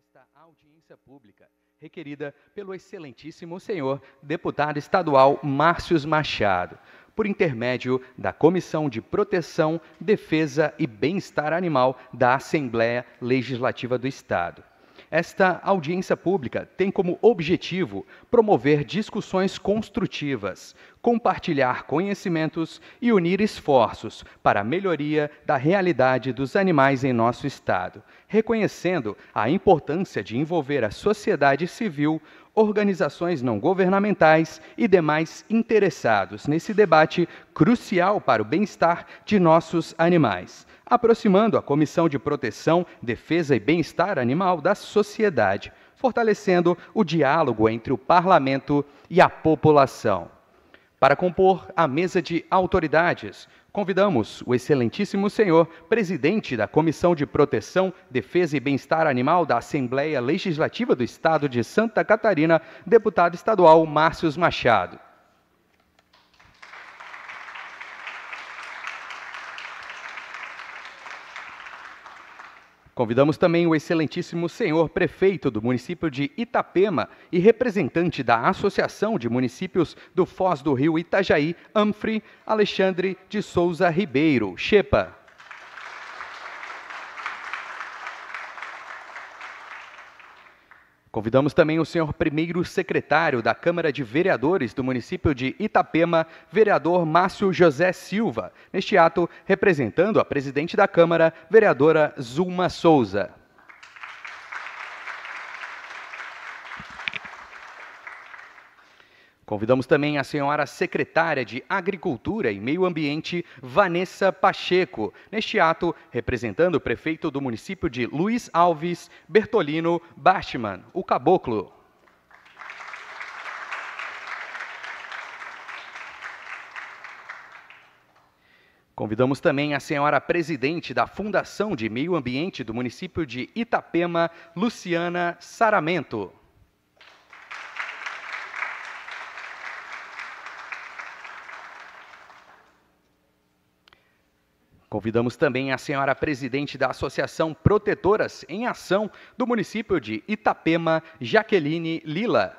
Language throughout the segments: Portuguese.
esta audiência pública, requerida pelo excelentíssimo senhor deputado estadual Márcio Machado, por intermédio da Comissão de Proteção, Defesa e Bem-Estar Animal da Assembleia Legislativa do Estado. Esta audiência pública tem como objetivo promover discussões construtivas, compartilhar conhecimentos e unir esforços para a melhoria da realidade dos animais em nosso Estado, reconhecendo a importância de envolver a sociedade civil, organizações não governamentais e demais interessados nesse debate crucial para o bem-estar de nossos animais, aproximando a Comissão de Proteção, Defesa e Bem-Estar Animal da sociedade, fortalecendo o diálogo entre o parlamento e a população. Para compor a mesa de autoridades, convidamos o excelentíssimo senhor presidente da Comissão de Proteção, Defesa e Bem-Estar Animal da Assembleia Legislativa do Estado de Santa Catarina, deputado estadual Márcio Machado. Convidamos também o excelentíssimo senhor prefeito do município de Itapema e representante da Associação de Municípios do Foz do Rio Itajaí, Humphrey Alexandre de Souza Ribeiro, Xepa. Convidamos também o senhor primeiro secretário da Câmara de Vereadores do município de Itapema, vereador Márcio José Silva, neste ato representando a presidente da Câmara, vereadora Zulma Souza. Convidamos também a senhora secretária de Agricultura e Meio Ambiente, Vanessa Pacheco, neste ato representando o prefeito do município de Luiz Alves Bertolino Bachmann, o Caboclo. Convidamos também a senhora presidente da Fundação de Meio Ambiente do município de Itapema, Luciana Saramento. Convidamos também a senhora presidente da Associação Protetoras em Ação do município de Itapema, Jaqueline Lila.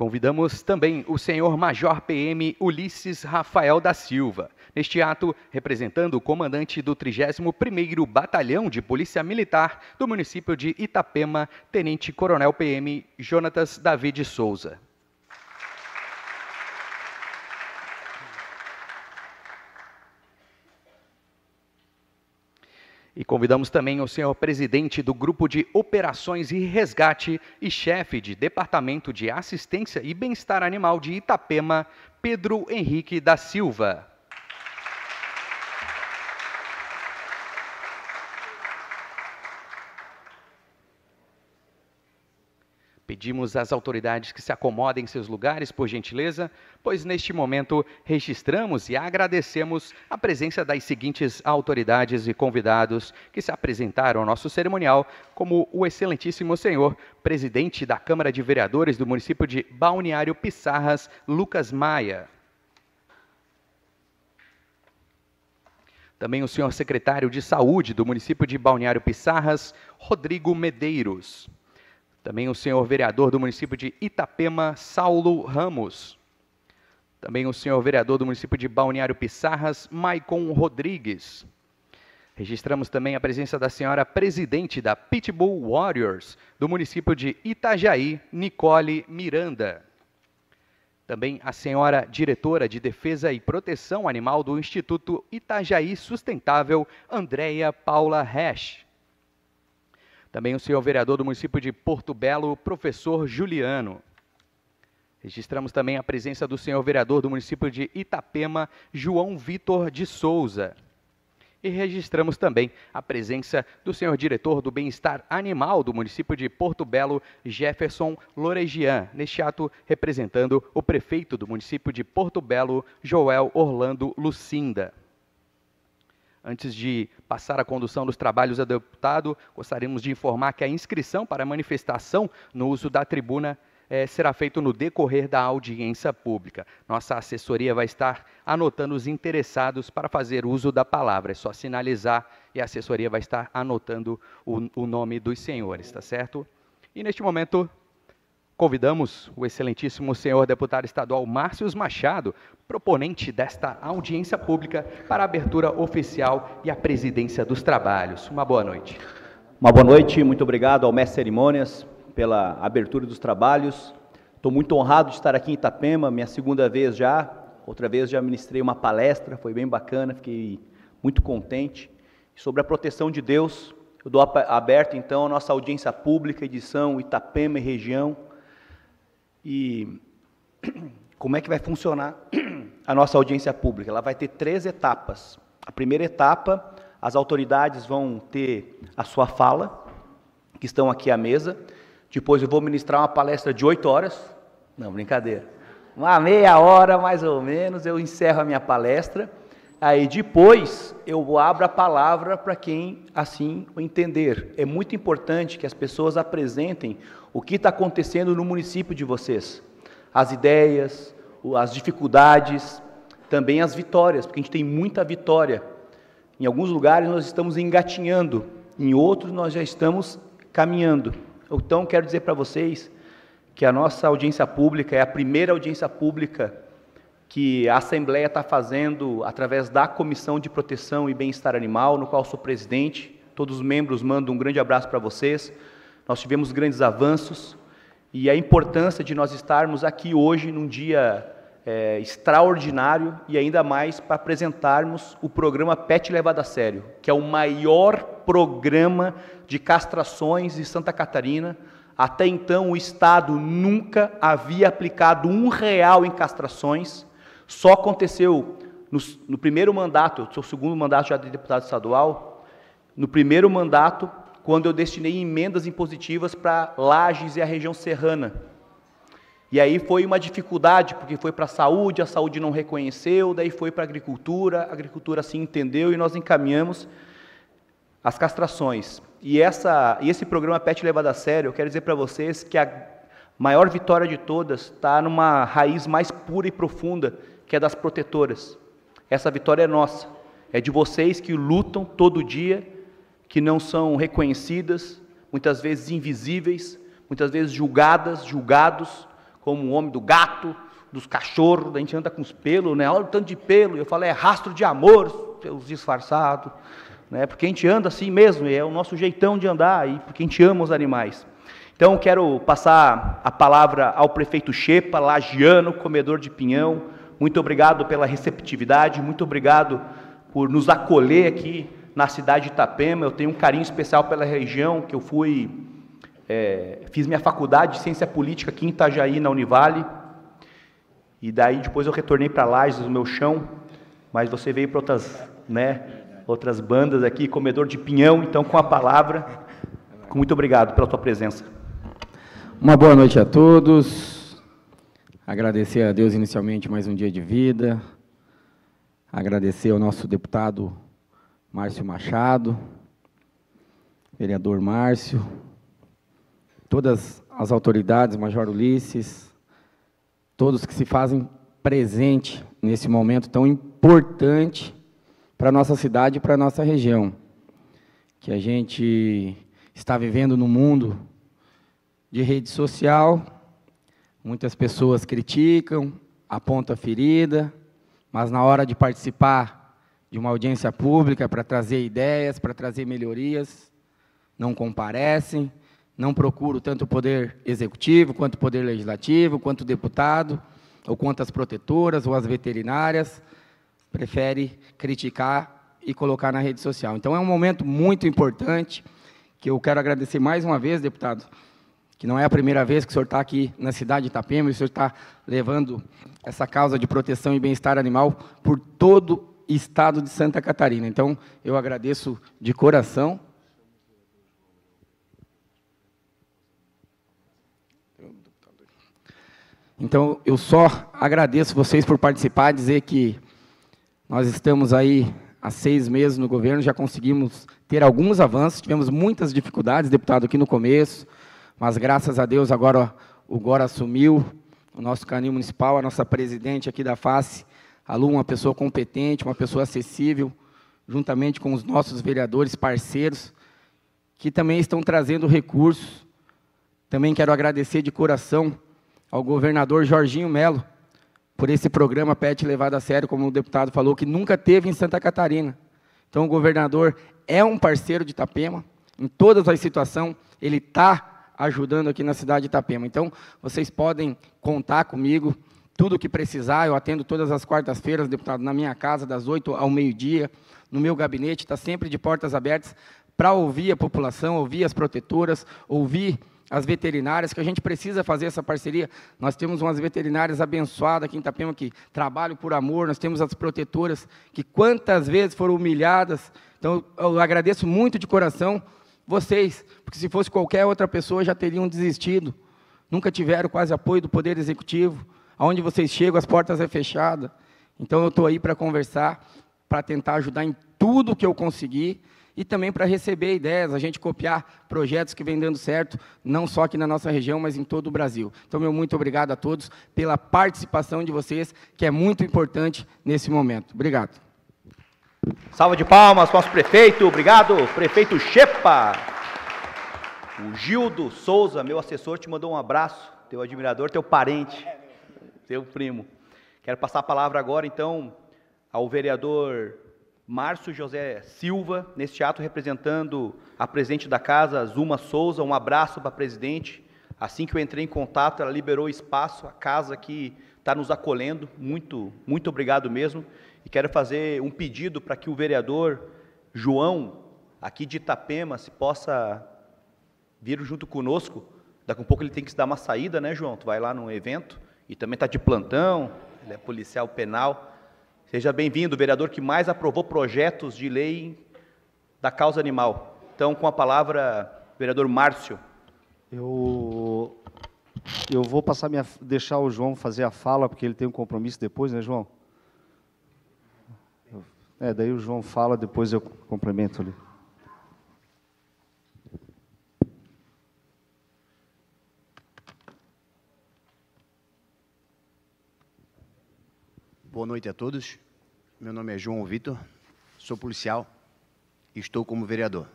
Convidamos também o senhor Major PM Ulisses Rafael da Silva, neste ato representando o comandante do 31º Batalhão de Polícia Militar do município de Itapema, Tenente Coronel PM Jonatas David Souza. E convidamos também o senhor presidente do Grupo de Operações e Resgate e chefe de Departamento de Assistência e Bem-Estar Animal de Itapema, Pedro Henrique da Silva. Pedimos às autoridades que se acomodem em seus lugares, por gentileza, pois neste momento registramos e agradecemos a presença das seguintes autoridades e convidados que se apresentaram ao nosso cerimonial, como o excelentíssimo senhor presidente da Câmara de Vereadores do município de Balneário Pissarras, Lucas Maia. Também o senhor secretário de Saúde do município de Balneário Pissarras, Rodrigo Medeiros. Também o senhor vereador do município de Itapema, Saulo Ramos. Também o senhor vereador do município de Balneário Pissarras, Maicon Rodrigues. Registramos também a presença da senhora presidente da Pitbull Warriors, do município de Itajaí, Nicole Miranda. Também a senhora diretora de Defesa e Proteção Animal do Instituto Itajaí Sustentável, Andréia Paula Resch. Também o senhor vereador do município de Porto Belo, professor Juliano. Registramos também a presença do senhor vereador do município de Itapema, João Vitor de Souza. E registramos também a presença do senhor diretor do Bem-Estar Animal do município de Porto Belo, Jefferson Loregian, neste ato representando o prefeito do município de Porto Belo, Joel Orlando Lucinda. Antes de passar a condução dos trabalhos ao deputado, gostaríamos de informar que a inscrição para a manifestação no uso da tribuna será feito no decorrer da audiência pública. Nossa assessoria vai estar anotando os interessados para fazer uso da palavra. É só sinalizar e a assessoria vai estar anotando o nome dos senhores, tá certo? E neste momento, convidamos o excelentíssimo senhor deputado estadual Márcio Machado, proponente desta audiência pública, para a abertura oficial e a presidência dos trabalhos. Uma boa noite. Uma boa noite, muito obrigado ao mestre de cerimônias pela abertura dos trabalhos. Estou muito honrado de estar aqui em Itapema, minha segunda vez já. Outra vez já ministrei uma palestra, foi bem bacana, fiquei muito contente. Sobre a proteção de Deus, eu dou aberto então a nossa audiência pública, edição Itapema e região. E como é que vai funcionar a nossa audiência pública? Ela vai ter 3 etapas. A primeira etapa, as autoridades vão ter a sua fala, que estão aqui à mesa. Depois eu vou ministrar uma palestra de 8 horas. Não, brincadeira. Uma meia hora, mais ou menos, eu encerro a minha palestra. Aí depois eu abro a palavra para quem assim o entender. É muito importante que as pessoas apresentem o que está acontecendo no município de vocês. As ideias, as dificuldades, também as vitórias, porque a gente tem muita vitória. Em alguns lugares nós estamos engatinhando, em outros nós já estamos caminhando. Então quero dizer para vocês que a nossa audiência pública é a primeira audiência pública que a Assembleia está fazendo através da Comissão de Proteção e Bem-Estar Animal, no qual sou presidente. Todos os membros mandam um grande abraço para vocês. Nós tivemos grandes avanços e a importância de nós estarmos aqui hoje num dia extraordinário e ainda mais para apresentarmos o programa PET Levado a Sério, que é o maior programa de castrações em Santa Catarina. Até então o Estado nunca havia aplicado R$1 em castrações. Só aconteceu no primeiro mandato, seu segundo mandato já de deputado estadual, no primeiro mandato, quando eu destinei emendas impositivas para Lages e a região serrana. E aí foi uma dificuldade, porque foi para a saúde não reconheceu, daí foi para a agricultura assim entendeu e nós encaminhamos as castrações. E esse programa PET Levado a Sério, eu quero dizer para vocês que a maior vitória de todas está numa raiz mais pura e profunda, que é das protetoras. Essa vitória é nossa, é de vocês que lutam todo dia, que não são reconhecidas, muitas vezes invisíveis, muitas vezes julgados, como o homem do gato, dos cachorros, a gente anda com os pelos, né? Olha o tanto de pelo, eu falo, é rastro de amor, seus disfarçados, né? Porque a gente anda assim mesmo, é o nosso jeitão de andar, e porque a gente ama os animais. Então, quero passar a palavra ao prefeito Xepa, lagiano, comedor de pinhão. Muito obrigado pela receptividade, muito obrigado por nos acolher aqui na cidade de Itapema. Eu tenho um carinho especial pela região, que eu fiz minha faculdade de Ciência Política aqui em Itajaí, na Univale, e daí depois eu retornei para Lages, o meu chão, mas você veio para outras bandas aqui, comedor de pinhão, então com a palavra, muito obrigado pela tua presença. Uma boa noite a todos, agradecer a Deus inicialmente mais um dia de vida, agradecer ao nosso deputado Márcio Machado, vereador Márcio, todas as autoridades, Major Ulisses, todos que se fazem presente nesse momento tão importante para a nossa cidade e para a nossa região, que a gente está vivendo num mundo de rede social, muitas pessoas criticam, apontam a ferida, mas na hora de participar de uma audiência pública para trazer ideias, para trazer melhorias, não comparecem, não procuram tanto o poder executivo, quanto o poder legislativo, quanto o deputado, ou quanto as protetoras, ou as veterinárias, prefere criticar e colocar na rede social. Então, é um momento muito importante, que eu quero agradecer mais uma vez, deputado, que não é a primeira vez que o senhor está aqui na cidade de Itapema, e o senhor está levando essa causa de proteção e bem-estar animal por todo o estado de Santa Catarina. Então, eu agradeço de coração. Então, eu só agradeço vocês por participar, dizer que nós estamos aí há 6 meses no governo, já conseguimos ter alguns avanços, tivemos muitas dificuldades, deputado, aqui no começo, mas graças a Deus agora o Gora assumiu, o nosso canil municipal, a nossa presidente aqui da face, a Lu, uma pessoa competente, uma pessoa acessível, juntamente com os nossos vereadores parceiros, que também estão trazendo recursos. Também quero agradecer de coração ao governador Jorginho Melo, por esse programa PET levado a sério, como o deputado falou, que nunca teve em Santa Catarina. Então, o governador é um parceiro de Itapema, em todas as situações, ele está ajudando aqui na cidade de Itapema. Então, vocês podem contar comigo, tudo o que precisar, eu atendo todas as quartas-feiras, deputado, na minha casa, das 8 ao meio-dia, no meu gabinete, está sempre de portas abertas, para ouvir a população, ouvir as protetoras, ouvir as veterinárias, que a gente precisa fazer essa parceria. Nós temos umas veterinárias abençoadas aqui em Itapema, que trabalham por amor, nós temos as protetoras, que quantas vezes foram humilhadas. Então, eu agradeço muito de coração vocês, porque se fosse qualquer outra pessoa, já teriam desistido. Nunca tiveram quase apoio do Poder Executivo. Aonde vocês chegam, as portas é fechada. Então, eu estou aí para conversar, para tentar ajudar em tudo que eu conseguir, e também para receber ideias, a gente copiar projetos que vêm dando certo, não só aqui na nossa região, mas em todo o Brasil. Então, meu muito obrigado a todos pela participação de vocês, que é muito importante nesse momento. Obrigado. Salva de palmas para o nosso prefeito, obrigado, prefeito Xepa. O Gildo Souza, meu assessor, te mandou um abraço, teu admirador, teu parente, teu primo. Quero passar a palavra agora, então, ao vereador Márcio José Silva, neste ato representando a presidente da casa, Zuma Souza. Um abraço para a presidente. Assim que eu entrei em contato, ela liberou espaço, a casa que está nos acolhendo. Muito, muito obrigado mesmo. E quero fazer um pedido para que o vereador João, aqui de Itapema, se possa vir junto conosco. Daqui a pouco ele tem que se dar uma saída, né, João? Tu vai lá num evento e também está de plantão, ele é policial penal. Seja bem-vindo, o vereador que mais aprovou projetos de lei da causa animal. Então, com a palavra, vereador Márcio. Eu vou deixar o João fazer a fala, porque ele tem um compromisso depois, né, João? Daí o João fala, depois eu complemento ali. Boa noite a todos. Meu nome é João Vitor, sou policial e estou como vereador.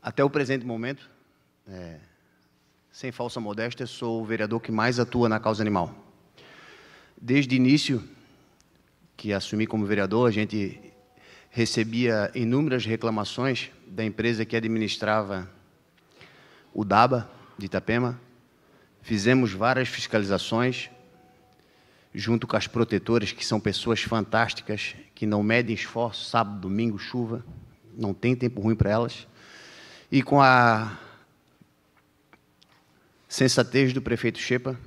Até o presente momento, sem falsa modéstia, sou o vereador que mais atua na causa animal. Desde o início que assumi como vereador, a gente recebia inúmeras reclamações da empresa que administrava o DABA de Itapema. Fizemos várias fiscalizações, junto com as protetoras, que são pessoas fantásticas, que não medem esforço, sábado, domingo, chuva, não tem tempo ruim para elas. E com a sensatez do prefeito Xepa,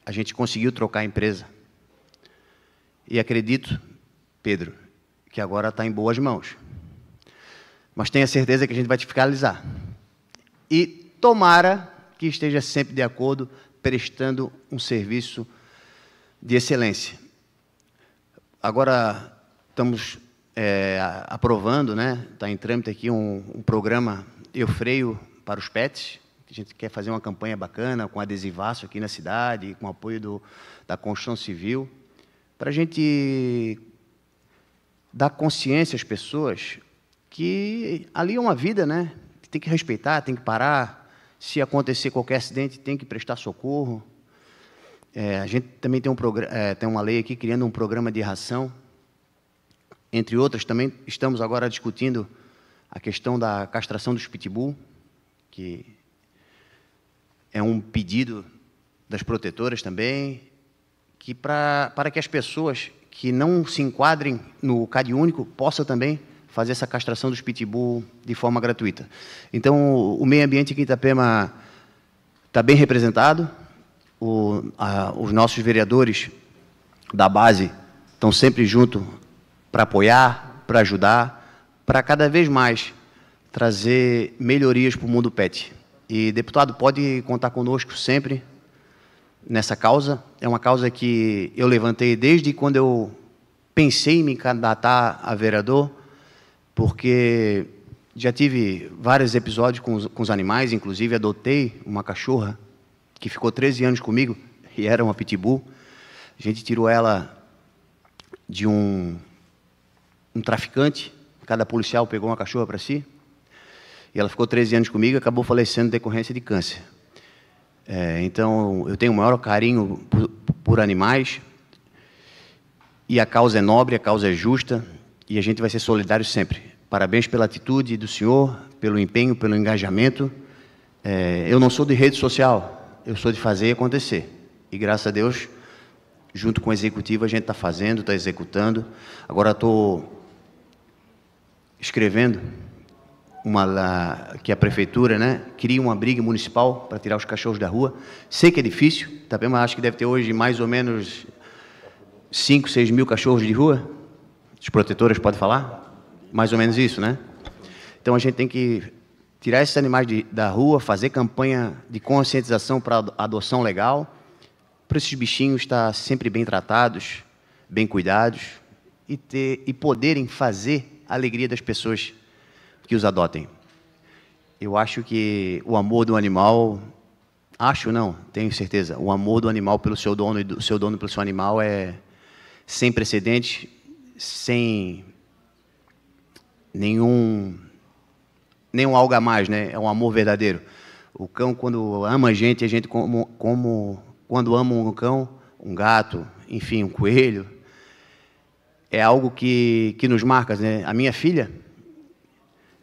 a gente conseguiu trocar a empresa. E acredito, Pedro, que agora está em boas mãos. Mas tenha certeza que a gente vai te fiscalizar. E tomara que esteja sempre de acordo, prestando um serviço de excelência. Agora estamos aprovando, né? Está em trâmite aqui um programa Eu Freio para os pets. A gente quer fazer uma campanha bacana com adesivaço aqui na cidade, com apoio da construção civil, para a gente dar consciência às pessoas que ali é uma vida, né? Tem que respeitar, tem que parar. Se acontecer qualquer acidente, tem que prestar socorro. A gente também tem uma lei aqui criando um programa de ração. Entre outras, também estamos agora discutindo a questão da castração dos pitbull, que é um pedido das protetoras também, que para que as pessoas que não se enquadrem no CAD único possam também fazer essa castração dos pitbull de forma gratuita. Então, o meio ambiente aqui em Itapema está bem representado. Os nossos vereadores da base estão sempre juntos para apoiar, para ajudar, para cada vez mais trazer melhorias para o mundo pet. E, deputado, pode contar conosco sempre nessa causa. É uma causa que eu levantei desde quando eu pensei em me candidatar a vereador, porque Já tive vários episódios com os animais, inclusive adotei uma cachorra que ficou 13 anos comigo, e era uma pitbull. A gente tirou ela de um traficante, cada policial pegou uma cachorra para si, e ela ficou 13 anos comigo e acabou falecendo em decorrência de câncer. Então, eu tenho o maior carinho por animais, e a causa é nobre, a causa é justa, e a gente vai ser solidário sempre. Parabéns pela atitude do senhor, pelo empenho, pelo engajamento. Eu não sou de rede social, eu sou de fazer acontecer. E, graças a Deus, junto com o executivo, a gente está fazendo, está executando. Agora estou escrevendo que a prefeitura, né, cria uma briga municipal para tirar os cachorros da rua. Sei que é difícil, Itapema acho que deve ter hoje mais ou menos 5, 6 mil cachorros de rua. Os protetores podem falar? Mais ou menos isso, né? Então a gente tem que tirar esses animais da rua, fazer campanha de conscientização para adoção legal, para esses bichinhos estar sempre bem tratados, bem cuidados e poderem fazer a alegria das pessoas que os adotem. Eu acho que o amor do animal, tenho certeza, o amor do animal pelo seu dono e do seu dono pelo seu animal é sem precedentes, sem nenhum algo a mais, né? É um amor verdadeiro. O cão, quando ama a gente quando ama um cão, um gato, enfim, um coelho, é algo que nos marca, né? A minha filha,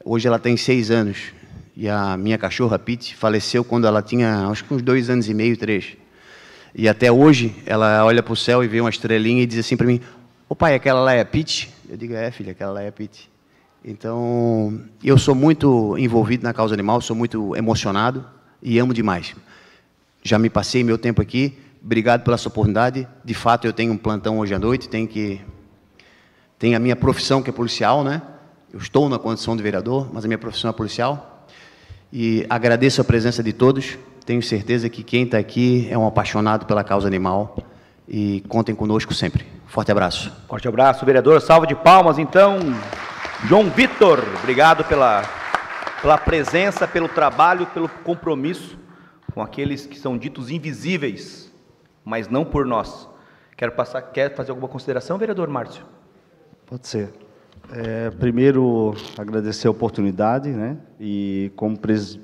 hoje ela tem 6 anos, e a minha cachorra, Pete, faleceu quando ela tinha, acho que uns 2 anos e meio, 3. E até hoje, ela olha para o céu e vê uma estrelinha e diz assim para mim, ô pai, aquela lá é a Pete? Eu digo, filha, aquela lá é a Pete. Então, eu sou muito envolvido na causa animal, sou muito emocionado e amo demais. Já me passei meu tempo aqui, obrigado pela sua oportunidade. De fato, eu tenho um plantão hoje à noite, tenho a minha profissão, que é policial, né? Eu estou na condição de vereador, mas a minha profissão é policial. E agradeço a presença de todos. Tenho certeza que quem está aqui é um apaixonado pela causa animal. E contem conosco sempre. Forte abraço. Forte abraço, vereador. Salva de palmas, então. João Vitor, obrigado pela presença, pelo trabalho, pelo compromisso com aqueles que são ditos invisíveis, mas não por nós. Quer fazer alguma consideração, vereador Márcio? Pode ser. Primeiro, agradecer a oportunidade, né? E como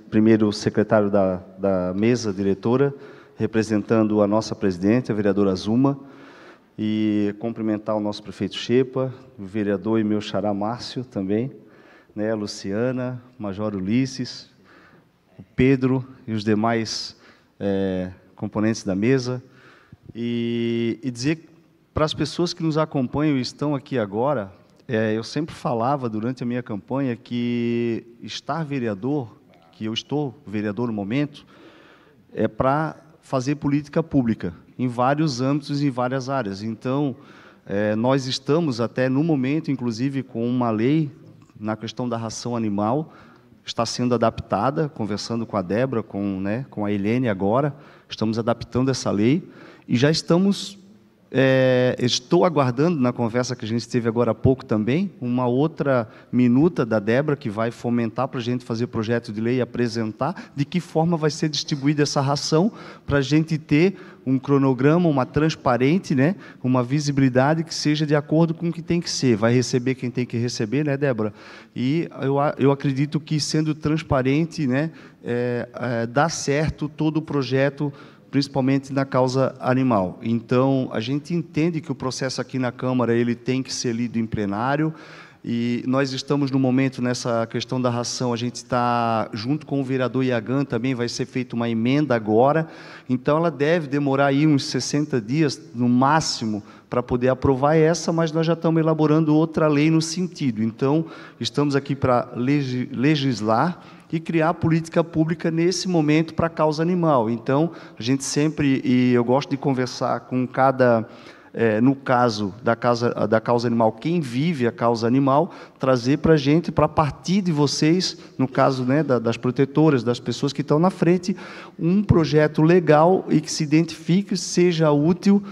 primeiro secretário da mesa diretora, representando a nossa presidente, a vereadora Zuma, e cumprimentar o nosso prefeito Xepa, o vereador e meu xará Márcio também, né? A Luciana, Major Ulisses, o Pedro e os demais componentes da mesa, e dizer para as pessoas que nos acompanham e estão aqui agora, eu sempre falava durante a minha campanha que estar vereador, que eu estou vereador no momento, é para fazer política pública, em vários âmbitos e em várias áreas. Então, nós estamos até no momento, inclusive, com uma lei na questão da ração animal, está sendo adaptada, conversando com a Débora, com a Helene agora, estamos adaptando essa lei, e já estou aguardando, na conversa que a gente teve agora há pouco também, uma outra minuta da Débora, que vai fomentar para a gente fazer projeto de lei e apresentar de que forma vai ser distribuída essa ração, para a gente ter um cronograma, uma transparente, né, uma visibilidade que seja de acordo com o que tem que ser. Vai receber quem tem que receber, né, Débora? E eu acredito que, sendo transparente, né, dá certo todo o projeto, principalmente na causa animal. Então, a gente entende que o processo aqui na Câmara ele tem que ser lido em plenário, e nós estamos no momento, nessa questão da ração, a gente está, junto com o vereador Iagan, também vai ser feita uma emenda agora, então ela deve demorar aí uns 60 dias, no máximo, para poder aprovar essa, mas nós já estamos elaborando outra lei no sentido. Então, estamos aqui para legislar e criar política pública nesse momento para a causa animal. Então, a gente sempre, e eu gosto de conversar com cada, no caso da causa animal, quem vive a causa animal, trazer para a gente, para partir de vocês, no caso, né, das protetoras, das pessoas que estão na frente, um projeto legal e que se identifique, seja útil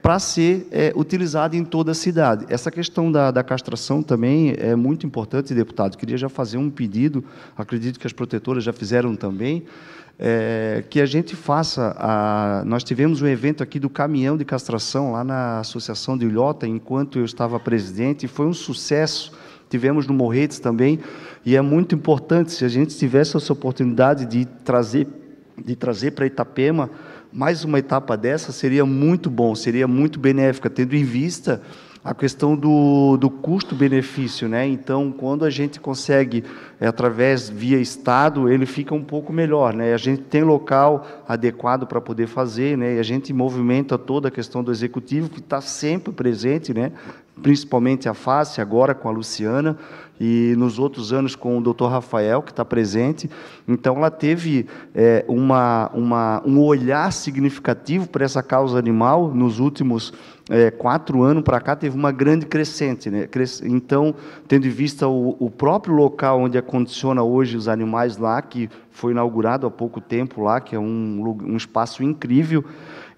para ser utilizado em toda a cidade. Essa questão da castração também é muito importante, deputado. Queria já fazer um pedido, acredito que as protetoras já fizeram também, que a gente faça... Nós tivemos um evento aqui do caminhão de castração, lá na Associação de Ilhota, enquanto eu estava presidente, e foi um sucesso. Tivemos no Morretes também, e é muito importante, se a gente tivesse essa oportunidade de trazer para Itapema, mais uma etapa dessa seria muito bom, seria muito benéfica, tendo em vista a questão do custo-benefício, né? Então, quando a gente consegue, através via Estado, ele fica um pouco melhor, né? A gente tem local adequado para poder fazer, né? E a gente movimenta toda a questão do Executivo, que está sempre presente, né? Principalmente a face, agora com a Luciana, e nos outros anos com o doutor Rafael, que está presente. Então, ela teve um olhar significativo para essa causa animal. Nos últimos 4 anos para cá, teve uma grande crescente, né? Então, tendo em vista o próprio local onde acondiciona hoje os animais lá, que foi inaugurado há pouco tempo lá, que é um espaço incrível.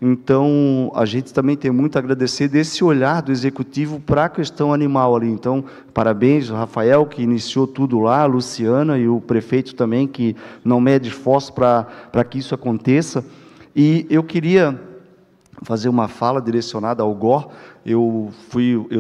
Então, a gente também tem muito a agradecer desse olhar do Executivo para a questão animal ali. Então, parabéns ao Rafael, que iniciou tudo lá, a Luciana e o prefeito também, que não mede esforço para que isso aconteça. E eu queria fazer uma fala direcionada ao GOR. Eu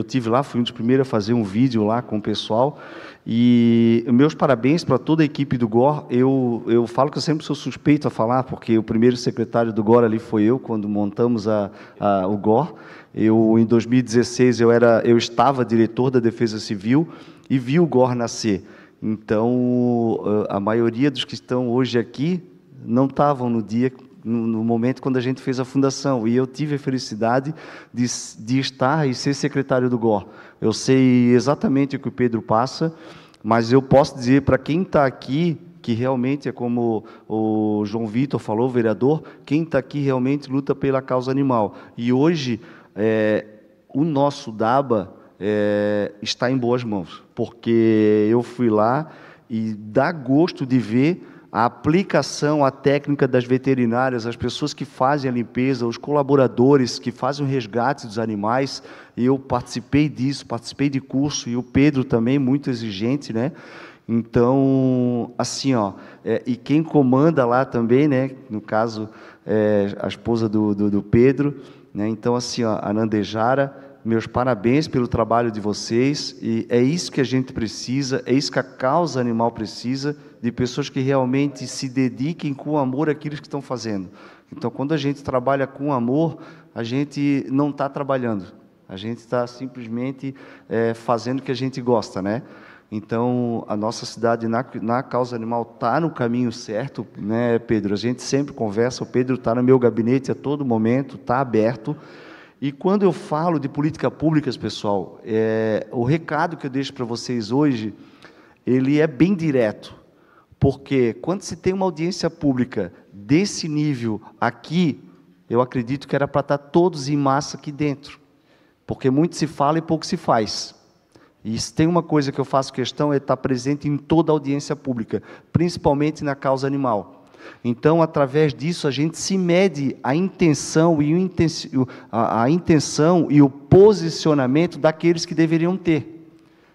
tive lá, fui um dos primeiros a fazer um vídeo lá com o pessoal, e meus parabéns para toda a equipe do GOR. Eu falo que eu sempre sou suspeito a falar, porque o primeiro secretário do GOR ali foi eu, quando montamos o GOR. Em 2016, eu estava diretor da Defesa Civil e vi o GOR nascer. Então, a maioria dos que estão hoje aqui não estavam no momento quando a gente fez a fundação, e eu tive a felicidade de estar e ser secretário do GOR. Eu sei exatamente o que o Pedro passa, mas eu posso dizer para quem está aqui, que realmente é como o João Vitor falou, o vereador, quem está aqui realmente luta pela causa animal. E hoje, o nosso DABA está em boas mãos, porque eu fui lá e dá gosto de ver a aplicação, a técnica das veterinárias, as pessoas que fazem a limpeza, os colaboradores que fazem o resgate dos animais. Eu participei disso, participei de curso, e o Pedro também, muito exigente, né? Então, assim, e quem comanda lá também, né? No caso, a esposa do Pedro, né? Então, assim, a Nandejara, meus parabéns pelo trabalho de vocês, e é isso que a gente precisa, é isso que a causa animal precisa, de pessoas que realmente se dediquem com amor àquilo que estão fazendo. Então, quando a gente trabalha com amor, a gente não está trabalhando, a gente está simplesmente fazendo o que a gente gosta, né? Então, a nossa cidade na causa animal está no caminho certo, né, Pedro? A gente sempre conversa, o Pedro está no meu gabinete a todo momento, está aberto. E quando eu falo de políticas públicas, pessoal, o recado que eu deixo para vocês hoje, ele é bem direto, porque quando se tem uma audiência pública desse nível aqui, eu acredito que era para estar todos em massa aqui dentro, porque muito se fala e pouco se faz. E se tem uma coisa que eu faço questão, é estar presente em toda a audiência pública, principalmente na causa animal. Então, através disso, a gente se mede a intenção e o posicionamento daqueles que deveriam ter,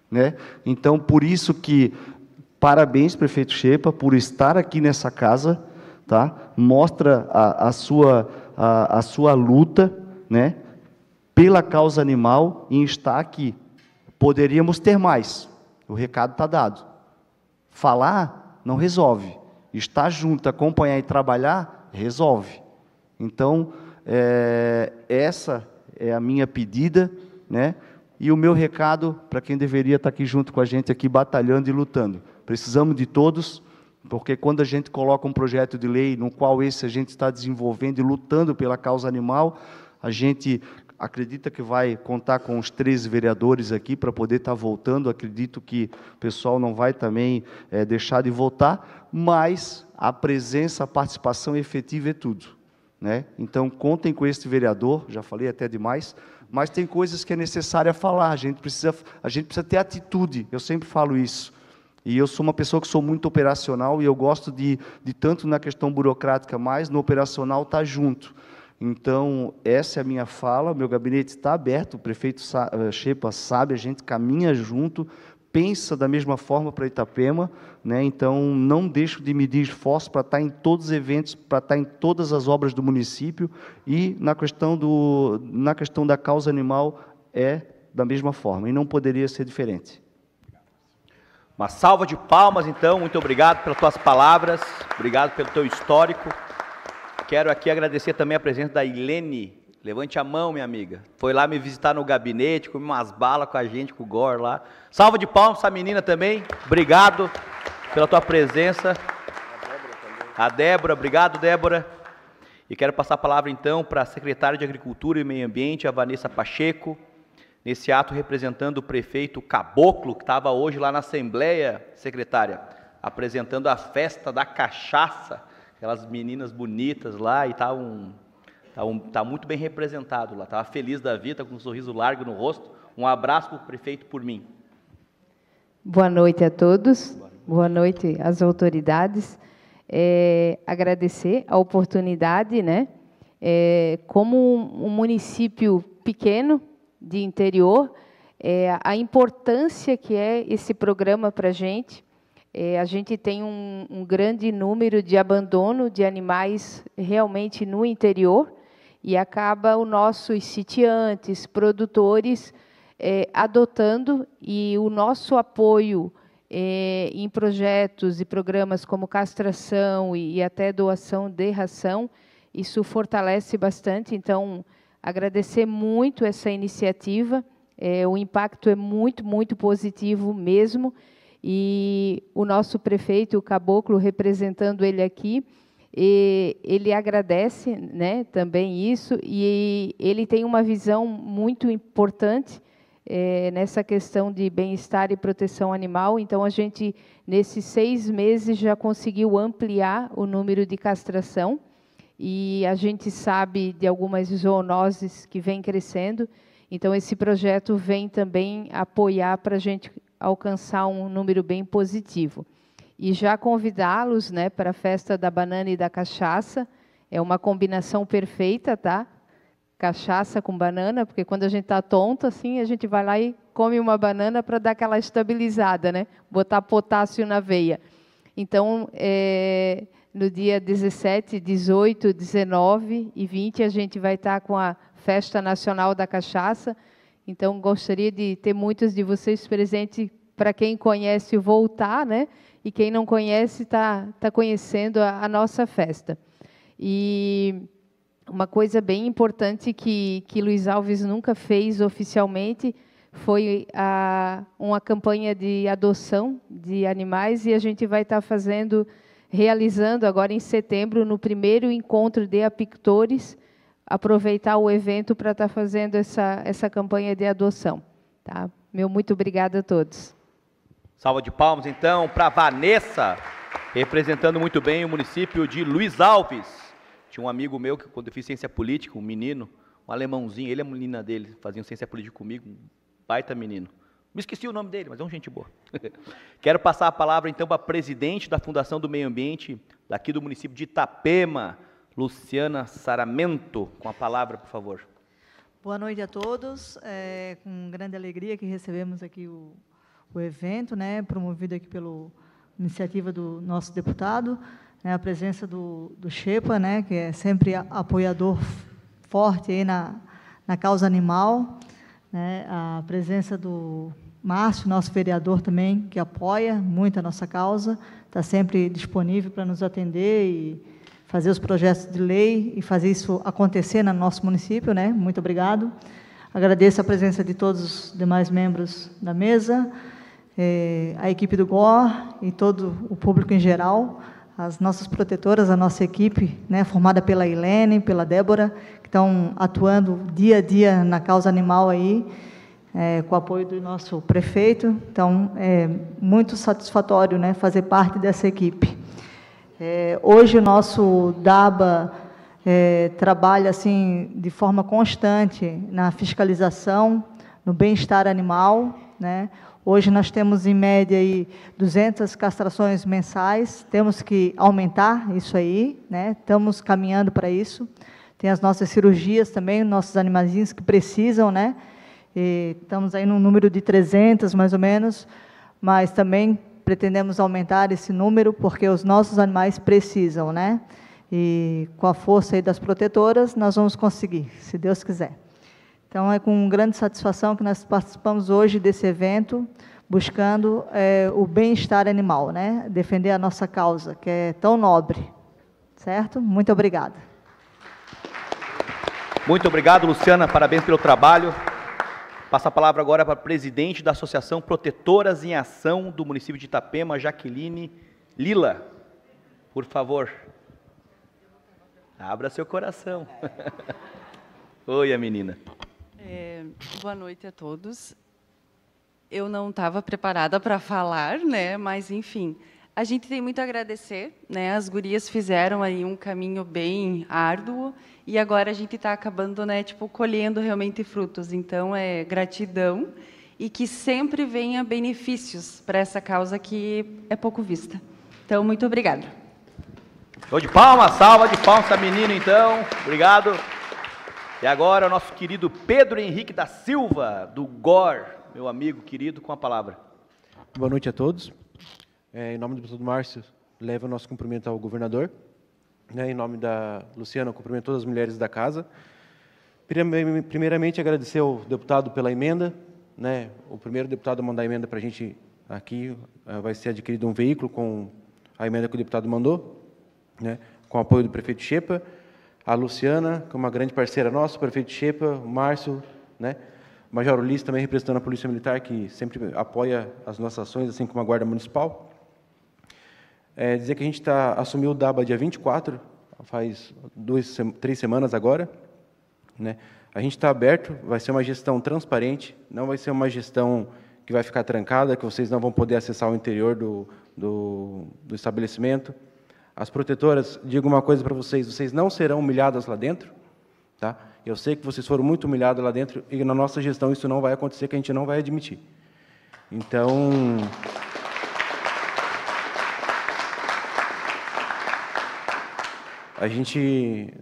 né? Então, por isso que, parabéns, prefeito Xepa, por estar aqui nessa casa, tá? Mostra a sua luta, né, pela causa animal em estar aqui. Poderíamos ter mais, o recado está dado. Falar não resolve. Estar junto, acompanhar e trabalhar, resolve. Então, essa é a minha pedida, né? E o meu recado para quem deveria estar aqui junto com a gente, aqui batalhando e lutando. Precisamos de todos, porque quando a gente coloca um projeto de lei, no qual a gente está desenvolvendo e lutando pela causa animal, a gente acredita que vai contar com os 13 vereadores aqui para poder estar votando. Acredito que o pessoal não vai também deixar de votar, mas a presença, a participação efetiva é tudo, né? Então, contem com este vereador, já falei até demais, mas tem coisas que é necessário falar, a gente precisa ter atitude, eu sempre falo isso. E eu sou uma pessoa que sou muito operacional, e eu gosto de tanto na questão burocrática, mas no operacional estar junto. Então, essa é a minha fala, meu gabinete está aberto, o prefeito Xepa sabe, a gente caminha junto, pensa da mesma forma para Itapema, né? Então, não deixo de medir esforço para estar em todos os eventos, para estar em todas as obras do município, e na questão da causa animal é da mesma forma, e não poderia ser diferente. Uma salva de palmas, então, muito obrigado pelas tuas palavras, obrigado pelo teu histórico. Quero aqui agradecer também a presença da Ilene. Levante a mão, minha amiga. Foi lá me visitar no gabinete, comeu umas balas com a gente, com o Gor lá. Salva de palmas essa menina também. Obrigado pela tua presença. A Débora, obrigado, Débora. E quero passar a palavra, então, para a secretária de Agricultura e Meio Ambiente, a Vanessa Pacheco, nesse ato representando o prefeito Caboclo, que estava hoje lá na Assembleia, secretária, apresentando a festa da cachaça, aquelas meninas bonitas lá, e tá muito bem representado lá, estava feliz da vida, com um sorriso largo no rosto. Um abraço para o prefeito por mim. Boa noite a todos, boa noite às autoridades. Agradecer a oportunidade, né? Como um município pequeno, de interior, a importância que é esse programa para a gente. A gente tem um grande número de abandono de animais realmente no interior, e acaba os nossos sitiantes, produtores, adotando, e o nosso apoio em projetos e programas como castração e até doação de ração, isso fortalece bastante. Então, agradecer muito essa iniciativa, o impacto é muito, muito positivo mesmo, e o nosso prefeito, o Caboclo, representando ele aqui, ele agradece, né, também isso, e ele tem uma visão muito importante nessa questão de bem-estar e proteção animal. Então, a gente, nesses 6 meses, já conseguiu ampliar o número de castração, e a gente sabe de algumas zoonoses que vêm crescendo. Então, esse projeto vem também apoiar para a gente alcançar um número bem positivo. E já convidá-los, né, para a festa da banana e da cachaça. É uma combinação perfeita, tá? Cachaça com banana, porque quando a gente está tonto, assim, a gente vai lá e come uma banana para dar aquela estabilizada, né? Botar potássio na veia. Então, no dia 17, 18, 19 e 20, a gente vai estar com a Festa Nacional da Cachaça. Então, gostaria de ter muitos de vocês presentes, para quem conhece voltar, né? E quem não conhece está conhecendo a nossa festa. E uma coisa bem importante que Luiz Alves nunca fez oficialmente foi uma campanha de adoção de animais, e a gente vai estar realizando agora em setembro, no primeiro encontro de apicultores, aproveitar o evento para estar fazendo essa campanha de adoção. Tá? Muito obrigada a todos. Salva de palmas, então, para a Vanessa, representando muito bem o município de Luiz Alves. Tinha um amigo meu que, quando eu fiz ciência política, um menino, um alemãozinho, ele e a menina dele, faziam ciência política comigo, um baita menino. Me esqueci o nome dele, mas é um gente boa. Quero passar a palavra, então, para a presidente da Fundação do Meio Ambiente, daqui do município de Itapema, Luciana Saramento, com a palavra, por favor. Boa noite a todos. Com grande alegria que recebemos aqui o evento, né, promovido aqui pela iniciativa do nosso deputado, né, a presença do Xepa, né, que é sempre apoiador forte aí na causa animal, né, a presença do Márcio, nosso vereador também, que apoia muito a nossa causa, está sempre disponível para nos atender e fazer os projetos de lei e fazer isso acontecer no nosso município, né? Muito obrigado. Agradeço a presença de todos os demais membros da mesa, a equipe do GOR e todo o público em geral, as nossas protetoras, a nossa equipe, né, formada pela Ilene, pela Débora, que estão atuando dia a dia na causa animal aí, com o apoio do nosso prefeito. Então, é muito satisfatório, né, fazer parte dessa equipe. Hoje o nosso DABA trabalha assim, de forma constante na fiscalização, no bem-estar animal, né? Hoje nós temos, em média, aí, 200 castrações mensais, temos que aumentar isso aí, né? Estamos caminhando para isso. Tem as nossas cirurgias também, nossos animaizinhos que precisam, né? E estamos aí num número de 300, mais ou menos, mas também pretendemos aumentar esse número, porque os nossos animais precisam, né? E com a força aí das protetoras, nós vamos conseguir, se Deus quiser. Então, é com grande satisfação que nós participamos hoje desse evento, buscando o bem-estar animal, né? Defender a nossa causa, que é tão nobre. Certo? Muito obrigada. Muito obrigado, Luciana. Parabéns pelo trabalho. Passo a palavra agora para a presidente da Associação Protetoras em Ação do município de Itapema, Jaqueline Lila. Por favor. Abra seu coração. Oi, a menina. Boa noite a todos. Eu não estava preparada para falar, né? Mas, enfim, a gente tem muito a agradecer, né? As gurias fizeram aí um caminho bem árduo e agora a gente está acabando, né? Tipo, colhendo realmente frutos. Então, gratidão e que sempre venha benefícios para essa causa que é pouco vista. Então, muito obrigada. Show de palmas, salva de palmas essa menina, então. Obrigado. E agora o nosso querido Pedro Henrique da Silva, do GOR, meu amigo querido, com a palavra. Boa noite a todos. Em nome do deputado Márcio, levo o nosso cumprimento ao governador. Em nome da Luciana, eu cumprimento todas as mulheres da casa. Primeiramente, agradecer ao deputado pela emenda. O primeiro deputado a mandar a emenda para a gente aqui, vai ser adquirido um veículo com a emenda que o deputado mandou, com o apoio do prefeito Xepa, a Luciana, que é uma grande parceira nossa, o prefeito Xepa, o Márcio, o Major Ulisses também representando a Polícia Militar, que sempre apoia as nossas ações, assim como a Guarda Municipal. Dizer que a gente assumiu o DABA dia 24, faz 3 semanas agora. A gente está aberto, vai ser uma gestão transparente, não vai ser uma gestão que vai ficar trancada, que vocês não vão poder acessar o interior do estabelecimento. As protetoras, digo uma coisa para vocês, vocês não serão humilhadas lá dentro, tá? Eu sei que vocês foram muito humilhados lá dentro e na nossa gestão isso não vai acontecer, que a gente não vai admitir. Então, a gente,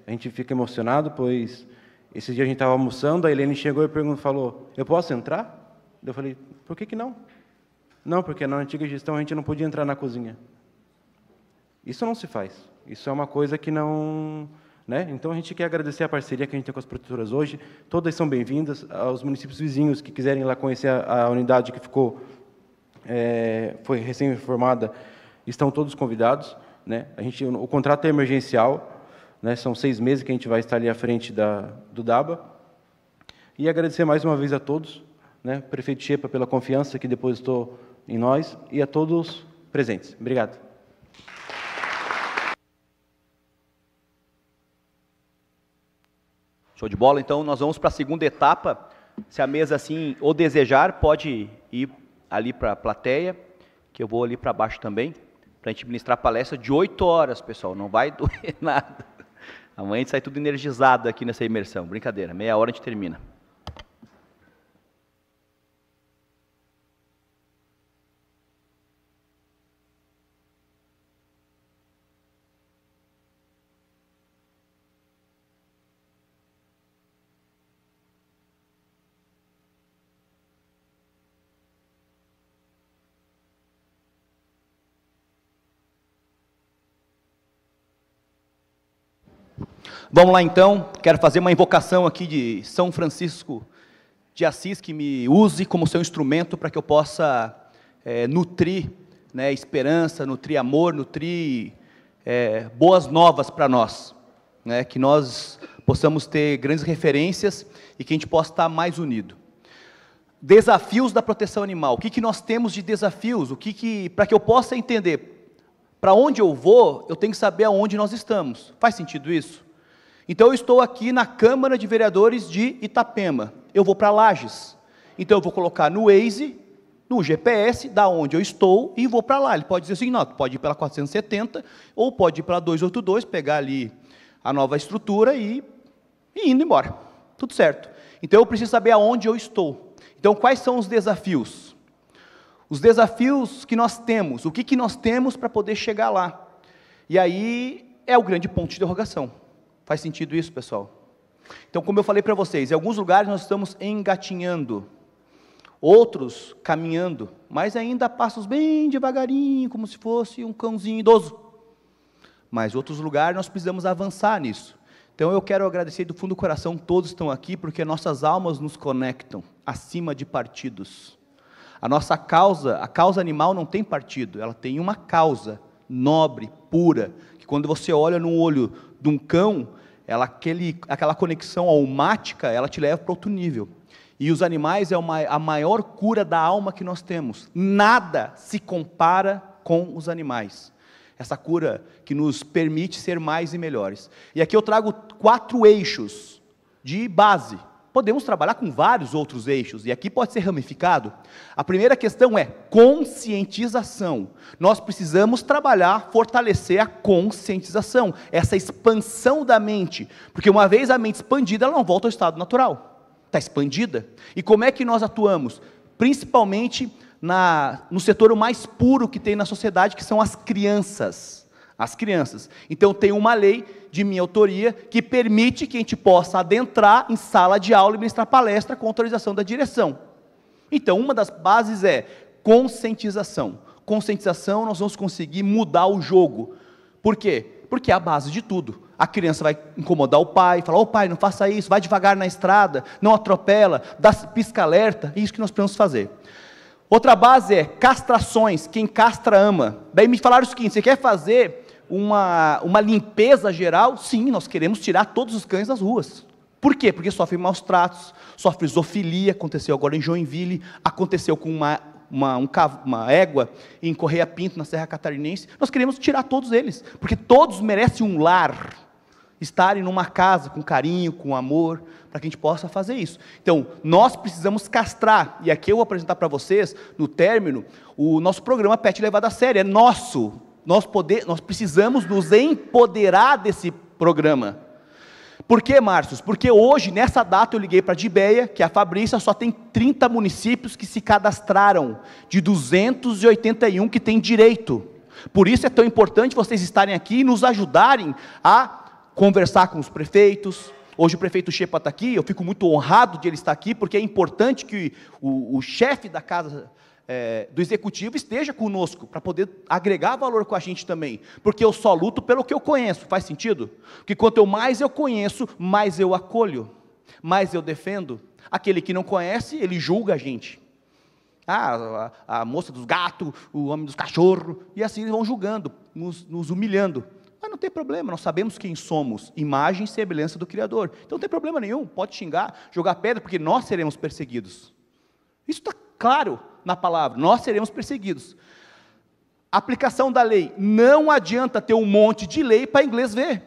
a gente fica emocionado, pois esse dia a gente estava almoçando, a Helene chegou e falou, eu posso entrar? Eu falei, por que não? Não, porque na antiga gestão a gente não podia entrar na cozinha. Isso não se faz. Isso é uma coisa que não... Então, a gente quer agradecer a parceria que a gente tem com as protetoras hoje. Todas são bem-vindas. Aos municípios vizinhos que quiserem ir lá conhecer a unidade que foi recém-formada, estão todos convidados. O contrato é emergencial, são 6 meses que a gente vai estar ali à frente do DABA. E agradecer mais uma vez a todos, prefeito Xepa, pela confiança que depositou em nós, e a todos presentes. Obrigado. Show de bola. Então, nós vamos para a segunda etapa. Se a mesa, assim, o desejar, pode ir ali para a plateia, que eu vou ali para baixo também, para a gente ministrar a palestra de 8 horas, pessoal. Não vai doer nada. Amanhã a gente sai tudo energizado aqui nessa imersão. Brincadeira, meia hora a gente termina. Vamos lá, então. Quero fazer uma invocação aqui de São Francisco de Assis, que me use como seu instrumento para que eu possa nutrir esperança, nutrir amor, nutrir boas novas para nós. Que nós possamos ter grandes referências e que a gente possa estar mais unido. Desafios da proteção animal. O que nós temos de desafios? Para que eu possa entender para onde eu vou, eu tenho que saber aonde nós estamos. Faz sentido isso? Então, eu estou aqui na Câmara de Vereadores de Itapema. Eu vou para Lages. Então, eu vou colocar no Waze, no GPS, da onde eu estou, e vou para lá. Ele pode dizer assim, não, pode ir pela 470, ou pode ir pela 282, pegar ali a nova estrutura e indo embora. Tudo certo. Então, eu preciso saber aonde eu estou. Então, quais são os desafios? Os desafios que nós temos. O que nós temos para poder chegar lá? E aí, é o grande ponto de interrogação. Faz sentido isso, pessoal? Então, como eu falei para vocês, em alguns lugares nós estamos engatinhando, outros caminhando, mas ainda a passos bem devagarinho, como se fosse um cãozinho idoso. Mas outros lugares nós precisamos avançar nisso. Então eu quero agradecer do fundo do coração, todos estão aqui, porque nossas almas nos conectam, acima de partidos. A nossa causa, a causa animal não tem partido, ela tem uma causa nobre, pura, que quando você olha no olho de um cão, aquela conexão almática, ela te leva para outro nível. E os animais é a maior cura da alma que nós temos. Nada se compara com os animais. Essa cura que nos permite ser mais e melhores. E aqui eu trago 4 eixos de base. Podemos trabalhar com vários outros eixos, e aqui pode ser ramificado. A primeira questão é conscientização. Nós precisamos trabalhar, fortalecer a conscientização, essa expansão da mente, porque uma vez a mente expandida, ela não volta ao estado natural. Está expandida. E como é que nós atuamos? Principalmente no setor mais puro que tem na sociedade, que são as crianças. As crianças. Então tem uma lei de minha autoria que permite que a gente possa adentrar em sala de aula e ministrar palestra com autorização da direção. Então uma das bases é conscientização. Conscientização, nós vamos conseguir mudar o jogo. Por quê? Porque é a base de tudo. A criança vai incomodar o pai, falar, ô pai, não faça isso, vai devagar na estrada, não atropela, dá pisca-alerta, é isso que nós precisamos fazer. Outra base é castrações, quem castra ama. Daí me falaram o seguinte, você quer fazer uma limpeza geral? Sim, nós queremos tirar todos os cães das ruas. Por quê? Porque sofrem maus tratos, sofre zoofilia, aconteceu agora em Joinville, aconteceu com uma égua em Correia Pinto, na Serra Catarinense. Nós queremos tirar todos eles, porque todos merecem um lar, estarem numa casa com carinho, com amor, para que a gente possa fazer isso. Então, nós precisamos castrar, e aqui eu vou apresentar para vocês, no término, o nosso programa Pet Levado a Sério, é nosso, nós precisamos nos empoderar desse programa. Por que, Márcio? Porque hoje, nessa data, eu liguei para a Dibeia, que a Fabrícia só tem 30 municípios que se cadastraram, de 281 que têm direito. Por isso é tão importante vocês estarem aqui e nos ajudarem a conversar com os prefeitos. Hoje o prefeito Xepa está aqui, eu fico muito honrado de ele estar aqui, porque é importante que o chefe da casa do executivo esteja conosco, para poder agregar valor com a gente também, porque eu só luto pelo que eu conheço, faz sentido? Porque quanto mais eu conheço, mais eu acolho, mais eu defendo. Aquele que não conhece, ele julga a gente. A moça dos gatos, o homem dos cachorros, e assim eles vão julgando, nos humilhando. Mas não tem problema, nós sabemos quem somos, imagem e semelhança do Criador. Então não tem problema nenhum, pode xingar, jogar pedra, porque nós seremos perseguidos. Isso está claro na palavra, nós seremos perseguidos. Aplicação da lei, não adianta ter um monte de lei para inglês ver.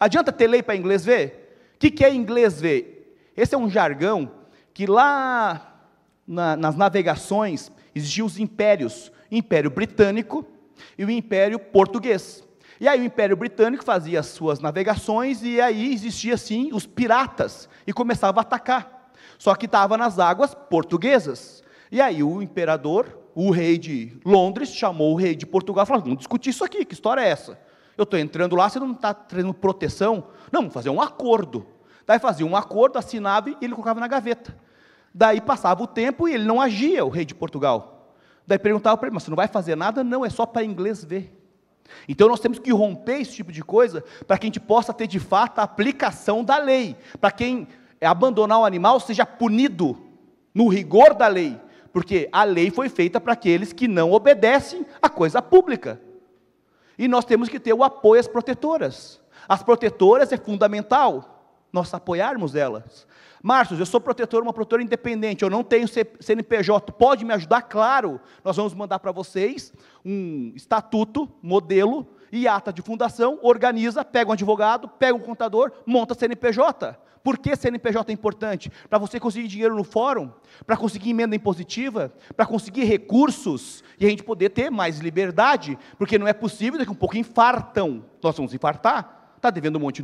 Adianta ter lei para inglês ver? O que é inglês ver? Esse é um jargão que lá nas navegações existiam os impérios, o Império Britânico e o Império Português. E aí o Império Britânico fazia as suas navegações e aí existia assim os piratas e começava a atacar. Só que estava nas águas portuguesas. E aí o imperador, o rei de Londres, chamou o rei de Portugal e falou, vamos discutir isso aqui, que história é essa? Eu estou entrando lá, você não está trazendo proteção? Não, vamos fazer um acordo. Daí fazia um acordo, assinava e ele colocava na gaveta. Daí passava o tempo e ele não agia, o rei de Portugal. Daí perguntava para ele, mas você não vai fazer nada? Não, é só para inglês ver. Então nós temos que romper esse tipo de coisa, para que a gente possa ter de fato a aplicação da lei. Para quem abandonar o animal seja punido no rigor da lei. Porque a lei foi feita para aqueles que não obedecem à coisa pública. E nós temos que ter o apoio às protetoras. As protetoras é fundamental nós apoiarmos elas. Márcio, eu sou protetor, uma protetora independente, eu não tenho CNPJ, pode me ajudar? Claro, nós vamos mandar para vocês um estatuto, modelo e ata de fundação, organiza, pega um advogado, pega um contador, monta CNPJ. Por que CNPJ é importante? Para você conseguir dinheiro no fórum, para conseguir emenda impositiva, para conseguir recursos e a gente poder ter mais liberdade, porque não é possível, daqui a um pouco infartam, nós vamos infartar. Está devendo um monte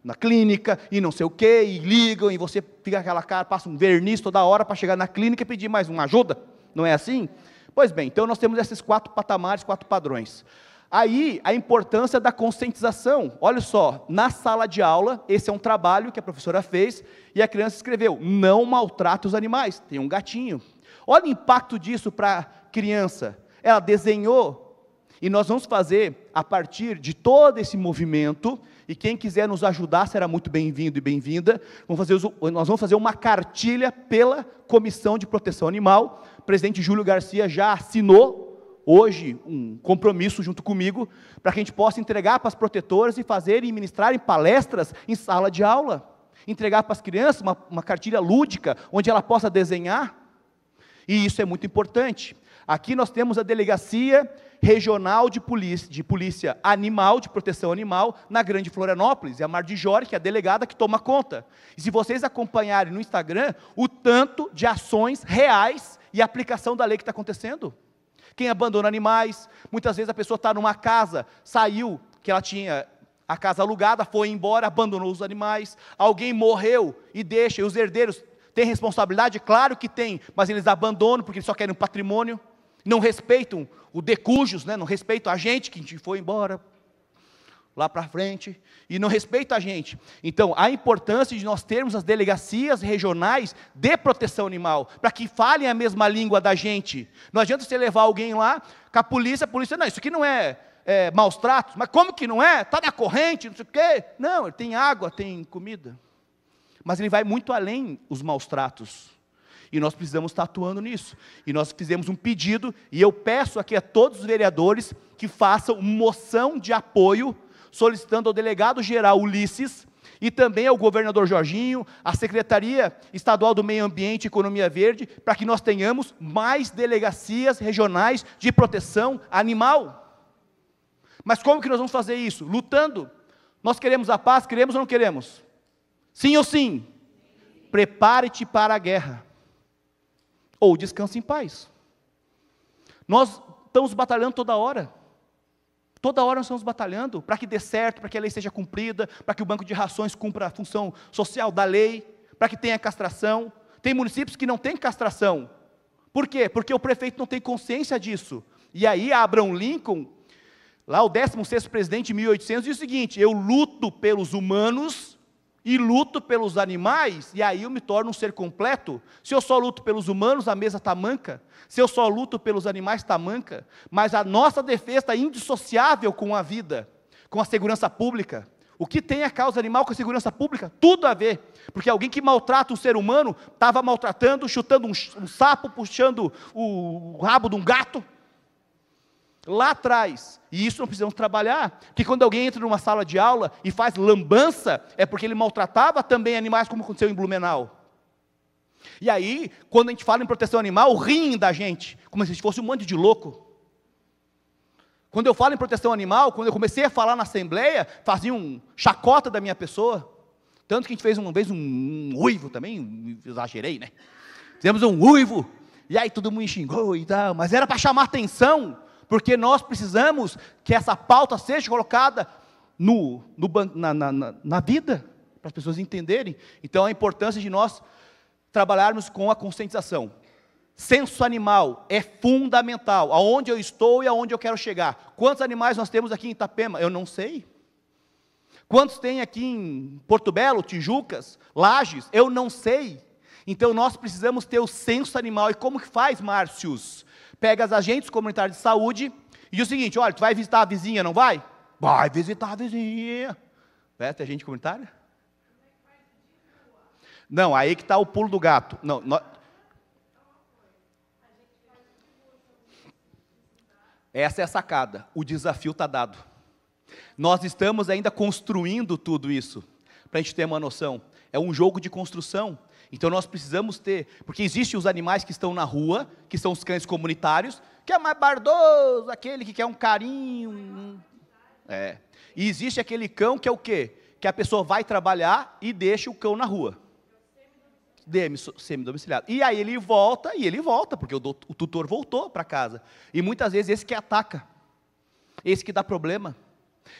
na clínica, e não sei o quê, e ligam, e você fica aquela cara, passa um verniz toda hora para chegar na clínica e pedir mais uma ajuda. Não é assim? Pois bem, então nós temos esses 4 patamares, 4 padrões. Aí, a importância da conscientização. Olha só, na sala de aula, esse é um trabalho que a professora fez, e a criança escreveu: não maltrate os animais. Tem um gatinho. Olha o impacto disso para a criança. Ela desenhou, e nós vamos fazer, a partir de todo esse movimento, e quem quiser nos ajudar será muito bem-vindo e bem-vinda. Nós vamos fazer uma cartilha pela Comissão de Proteção Animal. O presidente Júlio Garcia já assinou hoje um compromisso junto comigo, para que a gente possa entregar para as protetoras e fazerem e ministrarem palestras em sala de aula, entregar para as crianças uma cartilha lúdica, onde ela possa desenhar, e isso é muito importante. Aqui nós temos a Delegacia Regional de Polícia Animal, de Proteção Animal, na Grande Florianópolis, é a Mar de Jorge, que é a delegada que toma conta. E se vocês acompanharem no Instagram, o tanto de ações reais e aplicação da lei que está acontecendo. Quem abandona animais, muitas vezes a pessoa está numa casa, saiu, que ela tinha a casa alugada, foi embora, abandonou os animais, alguém morreu e deixa, e os herdeiros têm responsabilidade? Claro que tem, mas eles abandonam porque eles só querem um patrimônio, não respeitam o decujus, né? Não respeitam a gente que foi embora lá para frente, e não respeita a gente. Então, a importância de nós termos as delegacias regionais de proteção animal, para que falem a mesma língua da gente. Não adianta você levar alguém lá, com a polícia, não, isso aqui não é maus tratos, mas como que não é? Está na corrente, não sei o quê. Não, ele tem água, tem comida. Mas ele vai muito além os maus tratos. E nós precisamos estar atuando nisso. E nós fizemos um pedido, e eu peço aqui a todos os vereadores que façam moção de apoio, solicitando ao delegado-geral Ulisses, e também ao governador Jorginho, à Secretaria Estadual do Meio Ambiente e Economia Verde, para que nós tenhamos mais delegacias regionais de proteção animal. Mas como que nós vamos fazer isso? Lutando. Nós queremos a paz, queremos ou não queremos? Sim ou sim? Prepare-te para a guerra. Ou descanse em paz. Nós estamos batalhando toda hora. Toda hora nós estamos batalhando para que dê certo, para que a lei seja cumprida, para que o banco de rações cumpra a função social da lei, para que tenha castração. Tem municípios que não têm castração. Por quê? Porque o prefeito não tem consciência disso. E aí Abraham Lincoln, lá o 16º presidente de 1800, diz o seguinte: eu luto pelos humanos e luto pelos animais, e aí eu me torno um ser completo. Se eu só luto pelos humanos, a mesa está manca. Se eu só luto pelos animais, está manca. Mas a nossa defesa está indissociável com a vida, com a segurança pública. O que tem a causa animal com a segurança pública? Tudo a ver. Porque alguém que maltrata um ser humano, estava maltratando, chutando um sapo, puxando o rabo de um gato. Lá atrás, e isso nós precisamos trabalhar, porque quando alguém entra numa sala de aula e faz lambança, é porque ele maltratava também animais, como aconteceu em Blumenau. E aí, quando a gente fala em proteção animal, riem da gente, como se fosse um monte de louco. Quando eu falo em proteção animal, quando eu comecei a falar na Assembleia, faziam chacota da minha pessoa, tanto que a gente fez uma vez um uivo também, exagerei, né? Fizemos um uivo, e aí todo mundo xingou e tal, mas era para chamar atenção, porque nós precisamos que essa pauta seja colocada na vida, para as pessoas entenderem. Então, a importância de nós trabalharmos com a conscientização. Senso animal é fundamental, aonde eu estou e aonde eu quero chegar. Quantos animais nós temos aqui em Itapema? Eu não sei. Quantos tem aqui em Porto Belo, Tijucas, Lages? Eu não sei. Então, nós precisamos ter o senso animal. E como que faz, Márcios? Pega as agentes comunitários de saúde e diz o seguinte: olha, tu vai visitar a vizinha, não vai? Vai visitar a vizinha. Vai ter agente comunitária? Não, aí que está o pulo do gato. Não, essa é a sacada. O desafio está dado. Nós estamos ainda construindo tudo isso, para a gente ter uma noção. É um jogo de construção. Então nós precisamos ter, porque existem os animais que estão na rua, que são os cães comunitários, que é mais bardoso, aquele que quer um carinho. E existe aquele cão que é o quê? Que a pessoa vai trabalhar e deixa o cão na rua. Semi-domiciliado. E aí ele volta, porque o tutor voltou para casa. E muitas vezes esse que ataca, esse que dá problema.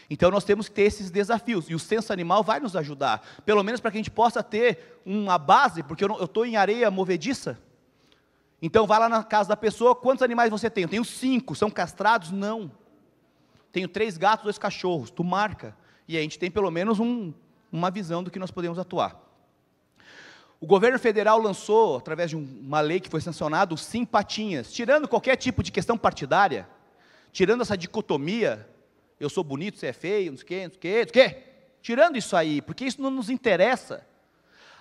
Então nós temos que ter esses desafios, e o senso animal vai nos ajudar, pelo menos para que a gente possa ter uma base, porque eu estou em areia movediça. Então vai lá na casa da pessoa: quantos animais você tem? Eu tenho 5, são castrados? Não. tenho 3 gatos, 2 cachorros, tu marca. E a gente tem pelo menos uma visão do que nós podemos atuar. O governo federal lançou, através de uma lei que foi sancionada, os simpatinhas, tirando qualquer tipo de questão partidária, tirando essa dicotomia, eu sou bonito, você é feio, não sei o quê, não sei o quê, não sei o quê. Tirando isso aí, porque isso não nos interessa.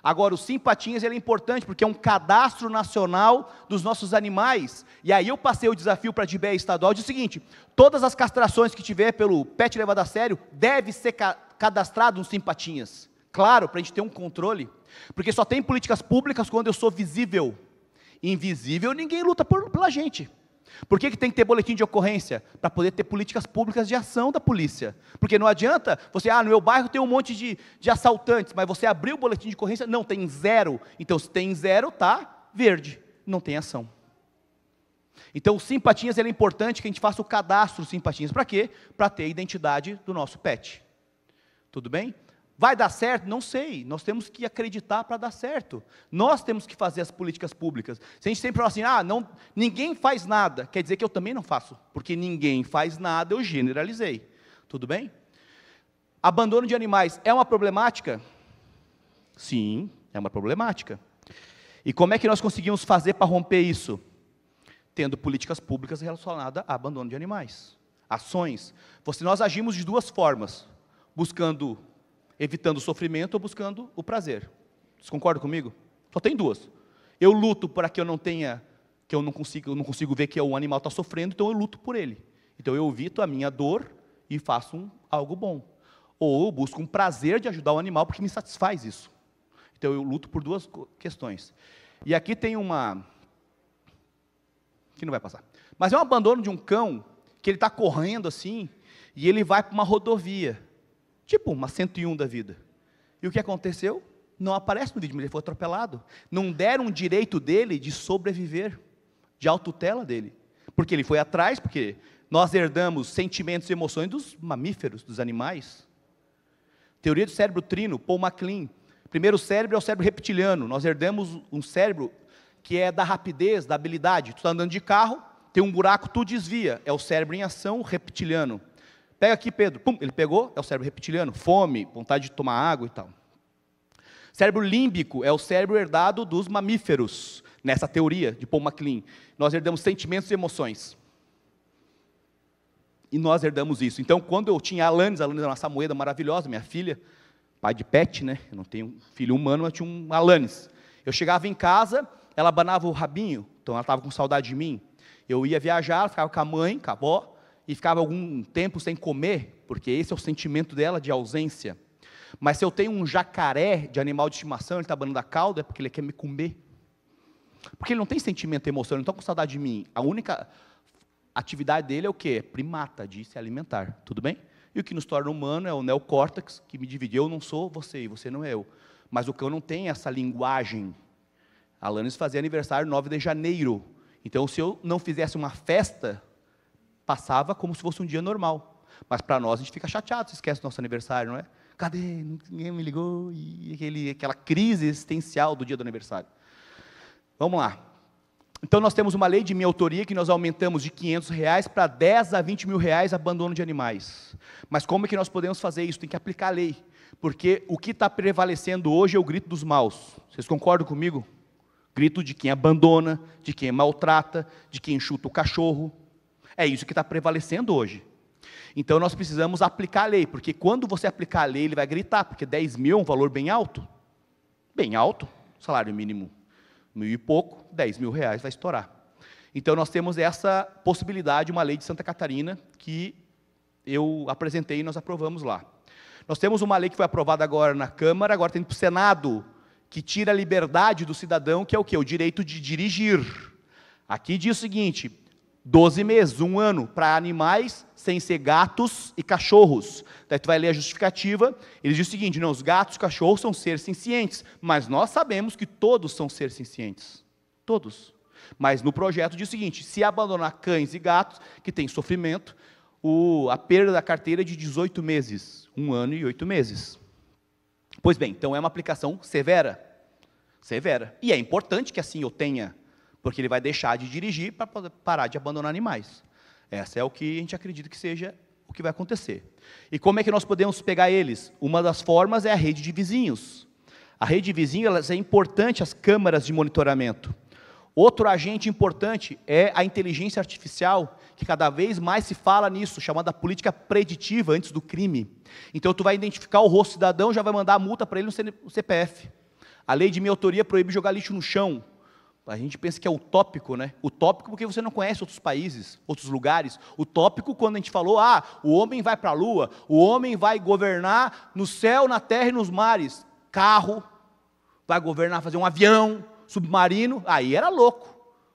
Agora, o simpatinhas ele é importante, porque é um cadastro nacional dos nossos animais. E aí eu passei o desafio para a DBE estadual, de o seguinte, todas as castrações que tiver pelo pet levado a sério, deve ser cadastrado nos simpatinhas. Claro, para a gente ter um controle, porque só tem políticas públicas quando eu sou visível. Invisível, ninguém luta pela gente. Por que tem que ter boletim de ocorrência? Para poder ter políticas públicas de ação da polícia. Porque não adianta você, no meu bairro tem um monte de assaltantes, mas você abriu o boletim de ocorrência, não, tem 0. Então, se tem 0, tá verde, não tem ação. Então, o Simpatinhas é importante que a gente faça o cadastro do Simpatinhas. Para quê? Para ter a identidade do nosso pet. Tudo bem? Vai dar certo? Não sei. Nós temos que acreditar para dar certo. Nós temos que fazer as políticas públicas. Se a gente sempre fala assim, ninguém faz nada, quer dizer que eu também não faço. Porque ninguém faz nada, eu generalizei. Tudo bem? Abandono de animais é uma problemática? Sim, é uma problemática. E como é que nós conseguimos fazer para romper isso? Tendo políticas públicas relacionadas a abandono de animais. Ações. Nós agimos de 2 formas. Evitando o sofrimento ou buscando o prazer. Vocês concordam comigo? Só tem 2. Eu luto para que eu não consigo ver que o animal está sofrendo, então eu luto por ele. Então eu evito a minha dor e faço algo bom. Ou eu busco um prazer de ajudar o animal porque me satisfaz isso. Então eu luto por 2 questões. E aqui tem uma... que não vai passar. Mas é um abandono de um cão que ele está correndo assim e ele vai para uma rodovia. Tipo uma 101 da vida. E o que aconteceu? Não aparece no vídeo, mas ele foi atropelado. Não deram o direito dele de sobreviver, de autotutela dele. Porque ele foi atrás, porque nós herdamos sentimentos e emoções dos mamíferos, dos animais. Teoria do cérebro trino, Paul MacLean. Primeiro cérebro é o cérebro reptiliano. Nós herdamos um cérebro que é da rapidez, da habilidade. Tu está andando de carro, tem um buraco, tu desvia. É o cérebro em ação reptiliano. Pega aqui, Pedro. Pum, ele pegou, é o cérebro reptiliano. Fome, vontade de tomar água e tal. Cérebro límbico é o cérebro herdado dos mamíferos, nessa teoria de Paul MacLean. Nós herdamos sentimentos e emoções. E nós herdamos isso. Então, quando eu tinha a Alanis era uma samoeda maravilhosa, minha filha, pai de pet, né? Eu não tenho filho humano, mas tinha um Alanis. Eu chegava em casa, ela abanava o rabinho, então ela estava com saudade de mim. Eu ia viajar, ela ficava com a mãe, com a avó, e ficava algum tempo sem comer, porque esse é o sentimento dela de ausência. Mas se eu tenho um jacaré de animal de estimação, ele está abanando a cauda, é porque ele quer me comer. Porque ele não tem sentimento e emoção, ele não está com saudade de mim. A única atividade dele é o quê? Primata, de se alimentar. Tudo bem? E o que nos torna humano é o neocórtex, que me divide. Eu não sou você, e você não é eu. Mas o cão não tem essa linguagem. A Alanis fazia aniversário 9 de janeiro. Então, se eu não fizesse uma festa, passava como se fosse um dia normal. Mas para nós, a gente fica chateado, se esquece do nosso aniversário, não é? Cadê? Ninguém me ligou. E aquela crise existencial do dia do aniversário. Vamos lá. Então, nós temos uma lei de minha autoria que nós aumentamos de R$500 para 10 a 20 mil reais abandono de animais. Mas como é que nós podemos fazer isso? Tem que aplicar a lei. Porque o que está prevalecendo hoje é o grito dos maus. Vocês concordam comigo? Grito de quem abandona, de quem maltrata, de quem chuta o cachorro. É isso que está prevalecendo hoje. Então, nós precisamos aplicar a lei, porque quando você aplicar a lei, ele vai gritar, porque 10 mil é um valor bem alto. Bem alto, salário mínimo 1.000 e pouco, 10 mil reais vai estourar. Então, nós temos essa possibilidade, uma lei de Santa Catarina, que eu apresentei e nós aprovamos lá. Nós temos uma lei que foi aprovada agora na Câmara, agora tem para o Senado, que tira a liberdade do cidadão, que é o quê? O direito de dirigir. Aqui diz o seguinte, 12 meses, 1 ano, para animais sem ser gatos e cachorros. Daí tu vai ler a justificativa, ele diz o seguinte, não, os gatos e cachorros são seres sencientes, mas nós sabemos que todos são seres sencientes. Todos. Mas no projeto diz o seguinte, se abandonar cães e gatos, que tem sofrimento, a perda da carteira é de 18 meses, 1 ano e 8 meses. Pois bem, então é uma aplicação severa. Severa. E é importante que assim eu tenha, porque ele vai deixar de dirigir para parar de abandonar animais. Essa é o que a gente acredita que seja o que vai acontecer. E como é que nós podemos pegar eles? Uma das formas é a rede de vizinhos. A rede de vizinhos é importante, as câmaras de monitoramento. Outro agente importante é a inteligência artificial, que cada vez mais se fala nisso, chamada política preditiva antes do crime. Então, tu vai identificar o rosto do cidadão, já vai mandar a multa para ele no CPF. A lei de minha autoria proíbe jogar lixo no chão. A gente pensa que é utópico, né? Utópico porque você não conhece outros países, outros lugares. Utópico quando a gente falou, o homem vai para a lua, o homem vai governar no céu, na terra e nos mares. Carro, vai governar, fazer um avião, submarino, aí era louco,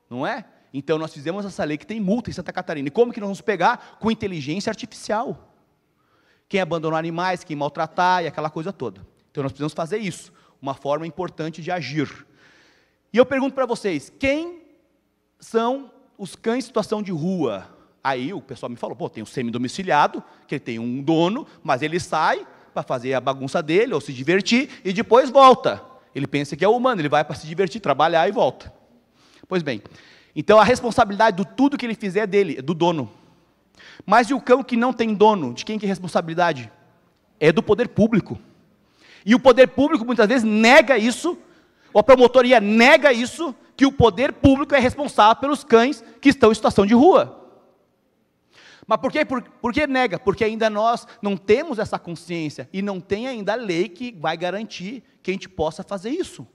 não é? Então nós fizemos essa lei que tem multa em Santa Catarina. E como que nós vamos pegar? Com inteligência artificial. Quem abandonar animais, quem maltratar e aquela coisa toda. Então nós precisamos fazer isso, uma forma importante de agir. E eu pergunto para vocês, quem são os cães em situação de rua? Aí o pessoal me falou, tem o semi-domiciliado, que ele tem um dono, mas ele sai para fazer a bagunça dele, ou se divertir, e depois volta. Ele pensa que é humano, ele vai para se divertir, trabalhar e volta. Pois bem, então a responsabilidade de tudo que ele fizer é dele, é do dono. Mas e o cão que não tem dono, de quem que é a responsabilidade? É do poder público. E o poder público muitas vezes nega isso, ou a promotoria nega isso, que o poder público é responsável pelos cães que estão em situação de rua. Mas por quê? Por que nega? Porque ainda nós não temos essa consciência, e não tem ainda a lei que vai garantir que a gente possa fazer isso.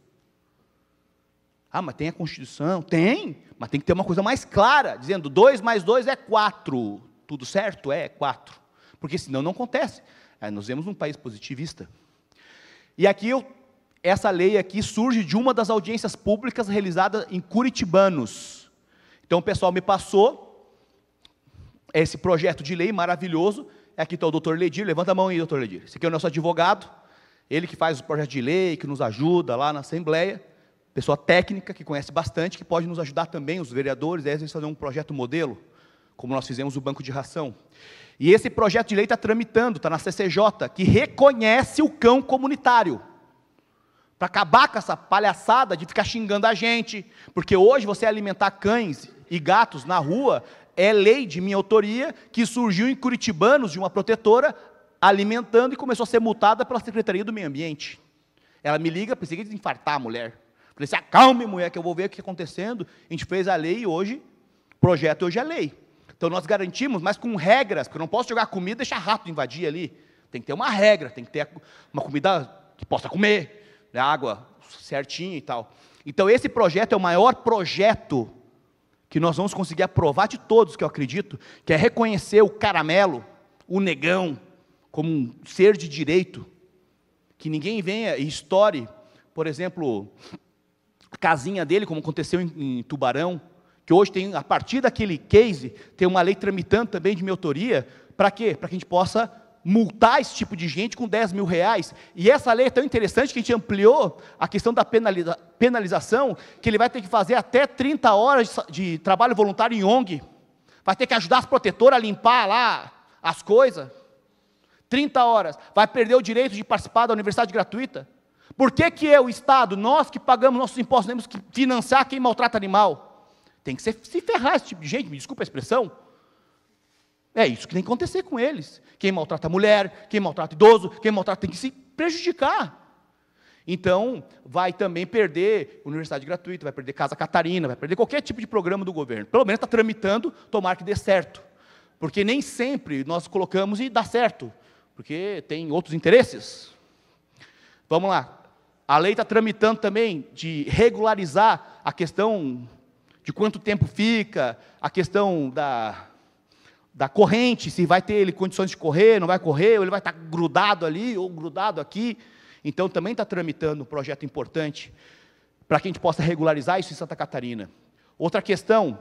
Mas tem a Constituição? Tem, mas tem que ter uma coisa mais clara, dizendo 2 mais 2 é 4. Tudo certo? É 4. Porque senão não acontece. Nós vemos um país positivista. E aqui, essa lei aqui surge de uma das audiências públicas realizadas em Curitibanos. Então o pessoal me passou esse projeto de lei maravilhoso. Aqui está o doutor Ledir, levanta a mão aí, doutor Ledir. Esse aqui é o nosso advogado, ele que faz o projeto de lei, que nos ajuda lá na Assembleia, pessoa técnica, que conhece bastante, que pode nos ajudar também, os vereadores, às vezes fazer um projeto modelo, como nós fizemos o banco de ração. E esse projeto de lei está tramitando, está na CCJ, que reconhece o cão comunitário, para acabar com essa palhaçada de ficar xingando a gente, porque hoje você alimentar cães e gatos na rua é lei de minha autoria, que surgiu em Curitibanos, de uma protetora, alimentando e começou a ser multada pela Secretaria do Meio Ambiente. Ela me liga, pensei que ia infartar a mulher. Falei assim, acalme, mulher, que eu vou ver o que está acontecendo. A gente fez a lei e hoje, o projeto hoje é lei. Então nós garantimos, mas com regras, porque eu não posso jogar comida e deixar rato invadir ali. Tem que ter uma regra, tem que ter uma comida que possa comer, água certinha e tal. Então esse projeto é o maior projeto que nós vamos conseguir aprovar de todos, que eu acredito, que é reconhecer o caramelo, o negão, como um ser de direito, que ninguém venha e estoure, por exemplo, a casinha dele, como aconteceu em Tubarão, que hoje tem, a partir daquele case, tem uma lei tramitando também de minha autoria, para quê? Para que a gente possa multar esse tipo de gente com 10 mil reais. E essa lei é tão interessante que a gente ampliou a questão da penalização, que ele vai ter que fazer até 30 horas de trabalho voluntário em ONG, vai ter que ajudar as protetoras a limpar lá as coisas, 30 horas, vai perder o direito de participar da universidade gratuita. Por que que o Estado, nós que pagamos nossos impostos, temos que financiar quem maltrata animal? Tem que se ferrar esse tipo de gente, me desculpa a expressão. É isso que tem que acontecer com eles. Quem maltrata mulher, quem maltrata idoso, quem maltrata tem que se prejudicar. Então, vai também perder universidade gratuita, vai perder Casa Catarina, vai perder qualquer tipo de programa do governo. Pelo menos está tramitando, tomara que dê certo. Porque nem sempre nós colocamos e dá certo, porque tem outros interesses. Vamos lá. A lei está tramitando também de regularizar a questão de quanto tempo fica, a questão da corrente, se vai ter ele condições de correr, não vai correr, ou ele vai estar grudado ali, ou grudado aqui. Então, também está tramitando um projeto importante para que a gente possa regularizar isso em Santa Catarina. Outra questão,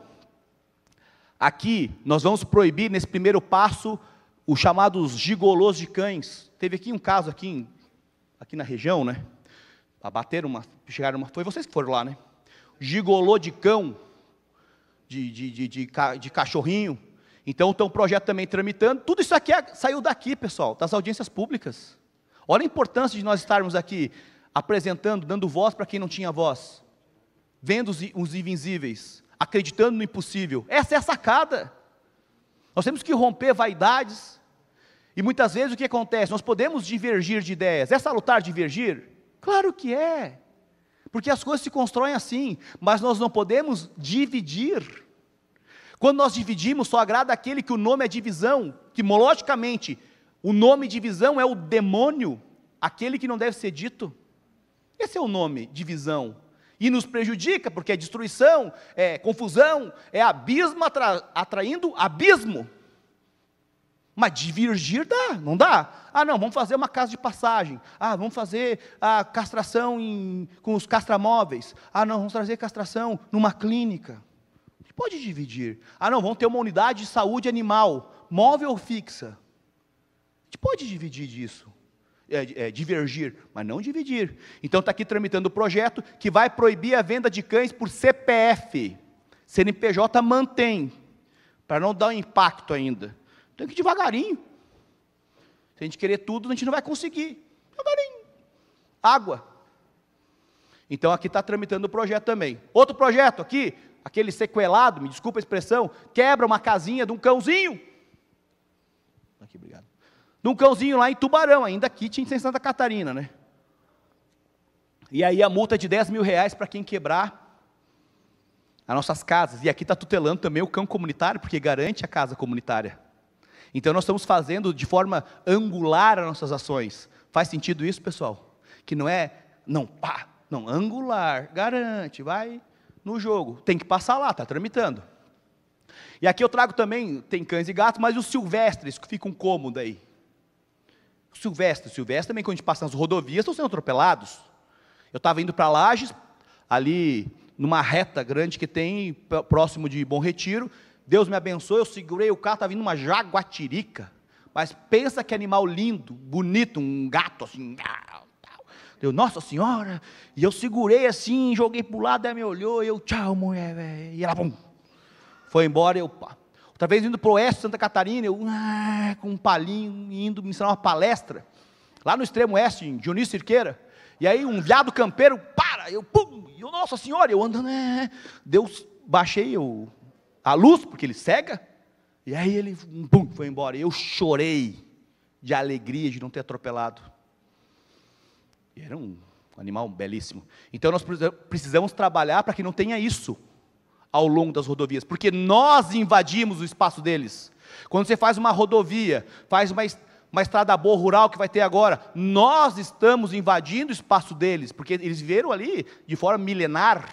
aqui, nós vamos proibir, nesse primeiro passo, os chamados gigolôs de cães. Teve aqui um caso, aqui na região, né? Abateram chegaram foi vocês que foram lá, né? Gigolô de cão, de cachorrinho. Então, tem um projeto também tramitando. Tudo isso aqui saiu daqui, pessoal, das audiências públicas. Olha a importância de nós estarmos aqui, apresentando, dando voz para quem não tinha voz, vendo os invisíveis, acreditando no impossível. Essa é a sacada. Nós temos que romper vaidades, E muitas vezes o que acontece? Nós podemos divergir de ideias. É salutar divergir? Claro que é. Porque as coisas se constroem assim, mas nós não podemos dividir. Quando nós dividimos, só agrada aquele que o nome é divisão, que logicamente o nome divisão é o demônio, aquele que não deve ser dito. Esse é o nome, divisão. E nos prejudica, porque é destruição, é confusão, é abismo atraindo abismo. Mas divergir dá, não dá? Ah, não, vamos fazer uma casa de passagem. Ah, vamos fazer a castração com os castramóveis. Ah, não, vamos trazer castração numa clínica. A gente pode dividir. Ah, não, vamos ter uma unidade de saúde animal, móvel ou fixa. A gente pode dividir disso. Divergir, mas não dividir. Então está aqui tramitando o projeto que vai proibir a venda de cães por CPF. CNPJ mantém, para não dar um impacto ainda. Tem que ir devagarinho. Se a gente querer tudo, a gente não vai conseguir. Devagarinho. Água. Então aqui está tramitando o projeto também. Outro projeto aqui, aquele sequelado, me desculpa a expressão, quebra uma casinha de um cãozinho. Aqui, obrigado. De um cãozinho lá em Tubarão, ainda aqui tinha em Santa Catarina, né? E aí a multa é de R$10.000 para quem quebrar as nossas casas. E aqui está tutelando também o cão comunitário, porque garante a casa comunitária. Então nós estamos fazendo de forma angular as nossas ações. Faz sentido isso, pessoal? Que não é, não, angular, garante, vai no jogo. Tem que passar lá, está tramitando. E aqui eu trago também, tem cães e gatos, mas os silvestres, que ficam cômodos aí. Silvestre também, quando a gente passa nas rodovias, estão sendo atropelados. Eu estava indo para Lages, ali numa reta grande que tem, próximo de Bom Retiro. Deus me abençoe, eu segurei o carro, estava vindo uma jaguatirica. Mas pensa que animal lindo, bonito, um gato assim. Eu, Nossa Senhora, e eu segurei assim, joguei para o lado, ela me olhou, e eu, tchau, mulher, velho. E ela, pum, foi embora, eu, pá. Outra vez indo para o oeste de Santa Catarina, eu, com um palinho, indo me ensinar uma palestra, lá no extremo oeste, em Dionísio Cirqueira. E aí um veado campeiro, eu, pum, e eu, Nossa Senhora, eu andando, Deus, baixei a luz, porque ele cega, e aí ele, pum, foi embora. E eu chorei de alegria de não ter atropelado. E era um animal belíssimo. Então nós precisamos trabalhar para que não tenha isso ao longo das rodovias, porque nós invadimos o espaço deles. Quando você faz uma rodovia, faz uma estrada boa rural que vai ter agora, nós estamos invadindo o espaço deles, porque eles viveram ali de forma milenar.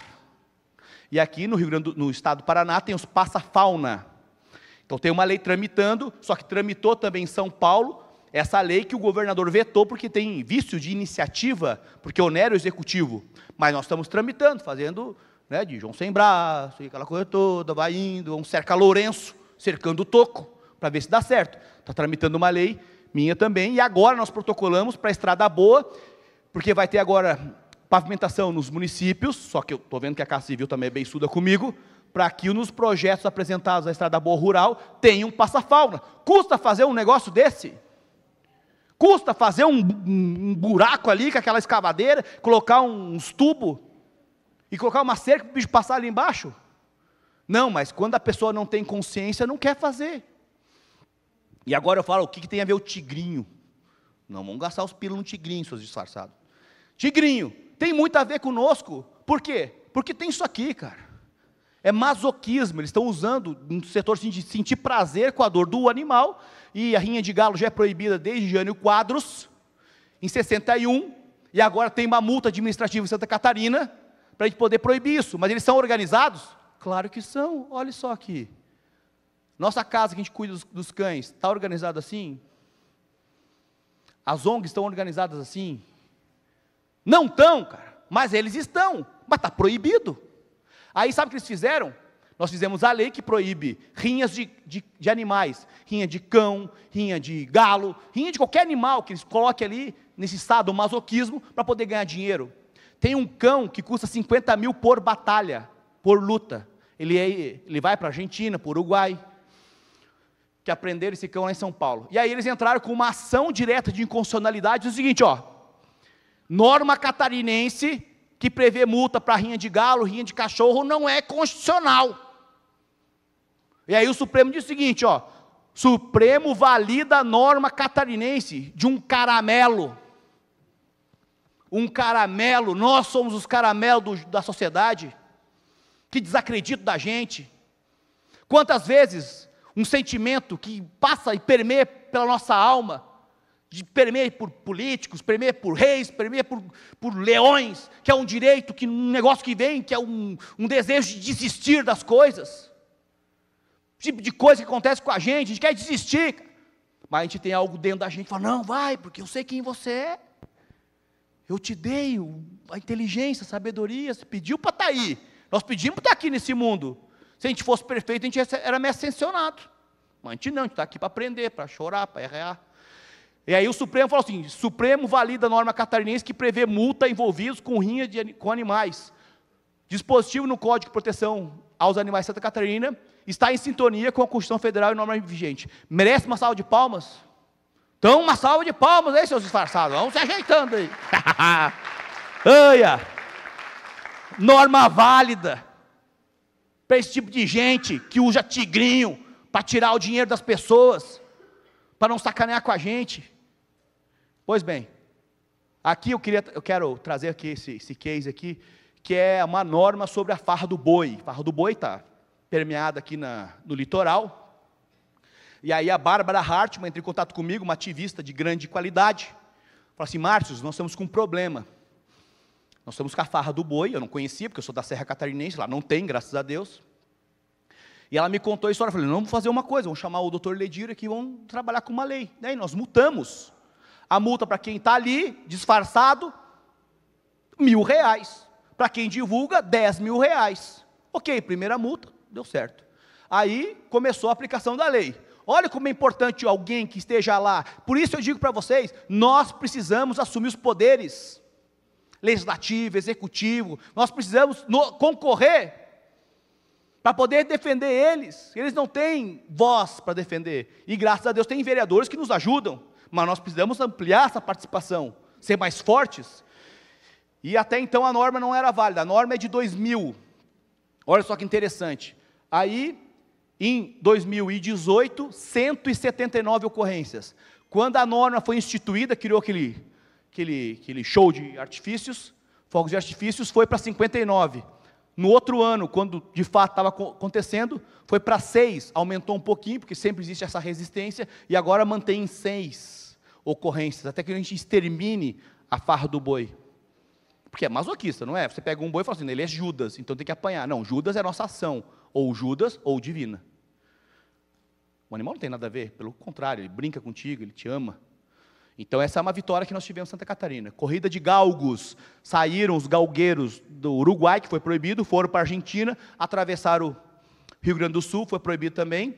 E aqui no no estado do Paraná tem os passa-fauna. Então tem uma lei tramitando, só que tramitou também em São Paulo, essa lei que o governador vetou porque tem vício de iniciativa, porque onera o executivo. Mas nós estamos tramitando, fazendo, né, de João Sem Braço, aquela coisa toda, vai indo, vamos cercar Lourenço, cercando o Toco, para ver se dá certo. Está tramitando uma lei minha também, e agora nós protocolamos para a Estrada Boa, porque vai ter agora pavimentação nos municípios, só que eu estou vendo que a Casa Civil também é beiçuda comigo, para que nos projetos apresentados da Estrada Boa Rural tenha um passa-fauna. Custa fazer um negócio desse? Custa fazer um buraco ali com aquela escavadeira, colocar uns tubos e colocar uma cerca para o bicho passar ali embaixo? Não, mas quando a pessoa não tem consciência, não quer fazer. E agora eu falo, o que tem a ver o tigrinho? Não vamos gastar os pilos no tigrinho, seus disfarçados. Tigrinho, tem muito a ver conosco. Por quê? Porque tem isso aqui, cara. É masoquismo, eles estão usando no setor de sentir prazer com a dor do animal, e a rinha de galo já é proibida desde Jânio Quadros, em 61, e agora tem uma multa administrativa em Santa Catarina, para a gente poder proibir isso. Mas eles são organizados? Claro que são, olha só aqui. Nossa casa que a gente cuida dos cães, está organizada assim? As ONGs estão organizadas assim? Não estão, cara, mas eles estão, mas está proibido. Aí sabe o que eles fizeram? Nós fizemos a lei que proíbe rinhas de animais, rinha de cão, rinha de galo, rinha de qualquer animal que eles coloquem ali, nesse estado, o masoquismo, para poder ganhar dinheiro. Tem um cão que custa 50 mil por batalha, por luta. Ele vai para a Argentina, para o Uruguai, que aprenderam esse cão lá em São Paulo. E aí eles entraram com uma ação direta de inconstitucionalidade, o seguinte, norma catarinense que prevê multa para rinha de galo, rinha de cachorro, não é constitucional. E aí o Supremo diz o seguinte, Supremo valida a norma catarinense de um caramelo. Um caramelo, nós somos os caramelos da sociedade, que desacreditam da gente. Quantas vezes um sentimento que passa e permeia pela nossa alma, permeia por políticos, permeia por reis, permeia por leões, que é um direito, que um negócio que vem, que é um desejo de desistir das coisas. Tipo de coisa que acontece com a gente quer desistir. Mas a gente tem algo dentro da gente que fala, não, vai, porque eu sei quem você é. Eu te dei a inteligência, a sabedoria, você pediu para estar aí. Nós pedimos para estar aqui nesse mundo. Se a gente fosse perfeito, a gente era meio ascensionado. Mas a gente não, a gente está aqui para aprender, para chorar, para errar. E aí o Supremo falou assim, Supremo valida a norma catarinense que prevê multa envolvidos com rinha com animais. Dispositivo no Código de Proteção aos Animais de Santa Catarina está em sintonia com a Constituição Federal e norma vigente. Merece uma salva de palmas? Então, uma salva de palmas aí, seus disfarçados. Vamos se ajeitando aí. Olha, norma válida para esse tipo de gente que usa tigrinho para tirar o dinheiro das pessoas, para não sacanear com a gente. Pois bem, aqui eu quero trazer aqui esse case aqui, que é uma norma sobre a farra do boi. A farra do boi está permeada aqui no litoral. E aí a Bárbara Hartmann entrou em contato comigo, uma ativista de grande qualidade. Falou assim, Márcio, nós estamos com um problema. Nós estamos com a farra do boi, eu não conhecia, porque eu sou da Serra Catarinense, lá não tem, graças a Deus. E ela me contou a história, eu falei, não, vamos fazer uma coisa, vamos chamar o doutor Ledir aqui, vamos trabalhar com uma lei. Daí nós multamos. A multa para quem está ali, disfarçado, R$1.000. Para quem divulga, R$10.000. Ok, primeira multa, deu certo. Aí começou a aplicação da lei. Olha como é importante alguém que esteja lá. Por isso eu digo para vocês, nós precisamos assumir os poderes legislativo, executivo, nós precisamos concorrer para poder defender eles. Eles não têm voz para defender. E graças a Deus tem vereadores que nos ajudam, mas nós precisamos ampliar essa participação, ser mais fortes. E até então a norma não era válida, a norma é de 2000. Olha só que interessante. Aí, em 2018, 179 ocorrências. Quando a norma foi instituída, criou aquele show de artifícios, fogos de artifícios, foi para 59. No outro ano, quando de fato estava acontecendo, foi para 6, aumentou um pouquinho, porque sempre existe essa resistência, e agora mantém em 6 ocorrências, até que a gente extermine a farra do boi. Porque é masoquista, não é? Você pega um boi e fala assim, ele é Judas, então tem que apanhar. Não, Judas é nossa ação, ou Judas ou divina. O animal não tem nada a ver, pelo contrário, ele brinca contigo, ele te ama. Então essa é uma vitória que nós tivemos em Santa Catarina. Corrida de galgos, saíram os galgueiros do Uruguai, que foi proibido, foram para a Argentina, atravessaram o Rio Grande do Sul, foi proibido também,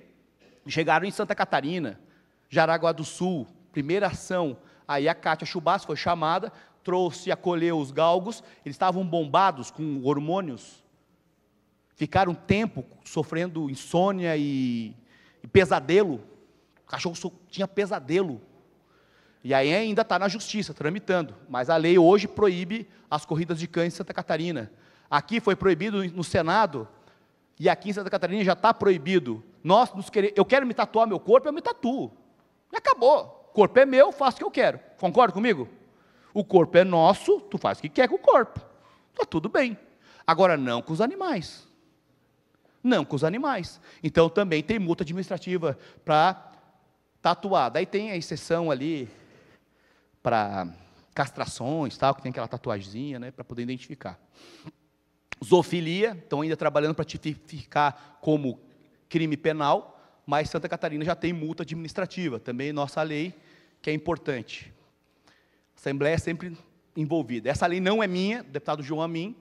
chegaram em Santa Catarina, Jaraguá do Sul, primeira ação. Aí a Cátia Chubasco foi chamada, trouxe e acolheu os galgos, eles estavam bombados com hormônios, ficaram um tempo sofrendo insônia e pesadelo, o cachorro tinha pesadelo, e aí ainda está na justiça, tramitando, mas a lei hoje proíbe as corridas de cães em Santa Catarina. Aqui foi proibido no Senado, e aqui em Santa Catarina já está proibido. Eu quero me tatuar meu corpo, eu me tatuo, e acabou, o corpo é meu, faço o que eu quero, concorda comigo? O corpo é nosso, tu faz o que quer com o corpo. Está tudo bem. Agora, não com os animais. Não com os animais. Então, também tem multa administrativa para tatuar. Daí tem a exceção ali para castrações, tal, que tem aquela tatuagemzinha, né, para poder identificar. Zoofilia, estão ainda trabalhando para tipificar como crime penal, mas Santa Catarina já tem multa administrativa. Também nossa lei, que é importante. A Assembleia é sempre envolvida. Essa lei não é minha, do deputado João Amin,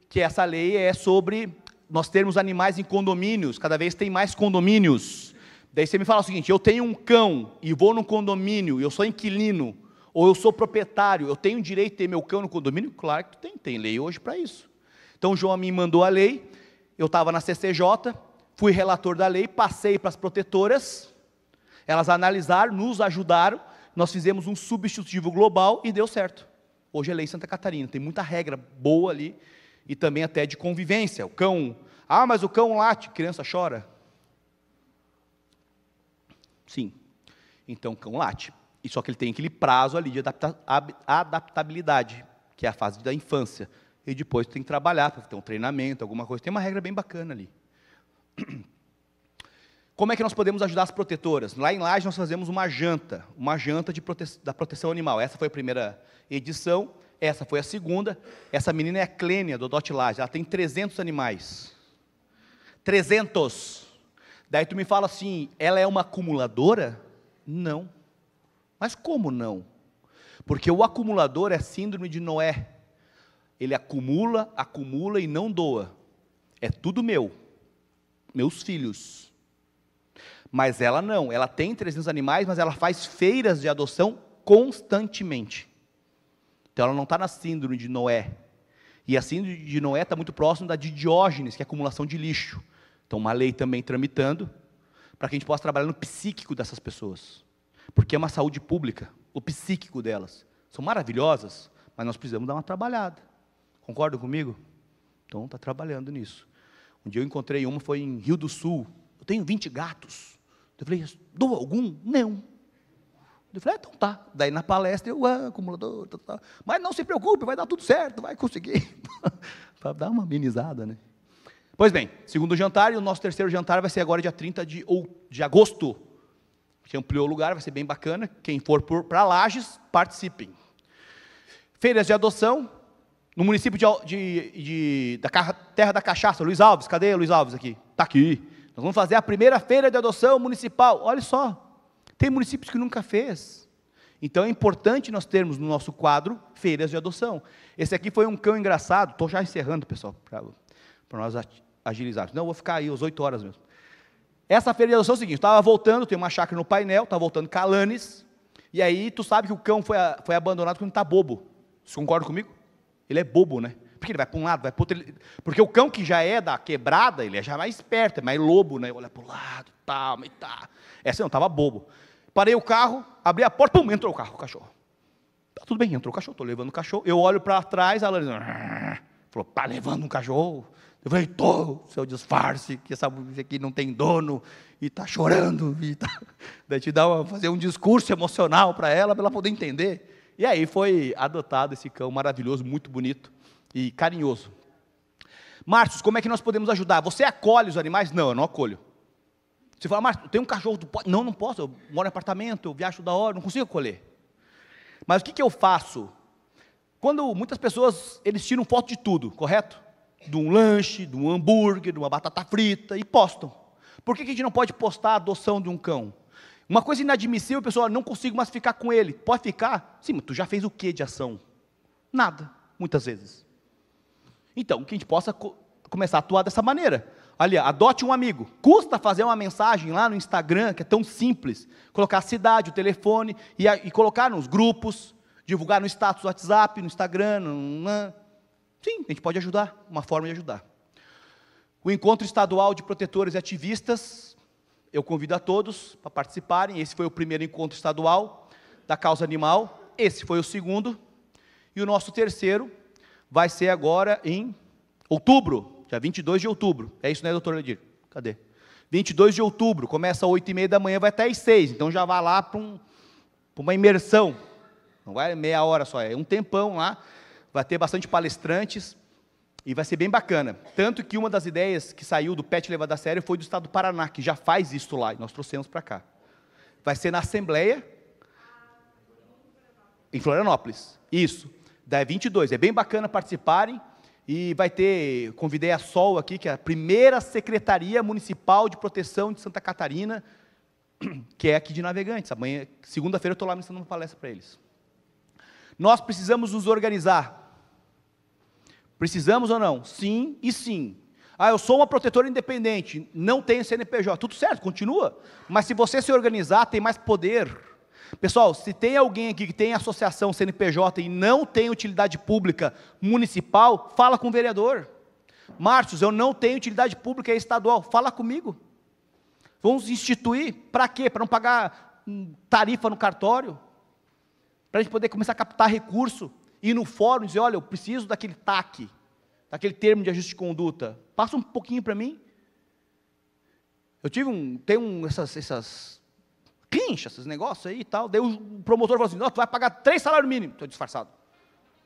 que essa lei é sobre nós termos animais em condomínios, cada vez tem mais condomínios. Daí você me fala o seguinte, eu tenho um cão e vou num condomínio, eu sou inquilino, ou eu sou proprietário, eu tenho direito de ter meu cão no condomínio? Claro que tem lei hoje para isso. Então o João Amin mandou a lei, eu estava na CCJ, fui relator da lei, passei para as protetoras, elas analisaram, nos ajudaram, nós fizemos um substitutivo global e deu certo. Hoje é lei em Santa Catarina, tem muita regra boa ali, e também até de convivência. O cão, mas o cão late, criança chora. Sim. Então, o cão late. E só que ele tem aquele prazo ali de adaptabilidade, que é a fase da infância. E depois tem que trabalhar, para ter um treinamento, alguma coisa. Tem uma regra bem bacana ali. Como é que nós podemos ajudar as protetoras? Lá em Laje nós fazemos uma janta da proteção animal. Essa foi a primeira edição, essa foi a segunda. Essa menina é a Clênia, do Dot Laje, ela tem 300 animais. 300! Daí tu me fala assim, ela é uma acumuladora? Não. Mas como não? Porque o acumulador é síndrome de Noé. Ele acumula, acumula e não doa. É tudo meu. Meus filhos. Mas ela não. Ela tem 300 animais, mas ela faz feiras de adoção constantemente. Então ela não está na síndrome de Noé. E a síndrome de Noé está muito próximo da de Diógenes, que é a acumulação de lixo. Então uma lei também tramitando, para que a gente possa trabalhar no psíquico dessas pessoas. Porque é uma saúde pública, o psíquico delas. São maravilhosas, mas nós precisamos dar uma trabalhada. Concordam comigo? Então, está trabalhando nisso. Um dia eu encontrei uma, foi em Rio do Sul. Eu tenho 20 gatos. Eu falei, dou algum? Não. Eu falei, então tá. Daí na palestra, eu, acumulador, tá. Mas não se preocupe, vai dar tudo certo, vai conseguir. Para dar uma amenizada, né? Pois bem, segundo jantar, e o nosso terceiro jantar vai ser agora dia 30 de agosto. A gente ampliou o lugar, vai ser bem bacana. Quem for para Lages, participem. Feiras de adoção, no município da Terra da Cachaça, Luiz Alves, cadê Luiz Alves aqui? Está aqui. Nós vamos fazer a primeira feira de adoção municipal. Olha só, tem municípios que nunca fez. Então é importante nós termos no nosso quadro feiras de adoção. Esse aqui foi um cão engraçado, estou já encerrando, pessoal, para nós agilizarmos. Não, eu vou ficar aí às 8 horas mesmo. Essa feira de adoção é o seguinte, estava voltando, tem uma chácara no painel, estava voltando Calanes, e aí tu sabe que o cão foi abandonado quando está bobo. Você concorda comigo? Ele é bobo, né? Porque ele vai para um lado, vai para outro. Porque o cão que já é da quebrada, ele é já mais esperto, é mais lobo, né? Olha para o lado, tal, mas tá. Essa não, estava bobo. Parei o carro, abri a porta, pum, entrou o carro, o cachorro. Tá tudo bem, entrou o cachorro, estou levando o cachorro. Eu olho para trás, a Alanis falou, tá levando um cachorro? Eu falei, seu disfarce, que esse aqui não tem dono, e está chorando, e tá... Daí fazer um discurso emocional para ela poder entender. E aí foi adotado esse cão maravilhoso, muito bonito e carinhoso. Márcio, como é que nós podemos ajudar? Você acolhe os animais? Não, eu não acolho. Você fala, Márcio, tem um cachorro, tu pode? Não, não posso, eu moro em apartamento, eu viajo da hora, não consigo acolher. Mas o que eu faço? Quando muitas pessoas, eles tiram foto de tudo, correto? De um lanche, de um hambúrguer, de uma batata frita, e postam. Por que a gente não pode postar a adoção de um cão? Uma coisa inadmissível, pessoal, não consigo mais ficar com ele. Pode ficar? Sim, mas tu já fez o que de ação? Nada, muitas vezes. Então, que a gente possa começar a atuar dessa maneira. Ali, adote um amigo. Custa fazer uma mensagem lá no Instagram, que é tão simples. Colocar a cidade, o telefone, e colocar nos grupos, divulgar no status do WhatsApp, no Instagram. Sim, a gente pode ajudar, uma forma de ajudar. O Encontro Estadual de Protetores e Ativistas, eu convido a todos para participarem. Esse foi o primeiro encontro estadual da causa animal. Esse foi o segundo. E o nosso terceiro vai ser agora em outubro, dia 22 de outubro. É isso, né, doutor Ledir? Cadê? 22 de outubro, começa às 8h30 da manhã, vai até às 6. Então já vai lá para uma imersão. Não vai meia hora só, é um tempão lá. Vai ter bastante palestrantes e vai ser bem bacana. Tanto que uma das ideias que saiu do PET Levado a Sério foi do estado do Paraná, que já faz isso lá, e nós trouxemos para cá. Vai ser na Assembleia, em Florianópolis. Isso, da 22. É bem bacana participarem. E vai ter, convidei a SOL aqui, que é a primeira Secretaria Municipal de Proteção de Santa Catarina, que é aqui de Navegantes. Amanhã, segunda-feira, eu estou lá ministrando uma palestra para eles. Nós precisamos nos organizar. Precisamos ou não? Sim e sim. Eu sou uma protetora independente, não tenho CNPJ. Tudo certo, continua. Mas se você se organizar, tem mais poder. Pessoal, se tem alguém aqui que tem associação CNPJ e não tem utilidade pública municipal, fala com o vereador. Márcio, eu não tenho utilidade pública estadual, fala comigo. Vamos instituir, para quê? Para não pagar tarifa no cartório? Para a gente poder começar a captar recurso, ir no fórum e dizer, olha, eu preciso daquele TAC, daquele termo de ajuste de conduta. Passa um pouquinho para mim. Eu tive pincha esses negócios aí e tal. Daí o promotor falou assim, não, tu vai pagar 3 salários mínimos. Estou disfarçado.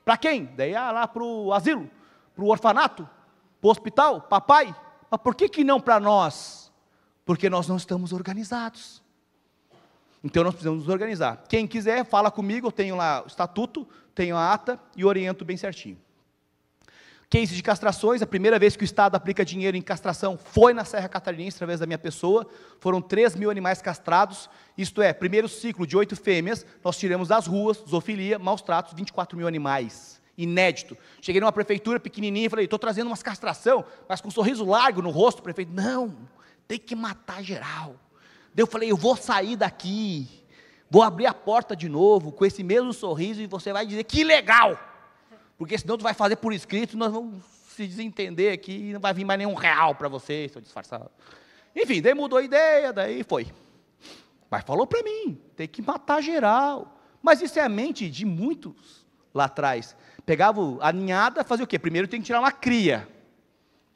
Para quem? Daí lá para o asilo, para o orfanato, para o hospital, papai. Mas por que não para nós? Porque nós não estamos organizados. Então nós precisamos nos organizar. Quem quiser, fala comigo, eu tenho lá o estatuto, tenho a ata e oriento bem certinho. Case de castrações, a primeira vez que o Estado aplica dinheiro em castração foi na Serra Catarinense, através da minha pessoa, foram 3.000 animais castrados, isto é, primeiro ciclo de 8 fêmeas, nós tiramos das ruas, zoofilia, maus tratos, 24.000 animais, inédito. Cheguei numa prefeitura pequenininha e falei, estou trazendo umas castração, mas com um sorriso largo no rosto, o prefeito, não, tem que matar geral. Daí eu falei, eu vou sair daqui, vou abrir a porta de novo, com esse mesmo sorriso, e você vai dizer, que legal! Porque senão tu vai fazer por escrito, nós vamos se desentender aqui, e não vai vir mais nenhum real para vocês, estou disfarçado. Enfim, daí mudou a ideia, daí foi. Mas falou para mim, tem que matar geral. Mas isso é a mente de muitos lá atrás. Pegava a ninhada, fazia o quê? Primeiro tem que tirar uma cria.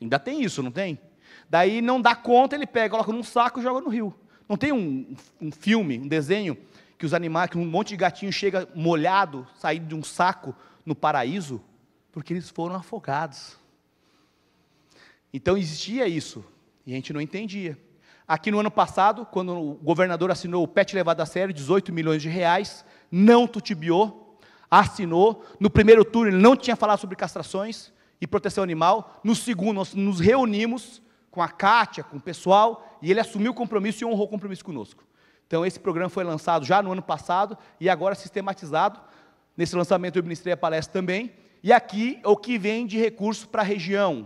Ainda tem isso, não tem? Daí não dá conta, ele pega, coloca num saco e joga no rio. Não tem um filme, um desenho, que os animais, que um monte de gatinho chega molhado, saído de um saco, no paraíso, porque eles foram afogados. Então existia isso, e a gente não entendia. Aqui no ano passado, quando o governador assinou o PET levado a sério, 18 milhões de reais, não tutibiou, assinou. No primeiro turno ele não tinha falado sobre castrações e proteção animal. No segundo nós nos reunimos com a Kátia, com o pessoal, e ele assumiu o compromisso e honrou o compromisso conosco. Então esse programa foi lançado já no ano passado e agora sistematizado. Nesse lançamento eu ministrei a palestra também, e aqui é o que vem de recurso para a região.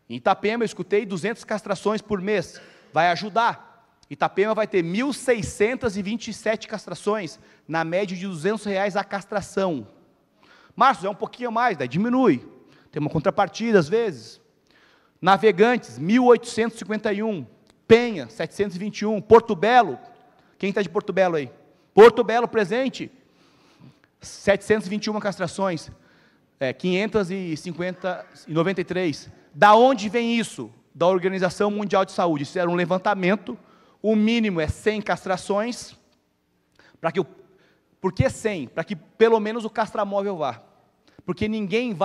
Em Itapema eu escutei 200 castrações por mês, vai ajudar. Itapema vai ter 1.627 castrações, na média de R$200 a castração. Márcio, é um pouquinho mais, daí diminui, tem uma contrapartida às vezes. Navegantes, 1.851, Penha, 721, Porto Belo, quem está de Porto Belo aí? Porto Belo presente, 721 castrações, 593. Da onde vem isso? Da Organização Mundial de Saúde. Isso era um levantamento, o mínimo é 100 castrações, por que 100? Para que pelo menos o castramóvel vá. Porque ninguém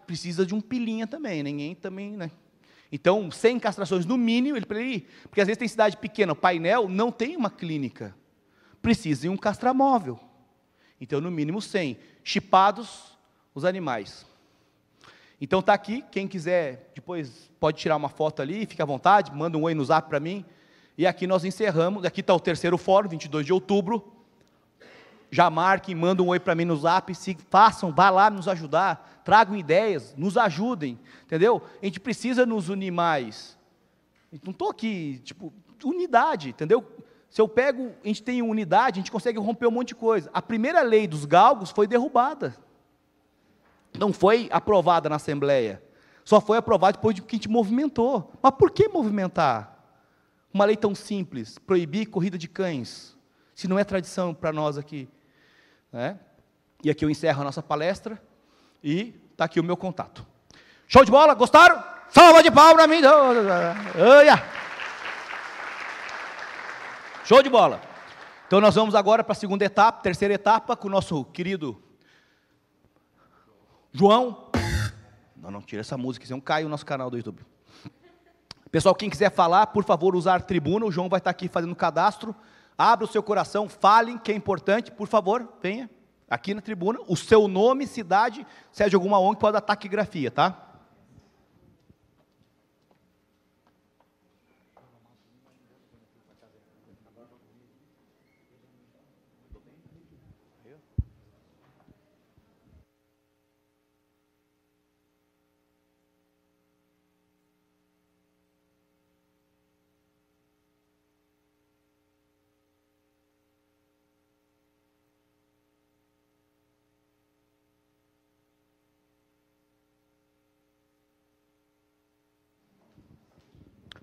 precisa de um pilinha também, ninguém também, né? Então, 100 castrações no mínimo, porque às vezes tem cidade pequena, o painel não tem uma clínica, precisa de um castramóvel. Então, no mínimo 100. Chipados os animais. Então, está aqui. Quem quiser, depois pode tirar uma foto ali, fica à vontade, manda um oi no zap para mim. E aqui nós encerramos. Aqui está o terceiro fórum, 22 de outubro. Já marquem, mandem um oi para mim no zap. Se façam, vá lá nos ajudar. Tragam ideias, nos ajudem. Entendeu? A gente precisa nos unir mais. Não estou aqui, unidade, entendeu? Se eu pego, a gente tem unidade, a gente consegue romper um monte de coisa. A primeira lei dos galgos foi derrubada. Não foi aprovada na Assembleia. Só foi aprovada depois de que a gente movimentou. Mas por que movimentar? Uma lei tão simples, proibir corrida de cães, se não é tradição para nós aqui. Né? E aqui eu encerro a nossa palestra, e está aqui o meu contato. Show de bola? Gostaram? Salva de palmas para mim! Olha! Show de bola! Então nós vamos agora para a segunda etapa, terceira etapa, com o nosso querido João. Não tira essa música, senão cai o nosso canal do YouTube. Pessoal, quem quiser falar, por favor, usar a tribuna, o João vai estar aqui fazendo o cadastro. Abra o seu coração, falem, que é importante, por favor, venha aqui na tribuna. O seu nome, cidade, se é de alguma ONG, pode dar taquigrafia, tá?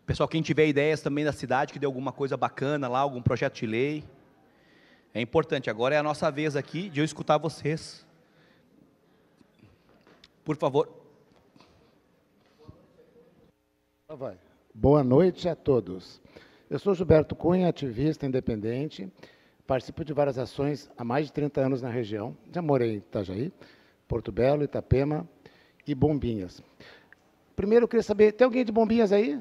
Pessoal, quem tiver ideias também da cidade, que dê alguma coisa bacana lá, algum projeto de lei, é importante. Agora é a nossa vez aqui de eu escutar vocês. Por favor. Boa noite a todos. Eu sou Gilberto Cunha, ativista independente. participo de várias ações há mais de 30 anos na região. Já morei em Itajaí, Porto Belo, Itapema e Bombinhas. Primeiro, eu queria saber, tem alguém de Bombinhas aí?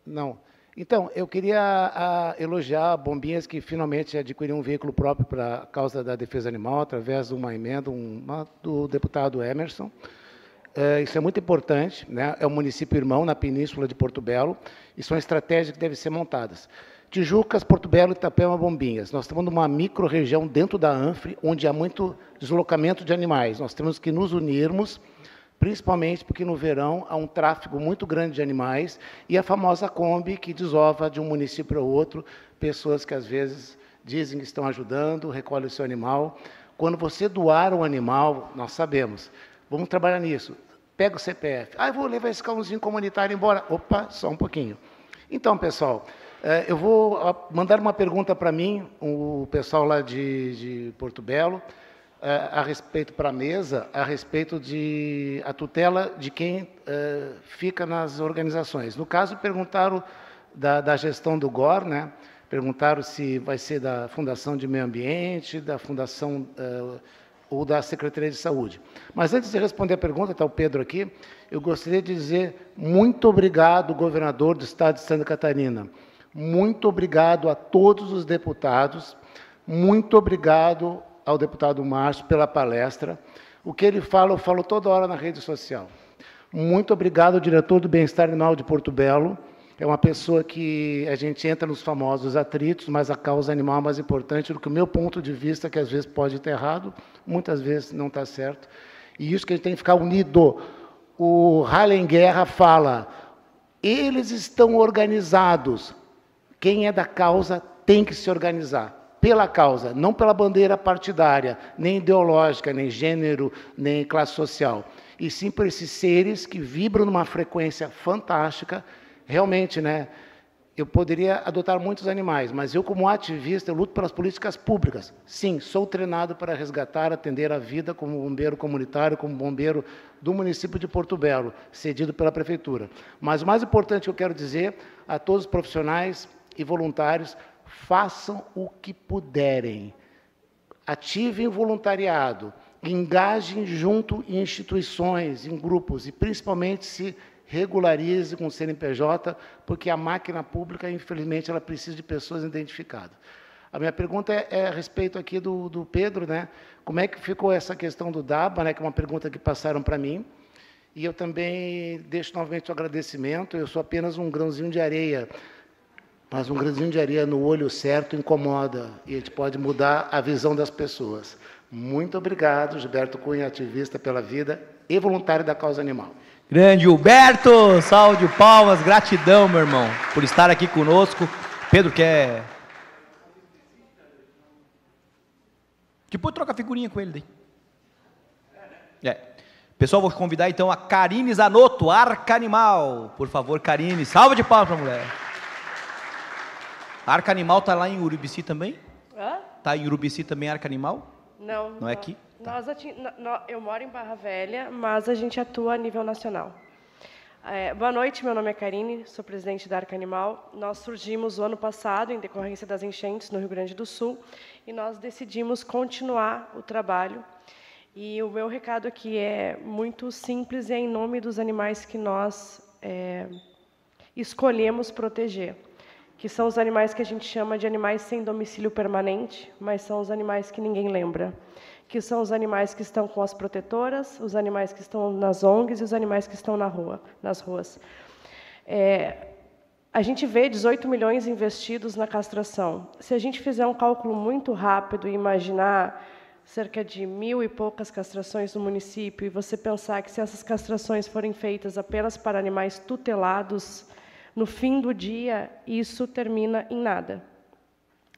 Não. Então, eu queria elogiar Bombinhas, que finalmente adquiriu um veículo próprio para a causa da defesa animal, através de uma emenda do deputado Emerson. Isso é muito importante, né? É um município irmão na península de Porto Belo, e são estratégias que devem ser montadas. Tijucas, Porto Belo, Itapema, Bombinhas. Nós estamos numa micro-região dentro da ANFRE, onde há muito deslocamento de animais. Nós temos que nos unirmos, principalmente porque no verão há um tráfego muito grande de animais, e a famosa Kombi, que desova de um município para o outro, pessoas que às vezes dizem que estão ajudando, recolhem o seu animal. Quando você doar um animal, nós sabemos, vamos trabalhar nisso. Pega o CPF. Eu vou levar esse cãozinho comunitário embora. Opa, só um pouquinho. Então, pessoal, eu vou mandar uma pergunta para mim, o pessoal lá de Porto Belo, a respeito para a mesa, a respeito de a tutela de quem fica nas organizações. No caso, perguntaram da gestão do GOR, né? Perguntaram se vai ser da Fundação de Meio Ambiente, da Fundação ou da Secretaria de Saúde. Mas antes de responder a pergunta, está o Pedro aqui, eu gostaria de dizer muito obrigado, governador do Estado de Santa Catarina. Muito obrigado a todos os deputados. Muito obrigado ao deputado Márcio pela palestra. O que ele fala, eu falo toda hora na rede social. Muito obrigado ao diretor do Bem-Estar Animal de Porto Belo. É uma pessoa que a gente entra nos famosos atritos, mas a causa animal é mais importante do que o meu ponto de vista, que às vezes pode estar errado, muitas vezes não está certo. E isso que a gente tem que ficar unido. O Harlem Guerra fala, eles estão organizados. Quem é da causa tem que se organizar. Pela causa, não pela bandeira partidária, nem ideológica, nem gênero, nem classe social. E sim por esses seres que vibram numa frequência fantástica. Realmente, né, eu poderia adotar muitos animais, mas eu, como ativista, eu luto pelas políticas públicas. Sim, sou treinado para resgatar, atender a vida como bombeiro comunitário, como bombeiro do município de Porto Belo, cedido pela prefeitura. Mas o mais importante que eu quero dizer a todos os profissionais e voluntários, façam o que puderem. Ativem o voluntariado, engajem junto em instituições, em grupos, e principalmente se regularize com o CNPJ, porque a máquina pública, infelizmente, ela precisa de pessoas identificadas. A minha pergunta é a respeito aqui do Pedro, né? Como é que ficou essa questão do DABA, né? Que é uma pergunta que passaram para mim. E eu também deixo novamente o agradecimento. Eu sou apenas um grãozinho de areia, mas um grãozinho de areia no olho certo incomoda, e a gente pode mudar a visão das pessoas. Muito obrigado, Gilberto Cunha, ativista pela vida e voluntário da causa animal. Grande Gilberto, salve de palmas, gratidão, meu irmão, por estar aqui conosco. Pedro, quer... Depois troca a figurinha com ele daí. Pessoal, vou convidar então a Karine Zanotto, Arca Animal. Por favor, Karine, salve de palmas para a mulher. A Arca Animal está lá em Urubici também? Está em Urubici também, Arca Animal? Não. Não é aqui? Eu moro em Barra Velha, mas a gente atua a nível nacional. Boa noite, meu nome é Karine, sou presidente da Arca Animal. Nós surgimos o ano passado, em decorrência das enchentes no Rio Grande do Sul, e nós decidimos continuar o trabalho. E o meu recado aqui é muito simples e é em nome dos animais que nós escolhemos proteger, que são os animais que a gente chama de animais sem domicílio permanente, mas são os animais que ninguém lembra, que são os animais que estão com as protetoras, os animais que estão nas ONGs e os animais que estão nas ruas. A gente vê 18 milhões investidos na castração. Se a gente fizer um cálculo muito rápido e imaginar cerca de 1.000 e poucas castrações no município, e você pensar que se essas castrações forem feitas apenas para animais tutelados, no fim do dia, isso termina em nada.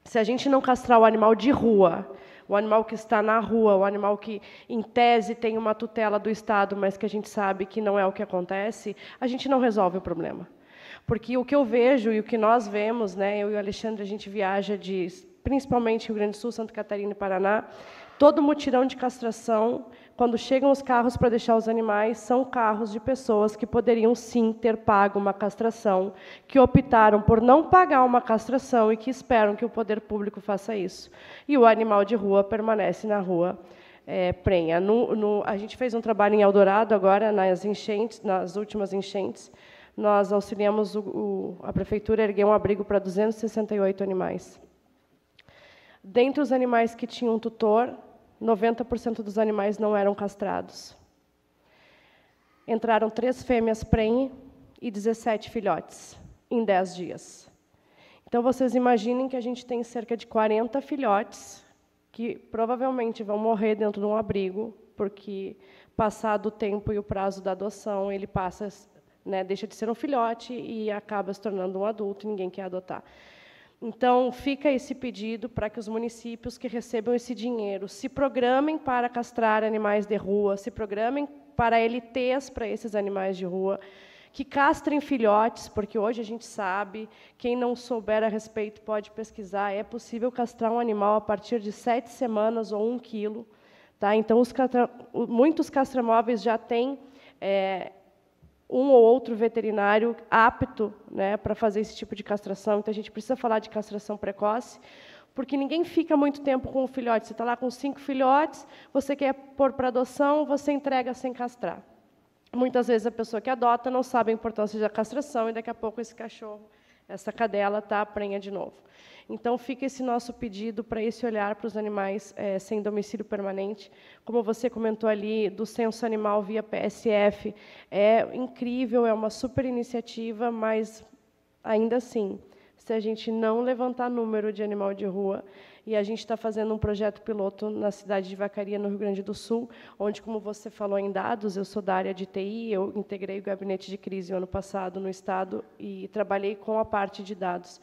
Se a gente não castrar o animal de rua, o animal que está na rua, o animal que, em tese, tem uma tutela do Estado, mas que a gente sabe que não é o que acontece, a gente não resolve o problema. Porque o que eu vejo e o que nós vemos, né, eu e o Alexandre, a gente viaja principalmente Rio Grande do Sul, Santa Catarina e Paraná, Todo mutirão de castração, quando chegam os carros para deixar os animais, são carros de pessoas que poderiam, sim, ter pago uma castração, que optaram por não pagar uma castração e que esperam que o poder público faça isso. E o animal de rua permanece na rua prenha. A gente fez um trabalho em Eldorado agora, nas enchentes, nas últimas enchentes. Nós auxiliamos a prefeitura a erguer um abrigo para 268 animais. Dentre os animais que tinham um tutor, 90% dos animais não eram castrados. Entraram 3 fêmeas prenhe e 17 filhotes em 10 dias. Então, vocês imaginem que a gente tem cerca de 40 filhotes que provavelmente vão morrer dentro de um abrigo, porque, passado o tempo e o prazo da adoção, ele passa, deixa de ser um filhote e acaba se tornando um adulto, e ninguém quer adotar. Então, fica esse pedido para que os municípios que recebam esse dinheiro se programem para castrar animais de rua, se programem para LTs para esses animais de rua, que castrem filhotes, porque hoje a gente sabe, quem não souber a respeito pode pesquisar, é possível castrar um animal a partir de 7 semanas ou 1 quilo. Tá? Então, muitos castramóveis já têm um ou outro veterinário apto para fazer esse tipo de castração. Então, a gente precisa falar de castração precoce, porque ninguém fica muito tempo com o filhote. Você está lá com 5 filhotes, você quer pôr para adoção, você entrega sem castrar. Muitas vezes a pessoa que adota não sabe a importância da castração e daqui a pouco esse cachorro, essa cadela, prenha de novo. Então, fica esse nosso pedido para esse olhar para os animais sem domicílio permanente. Como você comentou ali, do censo animal via PSF, é incrível, é uma super iniciativa, mas, ainda assim, se a gente não levantar número de animal de rua, e a gente está fazendo um projeto piloto na cidade de Vacaria, no Rio Grande do Sul, onde, como você falou em dados, eu sou da área de TI, eu integrei o gabinete de crise o ano passado no Estado e trabalhei com a parte de dados.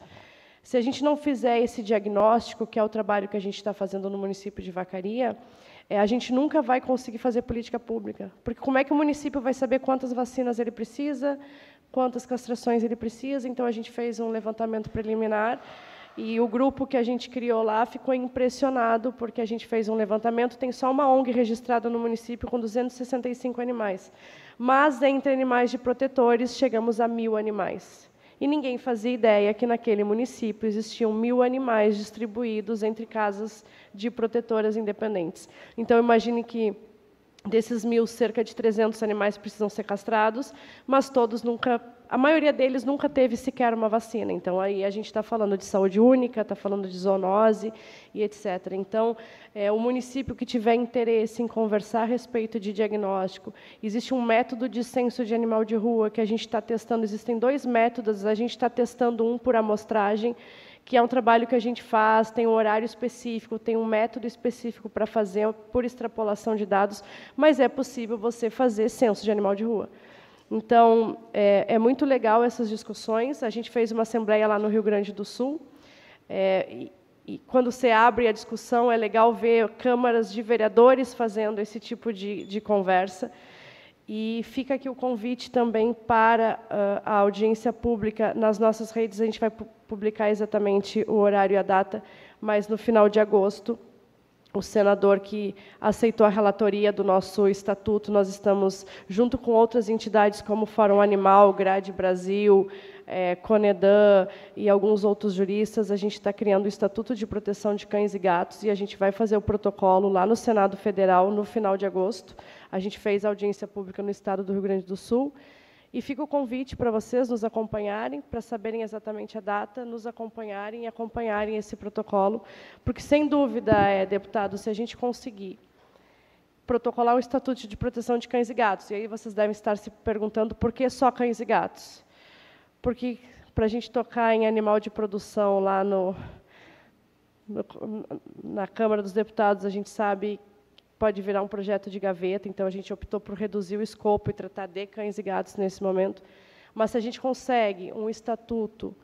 Se a gente não fizer esse diagnóstico, que é o trabalho que a gente está fazendo no município de Vacaria, a gente nunca vai conseguir fazer política pública. Porque como é que o município vai saber quantas vacinas ele precisa, quantas castrações ele precisa? Então, a gente fez um levantamento preliminar e o grupo que a gente criou lá ficou impressionado, porque a gente fez um levantamento, tem só uma ONG registrada no município com 265 animais. Mas, entre animais de protetores, chegamos a 1.000 animais. E ninguém fazia ideia que, naquele município, existiam 1.000 animais distribuídos entre casas de protetoras independentes. Então, imagine que, desses 1.000, cerca de 300 animais precisam ser castrados, mas todos nunca... A maioria deles nunca teve sequer uma vacina. Então, aí a gente está falando de saúde única, está falando de zoonose e etc. Então, o município que tiver interesse em conversar a respeito de diagnóstico, existe um método de censo de animal de rua que a gente está testando. Existem 2 métodos, a gente está testando um por amostragem, que é um trabalho que a gente faz, tem um horário específico, tem um método específico para fazer por extrapolação de dados, mas é possível você fazer censo de animal de rua. Então, é muito legal essas discussões. A gente fez uma assembleia lá no Rio Grande do Sul, e quando você abre a discussão, é legal ver câmaras de vereadores fazendo esse tipo de conversa. E fica aqui o convite também para a audiência pública nas nossas redes. A gente vai publicar exatamente o horário e a data, mas no final de agosto, o senador que aceitou a relatoria do nosso estatuto, nós estamos, junto com outras entidades como o Fórum Animal, GRADE Brasil, Conedan e alguns outros juristas, a gente está criando o Estatuto de Proteção de Cães e Gatos e a gente vai fazer o protocolo lá no Senado Federal no final de agosto. A gente fez a audiência pública no estado do Rio Grande do Sul. E fica o convite para vocês nos acompanharem, para saberem exatamente a data, nos acompanharem e acompanharem esse protocolo, porque, sem dúvida, deputado, se a gente conseguir protocolar o Estatuto de Proteção de Cães e Gatos, e aí vocês devem estar se perguntando por que só cães e gatos? Porque, para a gente tocar em animal de produção lá na Câmara dos Deputados, a gente sabe pode virar um projeto de gaveta, então a gente optou por reduzir o escopo e tratar de cães e gatos nesse momento. Mas se a gente consegue um estatuto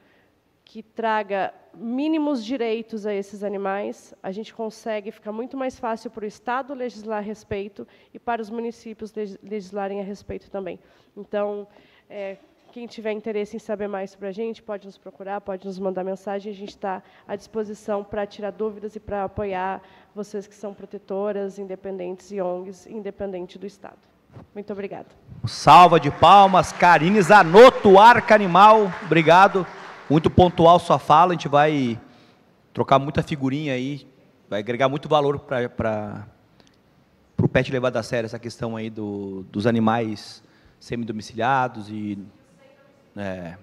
que traga mínimos direitos a esses animais, a gente consegue, ficar muito mais fácil para o Estado legislar a respeito e para os municípios legislarem a respeito também. Então, quem tiver interesse em saber mais sobre a gente, pode nos procurar, pode nos mandar mensagem, a gente está à disposição para tirar dúvidas e para apoiar vocês que são protetoras, independentes e ONGs, independente do Estado. Muito obrigada. Salva de palmas, Karine Zanotto, Arca Animal, obrigado. Muito pontual sua fala, a gente vai trocar muita figurinha aí, vai agregar muito valor para o PET levar a sério essa questão aí dos animais semidomiciliados e a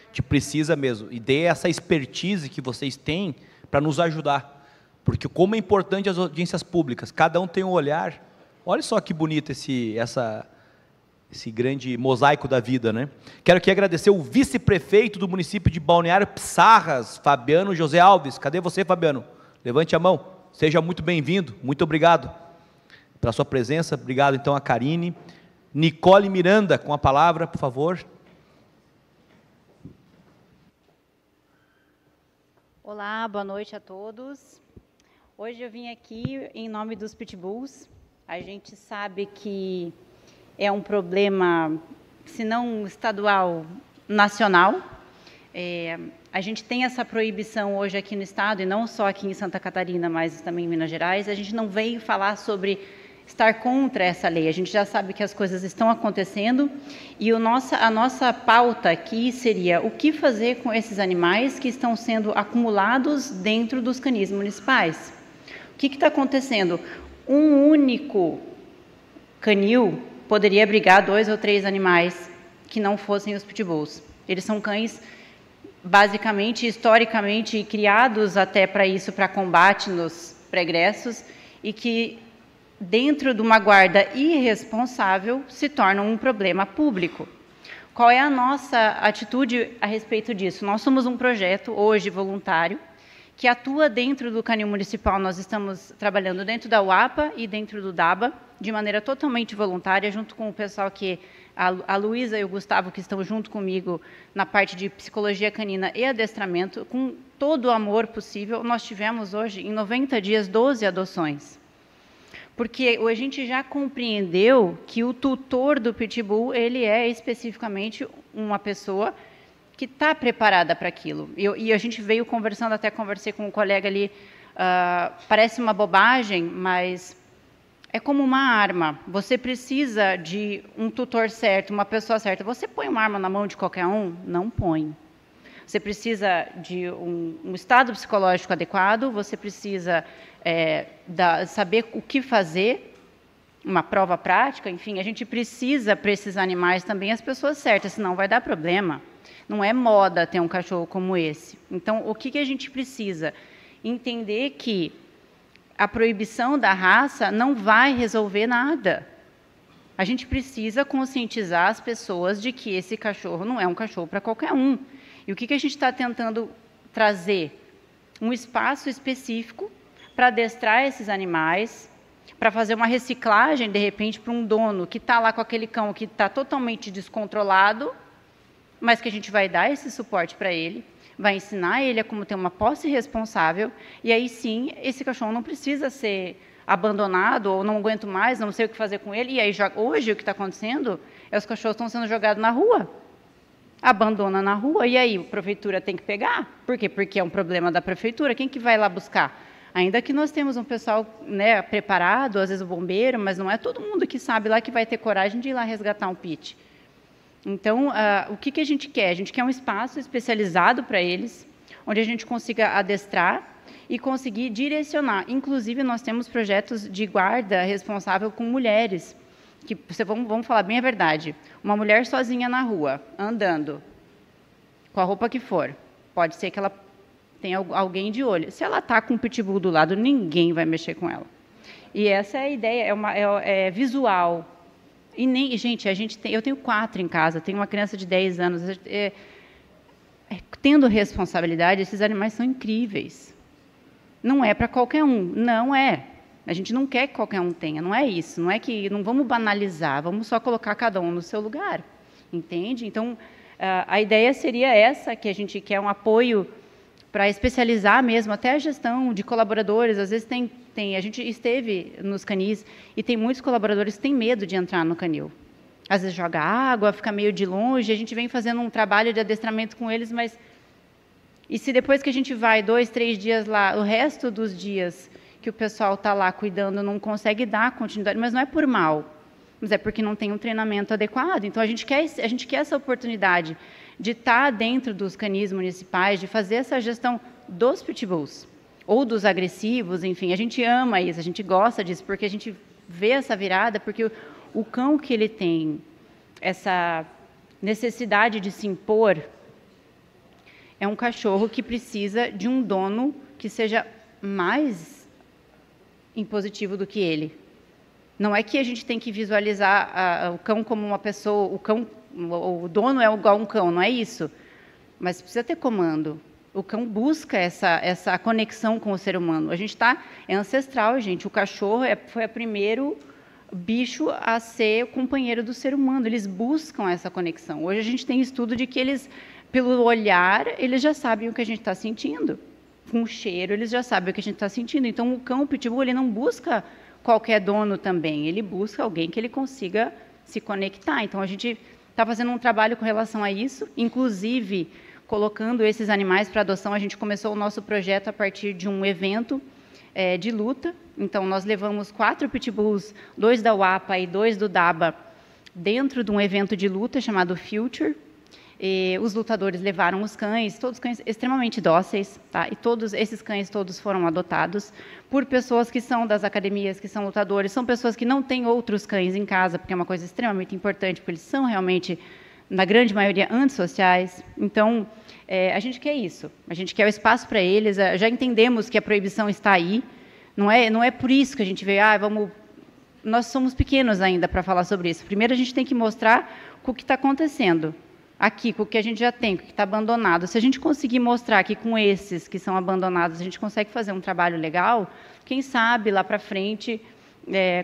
gente precisa mesmo, e dê essa expertise que vocês têm para nos ajudar, porque como é importante as audiências públicas, cada um tem um olhar, olha só que bonito esse grande mosaico da vida, né? Quero aqui agradecer o vice-prefeito do município de Balneário Pissarras, Fabiano José Alves. Cadê você, Fabiano? Levante a mão. Seja muito bem-vindo. Muito obrigado pela sua presença. Obrigado, então, a Karine. Nicole Miranda, com a palavra, por favor. Olá, boa noite a todos. Hoje eu vim aqui em nome dos Pitbulls. A gente sabe que é um problema, se não estadual, nacional. A gente tem essa proibição hoje aqui no Estado, e não só aqui em Santa Catarina, mas também em Minas Gerais. A gente não veio falar sobre estar contra essa lei. A gente já sabe que as coisas estão acontecendo, e a nossa pauta aqui seria o que fazer com esses animais que estão sendo acumulados dentro dos canis municipais. O que está acontecendo? Um único canil poderia abrigar 2 ou 3 animais que não fossem os pitbulls. Eles são cães, basicamente, historicamente, criados até para isso, para combate nos pregressos, e que, dentro de uma guarda irresponsável, se tornam um problema público. Qual é a nossa atitude a respeito disso? Nós somos um projeto, hoje, voluntário, que atua dentro do canil municipal. Nós estamos trabalhando dentro da UAPA e dentro do DABA, de maneira totalmente voluntária, junto com o pessoal que, a Luísa e o Gustavo, que estão junto comigo na parte de psicologia canina e adestramento, com todo o amor possível. Nós tivemos hoje, em 90 dias, 12 adoções. Porque a gente já compreendeu que o tutor do pitbull, ele é especificamente uma pessoa que está preparada para aquilo. E a gente veio conversando, até conversei com um colega ali, parece uma bobagem, mas é como uma arma. Você precisa de um tutor certo, uma pessoa certa. Você põe uma arma na mão de qualquer um? Não põe. Você precisa de um estado psicológico adequado, você precisa saber o que fazer, uma prova prática, enfim, a gente precisa, para esses animais também, as pessoas certas, senão vai dar problema. Não é moda ter um cachorro como esse. Então, o que a gente precisa? Entender que a proibição da raça não vai resolver nada. A gente precisa conscientizar as pessoas de que esse cachorro não é um cachorro para qualquer um. E o que a gente está tentando trazer? Um espaço específico para adestrar esses animais, para fazer uma reciclagem, de repente, para um dono que está lá com aquele cão que está totalmente descontrolado, mas que a gente vai dar esse suporte para ele, vai ensinar ele a como ter uma posse responsável, e aí sim, esse cachorro não precisa ser abandonado, ou não aguento mais, não sei o que fazer com ele, e aí hoje o que está acontecendo é os cachorros estão sendo jogados na rua, abandona na rua, e aí a prefeitura tem que pegar. Por quê? Porque é um problema da prefeitura, quem que vai lá buscar? Ainda que nós temos um pessoal, né, preparado, às vezes o bombeiro, mas não é todo mundo que sabe lá que vai ter coragem de ir lá resgatar um pit. Então, o que a gente quer? A gente quer um espaço especializado para eles, onde a gente consiga adestrar e conseguir direcionar. Inclusive, nós temos projetos de guarda responsável com mulheres, que vamos falar bem a verdade, uma mulher sozinha na rua, andando, com a roupa que for, pode ser que ela tenha alguém de olho. Se ela está com um pitbull do lado, ninguém vai mexer com ela. E essa é a ideia, é visual. E nem, gente, eu tenho 4 em casa, tenho uma criança de 10 anos. Tendo responsabilidade, esses animais são incríveis. Não é para qualquer um, não é. A gente não quer que qualquer um tenha, não é isso. Não é que não vamos banalizar, vamos só colocar cada um no seu lugar, entende? Então, a ideia seria essa, que a gente quer um apoio para especializar mesmo, até a gestão de colaboradores. Às vezes a gente esteve nos canis e tem muitos colaboradores que têm medo de entrar no canil. às vezes joga água, fica meio de longe, a gente vem fazendo um trabalho de adestramento com eles, mas... E se depois que a gente vai 2, 3 dias lá, o resto dos dias que o pessoal está lá cuidando não consegue dar continuidade, mas não é por mal, mas é porque não tem um treinamento adequado. Então, a gente quer essa oportunidade de estar dentro dos canis municipais, de fazer essa gestão dos pitbulls, ou dos agressivos, enfim. A gente ama isso, a gente gosta disso, porque a gente vê essa virada, porque o cão que ele tem essa necessidade de se impor é um cachorro que precisa de um dono que seja mais impositivo do que ele. Não é que a gente tem que visualizar o cão como uma pessoa, o dono é igual um cão, não é isso. Mas precisa ter comando. O cão busca essa conexão com o ser humano. A gente é ancestral, gente. O cachorro foi o primeiro bicho a ser companheiro do ser humano. Eles buscam essa conexão. Hoje a gente tem estudo de que eles, pelo olhar, eles já sabem o que a gente está sentindo. Com o cheiro, eles já sabem o que a gente está sentindo. Então, o cão, o pitbull, ele não busca qualquer dono também. Ele busca alguém que ele consiga se conectar. Então, a gente está fazendo um trabalho com relação a isso, inclusive colocando esses animais para adoção. A gente começou o nosso projeto a partir de um evento de luta. Então, nós levamos 4 pitbulls, 2 da UAPA e 2 do DABA, dentro de um evento de luta chamado Future. E os lutadores levaram os cães, todos cães extremamente dóceis, tá? E todos esses cães todos foram adotados por pessoas que são das academias, que são lutadores, são pessoas que não têm outros cães em casa, porque é uma coisa extremamente importante, porque eles são realmente, na grande maioria, antissociais. Então, a gente quer isso, a gente quer o espaço para eles, já entendemos que a proibição está aí, não é por isso que a gente veio, nós somos pequenos ainda para falar sobre isso. Primeiro, a gente tem que mostrar o que está acontecendo aqui, com o que a gente já tem, com o que está abandonado. Se a gente conseguir mostrar que com esses que são abandonados a gente consegue fazer um trabalho legal, quem sabe lá para frente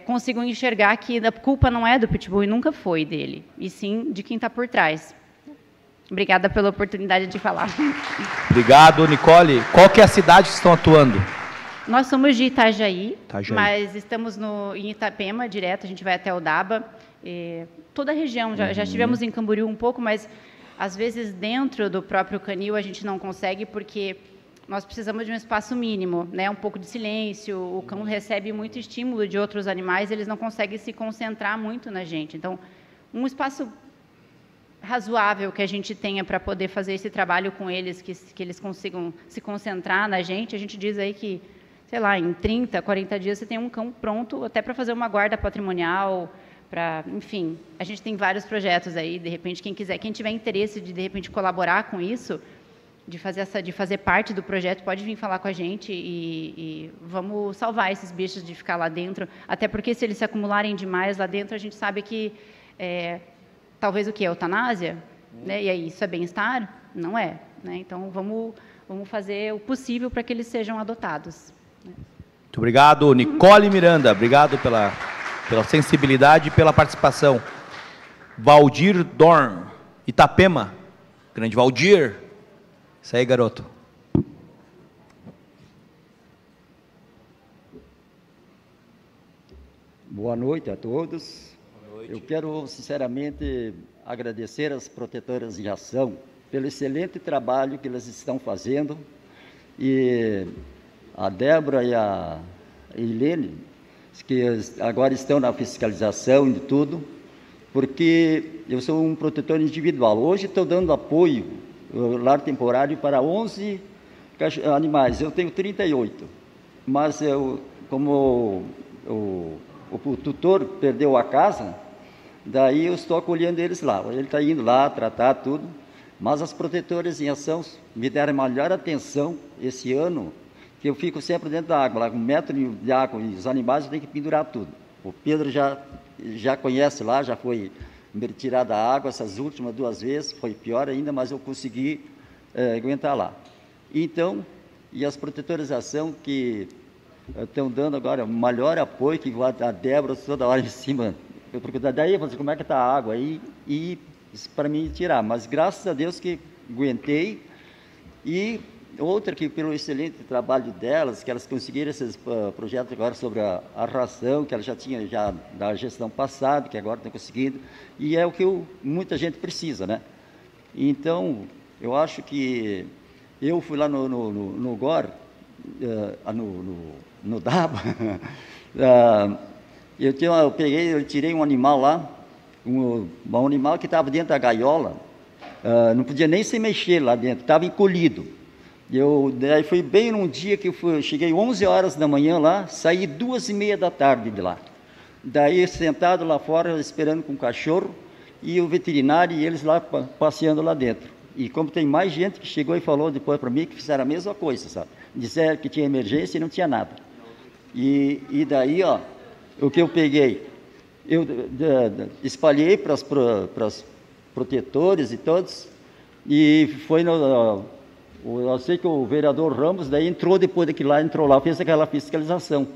consigam enxergar que a culpa não é do pitbull e nunca foi dele, e sim de quem está por trás. Obrigada pela oportunidade de falar. Obrigado, Nicole. Qual que é a cidade que estão atuando? Nós somos de Itajaí, mas estamos em Itapema, direto, a gente vai até o DABA. Toda a região, já estivemos em Camboriú um pouco, mas às vezes dentro do próprio canil a gente não consegue, porque nós precisamos de um espaço mínimo, né? Um pouco de silêncio, o cão recebe muito estímulo de outros animais, eles não conseguem se concentrar muito na gente. Então, um espaço razoável que a gente tenha para poder fazer esse trabalho com eles, que eles consigam se concentrar na gente, a gente diz aí que, sei lá, em 30, 40 dias você tem um cão pronto até para fazer uma guarda patrimonial, enfim, a gente tem vários projetos aí, de repente, quem tiver interesse de repente, colaborar com isso, de fazer parte do projeto, pode vir falar com a gente e vamos salvar esses bichos de ficar lá dentro, até porque se eles se acumularem demais lá dentro, a gente sabe que talvez o que? Eutanásia? Né? E aí, isso é bem-estar? Não é. Né? Então, vamos fazer o possível para que eles sejam adotados. Né? Muito obrigado, Nicole Miranda, obrigado pela sensibilidade e pela participação. Valdir Dorn, Itapema, grande Valdir. Isso aí, garoto. Boa noite a todos. Boa noite. Eu quero, sinceramente, agradecer às protetoras em ação pelo excelente trabalho que elas estão fazendo. E a Débora e a Helene, que agora estão na fiscalização de tudo, porque eu sou um protetor individual. Hoje estou dando apoio, lar temporário, para 11 animais. Eu tenho 38, mas como o tutor perdeu a casa, daí eu estou acolhendo eles lá. Ele está indo lá tratar tudo, mas as protetoras em ação me deram maior atenção esse ano, que eu fico sempre dentro da água, lá com 1 metro de água, e os animais eu tenho que pendurar tudo. O Pedro já conhece lá, já foi me retirar da água essas últimas 2 vezes, foi pior ainda, mas eu consegui aguentar lá. Então, e as protetoras de ação que estão dando agora o maior apoio, que a Débora toda hora em cima, eu procuro, daí eu falei, como é que está a água aí, e para mim tirar, mas graças a Deus que aguentei, e outra que, pelo excelente trabalho delas, que elas conseguiram esses projetos agora sobre a ração, que elas já tinham já da gestão passada, que agora estão conseguindo, e é o que muita gente precisa, né? Então, eu acho que eu fui lá no GOR, no DABA, eu tirei um animal lá, um animal que estava dentro da gaiola, não podia nem se mexer lá dentro, estava encolhido. Daí foi bem num dia que eu cheguei 11 horas da manhã lá, saí 2h30 da tarde de lá. Daí sentado lá fora, esperando com o cachorro, e o veterinário e eles lá passeando lá dentro. E como tem mais gente que chegou e falou depois para mim que fizeram a mesma coisa, sabe? Disseram que tinha emergência e não tinha nada. E daí, ó, o que eu peguei? Eu espalhei para os protetores e todos, e foi eu sei que o vereador Ramos daí entrou depois daquilo lá, fez aquela fiscalização.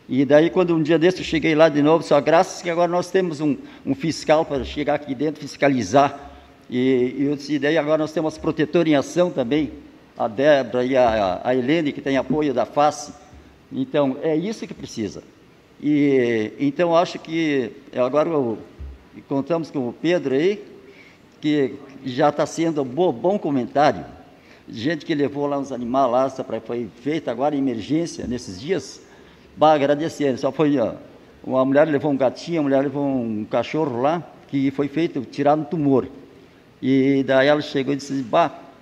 E daí, quando um dia desse eu cheguei lá de novo, só graças que agora nós temos um fiscal para chegar aqui dentro, fiscalizar. E daí agora nós temos protetor em ação também, a Débora e a Helene, que tem apoio da FACE. Então, é isso que precisa. Então, acho que agora contamos com o Pedro aí, que já está sendo bom comentário. Gente que levou lá uns animais lá, foi feita agora emergência nesses dias, agradecer. Só foi, uma mulher levou um gatinho, a mulher levou um cachorro lá, que foi feito, tirado um tumor. E daí ela chegou e disse,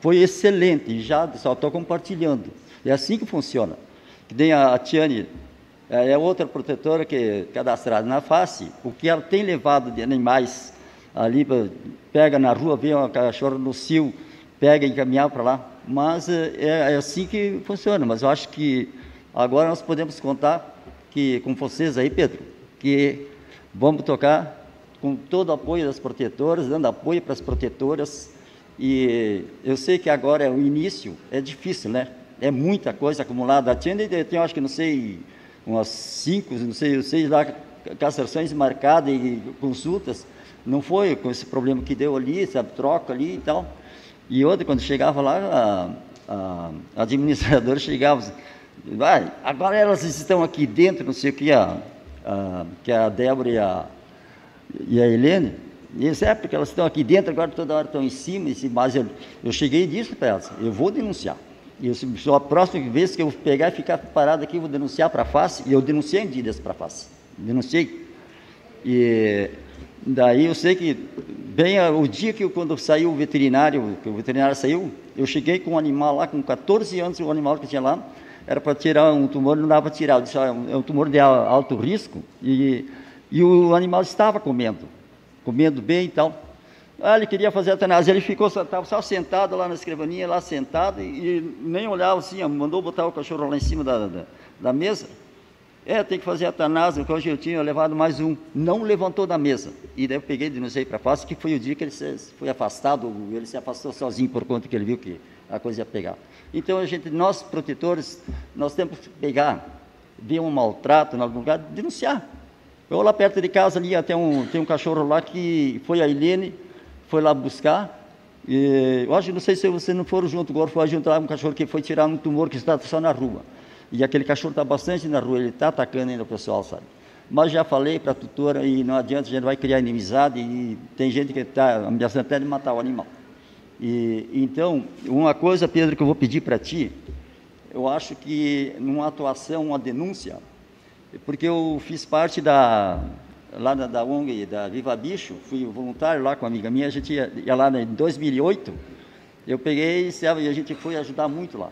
foi excelente, já só estou compartilhando. É assim que funciona. Que nem a Tiane, é outra protetora que é cadastrada na FACE, o que ela tem levado de animais ali, pega na rua, vê uma cachorra no cio, pega e encaminhar para lá. Mas é assim que funciona. Mas eu acho que agora nós podemos contar com vocês aí, Pedro, que vamos tocar com todo o apoio das protetoras, dando apoio para as protetoras. E eu sei que agora o início é difícil, né? É muita coisa acumulada. Tem, acho que, não sei, umas 5, não sei, 6 lá, castrações marcadas e consultas. Não foi com esse problema que deu ali, sabe, troca ali e tal. E outra, quando chegava lá, a administradora chegava, agora elas estão aqui dentro, não sei o que, que a Débora e a Helene, e eles, porque elas estão aqui dentro, agora toda hora estão em cima, mas eu cheguei e disse para elas, eu vou denunciar. A próxima vez que eu pegar e ficar parado aqui, eu vou denunciar para a FACE, e eu denunciei em dias para a FACE, denunciei. E daí eu sei que, bem o dia quando saiu o veterinário saiu, eu cheguei com um animal lá, com 14 anos, o animal que tinha lá, era para tirar um tumor, não dava para tirar, eu disse, é um tumor de alto risco, e o animal estava comendo bem e tal. Ele queria fazer a eutanásia, ele estava só sentado lá na escrivaninha, lá sentado, e nem olhava assim, mandou botar o cachorro lá em cima da mesa. Tem que fazer a eutanásia, porque hoje eu tinha levado mais um, não levantou da mesa. E daí eu peguei e denunciei para a FACE, que foi o dia que ele foi afastado, ele se afastou sozinho por conta que ele viu que a coisa ia pegar. Então, nós protetores, nós temos que pegar, ver um maltrato em algum lugar, denunciar. Eu lá perto de casa ali, tem um cachorro lá que foi a Helene, foi lá buscar, e eu acho, não sei se vocês não foram junto, agora foi junto lá um cachorro que foi tirar um tumor que está só na rua. E aquele cachorro está bastante na rua, ele está atacando ainda o pessoal, sabe? Mas já falei para a tutora, e não adianta, a gente vai criar inimizade, e tem gente que está ameaçando até de matar o animal. Então, uma coisa, Pedro, que eu vou pedir para ti, eu acho que numa atuação, uma denúncia, porque eu fiz parte da ONG, da Viva Bicho, fui voluntário lá com uma amiga minha, a gente ia lá em 2008, eu peguei e a gente foi ajudar muito lá.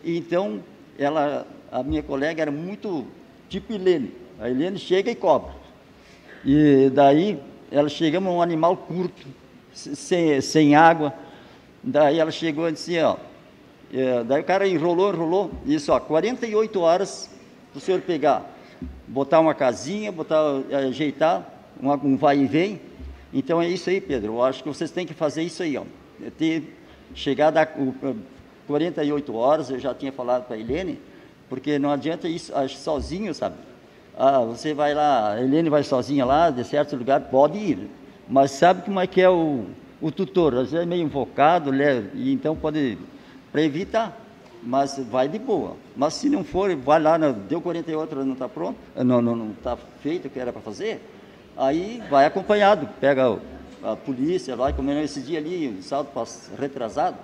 Então, a minha colega era muito tipo Helene, a Helene chega e cobra. E daí, ela chegamos a um animal curto, sem água, daí ela chegou e disse, daí o cara enrolou, isso, 48 horas para o senhor pegar, botar uma casinha, ajeitar, um vai e vem. Então é isso aí, Pedro, eu acho que vocês têm que fazer isso aí, chegar a 48 horas, eu já tinha falado para a Helene, porque não adianta isso sozinho, sabe? Você vai lá, a Helene vai sozinha lá, de certo lugar, pode ir, mas sabe como é que é o tutor, às vezes é meio invocado, e então pode, para evitar. mas vai de boa. Mas se não for, vai lá, deu 48 não está pronto, não está feito o que era para fazer, aí vai acompanhado, pega a polícia lá, como esse dia ali, sábado retrasado,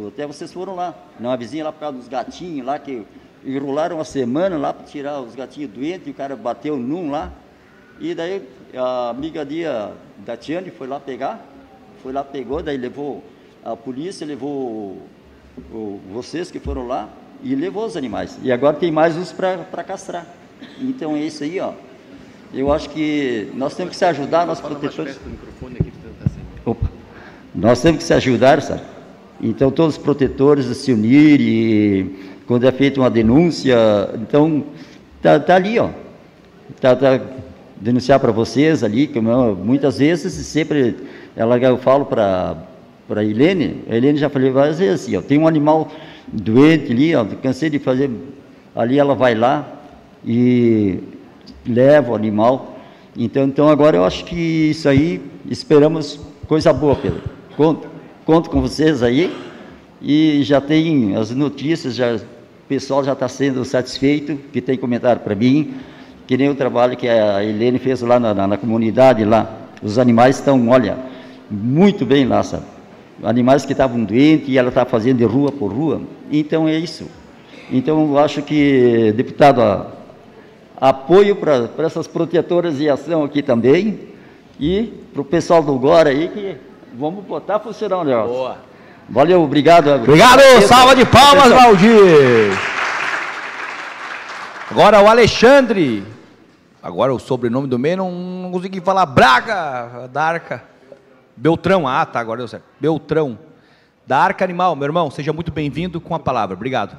até vocês foram lá, uma vizinha lá por causa dos gatinhos lá, que enrolaram uma semana lá para tirar os gatinhos doentes, e o cara bateu num lá, e daí a amiga da Tiane foi lá pegar, pegou, daí levou a polícia, levou vocês que foram lá, e levou os animais, e agora tem mais uns para castrar. Então é isso aí, ó. Eu acho que nós temos que se ajudar, nós protetores. Opa. Nós temos que se ajudar, sabe? Então todos os protetores se unir, e quando é feita uma denúncia, então tá ali, ó. Tá denunciar para vocês ali, que muitas vezes sempre eu falo para a Helene já falei várias vezes assim, ó, tem um animal doente ali, ó, cansei de fazer, ali ela vai lá e leva o animal, então agora eu acho que isso aí, esperamos coisa boa, Pedro, conto com vocês aí, e já tem as notícias, o pessoal já está sendo satisfeito, que tem comentário para mim, que nem o trabalho que a Helene fez lá na comunidade, lá, os animais estão, olha, muito bem lá, sabe? Animais que estavam doentes, e ela está fazendo de rua por rua, então é isso. Então eu acho que, deputado, apoio para essas protetoras de ação aqui também, e para o pessoal do Gora aí, que vamos botar funcionar o negócio. Boa. Valeu, obrigado. Obrigado, salva de palmas, Valdir. Agora o Alexandre, agora o sobrenome do meio, não consegui falar, Braga, da Arca, Beltrão, tá, agora deu certo, Beltrão, da Arca Animal, meu irmão, seja muito bem-vindo, com a palavra, obrigado.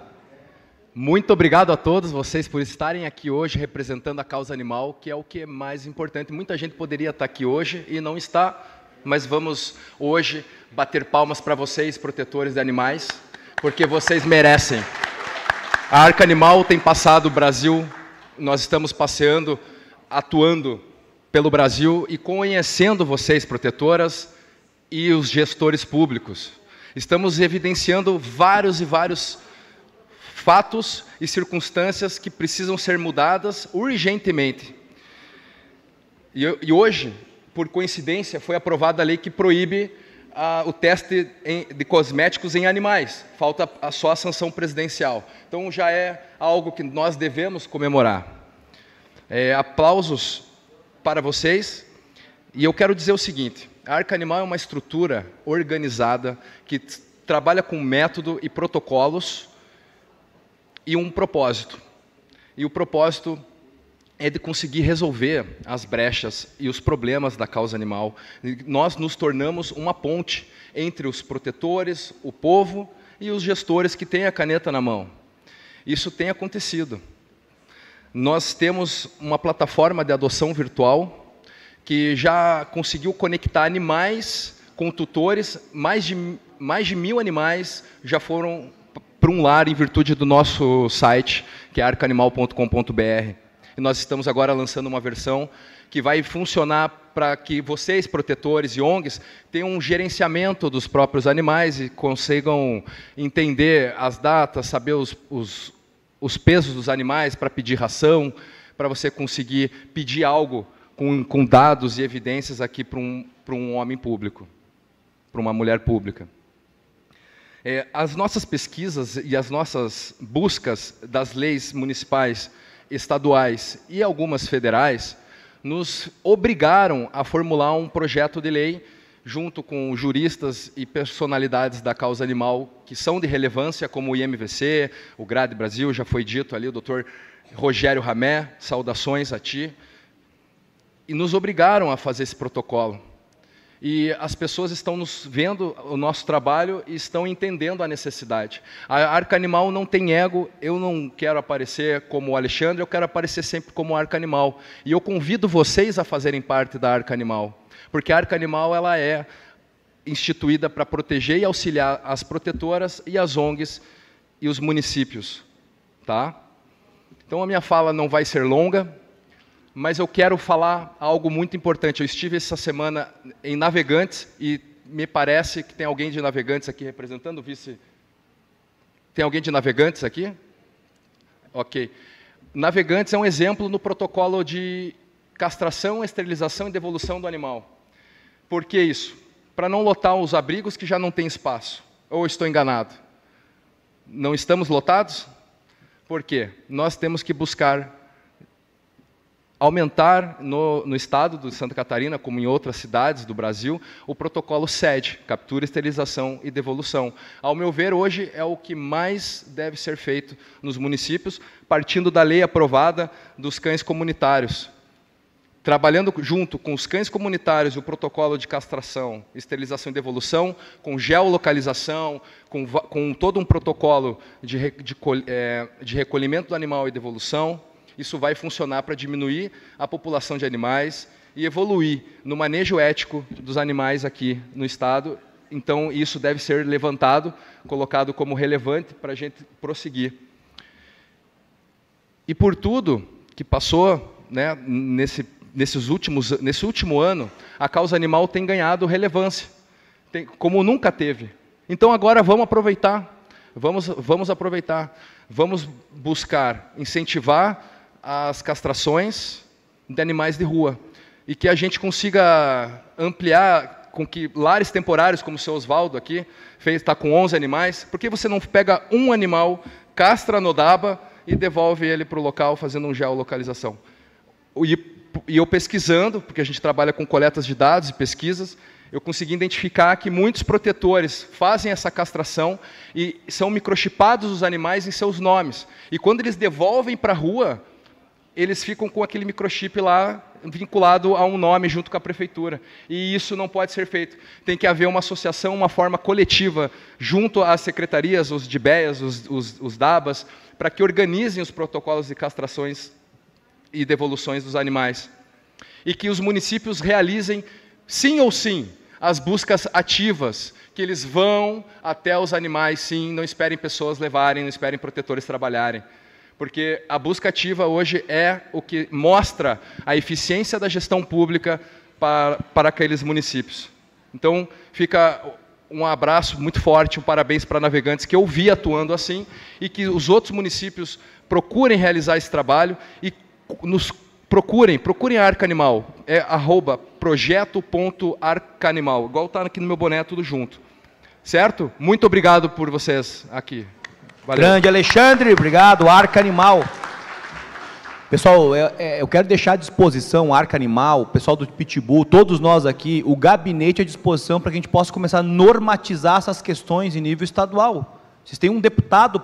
Muito obrigado a todos vocês por estarem aqui hoje representando a causa animal, que é o que é mais importante. Muita gente poderia estar aqui hoje e não está, mas vamos hoje bater palmas para vocês, protetores de animais, porque vocês merecem. A Arca Animal tem passado o Brasil, nós estamos passeando, atuando pelo Brasil e conhecendo vocês, protetoras, e os gestores públicos. Estamos evidenciando vários e vários fatos e circunstâncias que precisam ser mudadas urgentemente. E hoje, por coincidência, foi aprovada a lei que proíbe o teste de cosméticos em animais. Falta só a sanção presidencial. Então já é algo que nós devemos comemorar. Aplausos para vocês. E eu quero dizer o seguinte, a Arca Animal é uma estrutura organizada que trabalha com método e protocolos e um propósito. E o propósito é de conseguir resolver as brechas e os problemas da causa animal. Nós nos tornamos uma ponte entre os protetores, o povo e os gestores que têm a caneta na mão. Isso tem acontecido. Nós temos uma plataforma de adoção virtual que já conseguiu conectar animais com tutores, mais de 1.000 animais já foram para um lar em virtude do nosso site, que é arcaanimal.com.br. E nós estamos agora lançando uma versão que vai funcionar para que vocês, protetores e ONGs, tenham um gerenciamento dos próprios animais e consigam entender as datas, saber os pesos dos animais para pedir ração, para você conseguir pedir algo com dados e evidências aqui para um homem público, para uma mulher pública. As nossas pesquisas e as nossas buscas das leis municipais, estaduais e algumas federais nos obrigaram a formular um projeto de lei junto com juristas e personalidades da causa animal que são de relevância, como o IMVC, o GRAD Brasil, já foi dito ali, o Dr. Rogério Ramé, saudações a ti, e nos obrigaram a fazer esse protocolo. E as pessoas estão nos vendo o nosso trabalho e estão entendendo a necessidade. A Arca Animal não tem ego, eu não quero aparecer como o Alexandre, eu quero aparecer sempre como Arca Animal. E eu convido vocês a fazerem parte da Arca Animal, porque a Arca Animal ela é instituída para proteger e auxiliar as protetoras e as ONGs e os municípios. Tá? Então a minha fala não vai ser longa, mas eu quero falar algo muito importante. Eu estive essa semana em Navegantes e me parece que tem alguém de Navegantes aqui representando, o vice Tem alguém de Navegantes aqui? Ok. Navegantes é um exemplo no protocolo de castração, esterilização e devolução do animal. Por que isso? Para não lotar os abrigos que já não têm espaço. Ou estou enganado? Não estamos lotados? Por quê? Nós temos que buscar aumentar no estado de Santa Catarina, como em outras cidades do Brasil, o protocolo SED, captura, esterilização e devolução. Ao meu ver, hoje é o que mais deve ser feito nos municípios, partindo da lei aprovada dos cães comunitários. Trabalhando junto com os cães comunitários e o protocolo de castração, esterilização e devolução, com geolocalização, com todo um protocolo de recolhimento do animal e devolução, isso vai funcionar para diminuir a população de animais e evoluir no manejo ético dos animais aqui no Estado. Então, isso deve ser levantado, colocado como relevante para a gente prosseguir. E por tudo que passou, né, nesse último ano, a causa animal tem ganhado relevância, como nunca teve. Então, agora vamos aproveitar, vamos buscar incentivar as castrações de animais de rua e que a gente consiga ampliar com que lares temporários, como o seu Oswaldo aqui, está com 11 animais, por que você não pega um animal, castra no DABA e devolve ele para o local fazendo uma geolocalização? E eu pesquisando, porque a gente trabalha com coletas de dados e pesquisas, eu consegui identificar que muitos protetores fazem essa castração e são microchipados os animais em seus nomes. E quando eles devolvem para a rua, eles ficam com aquele microchip lá vinculado a um nome junto com a prefeitura. E isso não pode ser feito. Tem que haver uma associação, uma forma coletiva, junto às secretarias, os DIBEAs, os DABAs, para que organizem os protocolos de castrações e devoluções dos animais. E que os municípios realizem, sim ou sim, as buscas ativas, que eles vão até os animais, sim, não esperem pessoas levarem, não esperem protetores trabalharem. Porque a busca ativa hoje é o que mostra a eficiência da gestão pública para aqueles municípios. Então, fica um abraço muito forte, um parabéns para Navegantes, que eu vi atuando assim, e que os outros municípios procurem realizar esse trabalho e nos procurem a Arca Animal, é @projeto.arcanimal, igual está aqui no meu boné, tudo junto. Certo? Muito obrigado por vocês aqui. Valeu. Grande Alexandre, obrigado, Arca Animal. Pessoal, eu quero deixar à disposição a Arca Animal, o pessoal do Pitbull, todos nós aqui, o gabinete à disposição para que a gente possa começar a normatizar essas questões em nível estadual. Vocês têm um deputado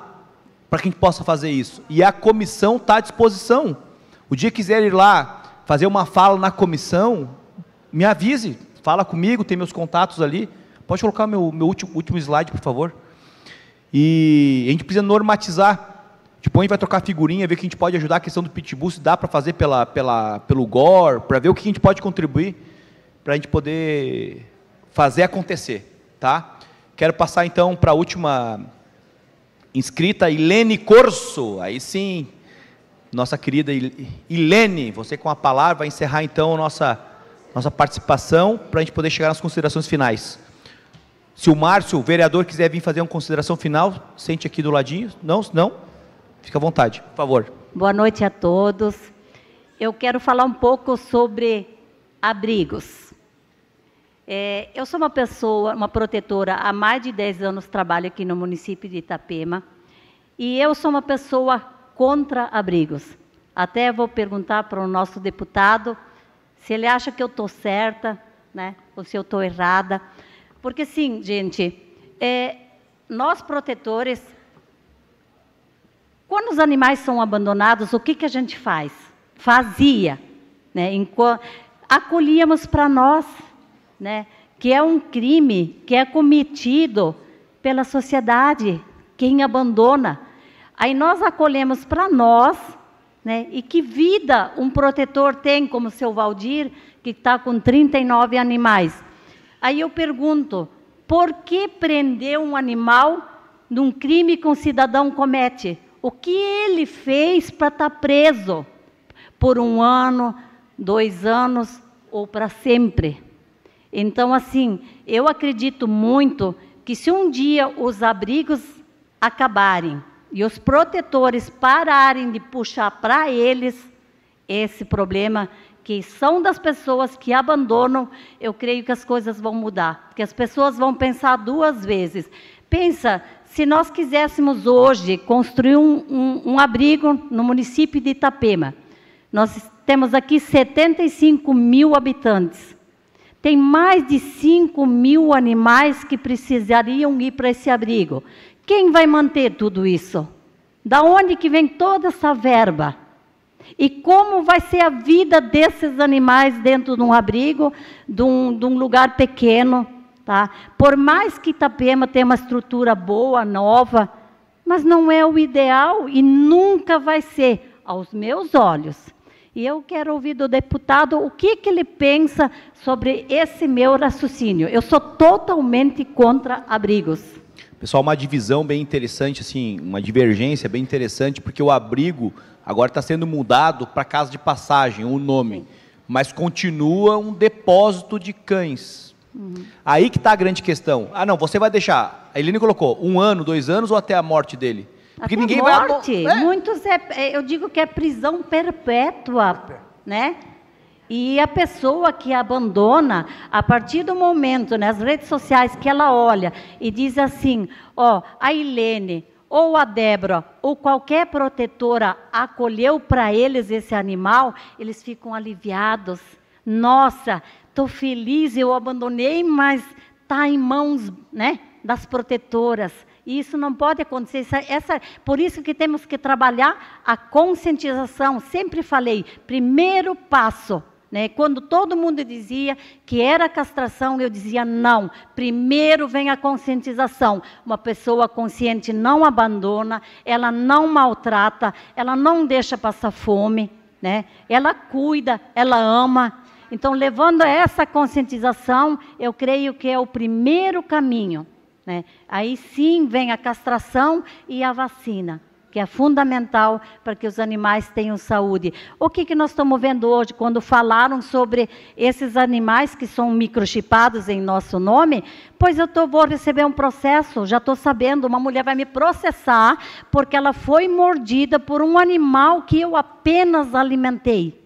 para que a gente possa fazer isso. E a comissão está à disposição. O dia que quiser ir lá fazer uma fala na comissão, me avise, fala comigo, tem meus contatos ali. Pode colocar meu último slide, por favor. E a gente precisa normatizar. Tipo, a gente vai trocar figurinha, ver que a gente pode ajudar a questão do pitbull, se dá para fazer pelo GOR, para ver o que a gente pode contribuir, para a gente poder fazer acontecer. Tá? Quero passar então para a última inscrita, Ilene Corso. Aí sim, nossa querida Ilene, você com a palavra vai encerrar então a nossa participação, para a gente poder chegar nas considerações finais. Se o Márcio, o vereador, quiser vir fazer uma consideração final, sente aqui do ladinho. Não? Fica à vontade, por favor. Boa noite a todos. Eu quero falar um pouco sobre abrigos. Eu sou uma protetora, há mais de 10 anos trabalho aqui no município de Itapema, e eu sou uma pessoa contra abrigos. Até vou perguntar para o nosso deputado se ele acha que eu estou certa, né, ou se eu estou errada. Porque, sim, gente, nós protetores, quando os animais são abandonados, o que a gente faz? Fazia, né? Acolhíamos para nós, né? Que é um crime que é cometido pela sociedade, quem abandona. Aí nós acolhemos para nós, né? E que vida um protetor tem, como o seu Valdir, que está com 39 animais. Aí eu pergunto, por que prender um animal num crime que um cidadão comete? O que ele fez para estar preso? Por 1 ano, 2 anos ou para sempre? Então, assim, eu acredito muito que se um dia os abrigos acabarem e os protetores pararem de puxar para eles esse problema, que são das pessoas que abandonam, eu creio que as coisas vão mudar, porque as pessoas vão pensar 2 vezes. Pensa, se nós quiséssemos hoje construir um abrigo no município de Itapema, nós temos aqui 75 mil habitantes, tem mais de 5 mil animais que precisariam ir para esse abrigo. Quem vai manter tudo isso? Da onde que vem toda essa verba? E como vai ser a vida desses animais dentro de um abrigo, de um lugar pequeno? Tá? Por mais que Itapema tenha uma estrutura boa, nova, mas não é o ideal e nunca vai ser, aos meus olhos. E eu quero ouvir do deputado o que ele pensa sobre esse meu raciocínio. Eu sou totalmente contra abrigos. Pessoal, uma divisão bem interessante, assim, uma divergência bem interessante, porque o abrigo agora está sendo mudado para casa de passagem, o nome, mas continua um depósito de cães. Aí que está a grande questão. Ah, não, você vai deixar, a Eliane colocou, 1 ano, 2 anos ou até a morte dele? Porque até ninguém morte. vai... Muitos, eu digo que é prisão perpétua, né? E a pessoa que abandona, a partir do momento, nas redes sociais, que ela olha e diz assim, ó, a Ilene, ou a Débora, ou qualquer protetora acolheu para eles esse animal, eles ficam aliviados. Nossa, estou feliz, eu abandonei, mas está em mãos, né, das protetoras. E isso não pode acontecer. Por isso que temos que trabalhar a conscientização. Sempre falei, primeiro passo. Né? Quando todo mundo dizia que era castração, eu dizia não. Primeiro vem a conscientização. Uma pessoa consciente não abandona, ela não maltrata, ela não deixa passar fome, né? Ela cuida, ela ama. Então, levando a essa conscientização, eu creio que é o primeiro caminho. Né? Aí sim vem a castração e a vacina, que é fundamental para que os animais tenham saúde. O que nós estamos vendo hoje, quando falaram sobre esses animais que são microchipados em nosso nome? Pois vou receber um processo, já estou sabendo, uma mulher vai me processar, porque ela foi mordida por um animal que eu apenas alimentei,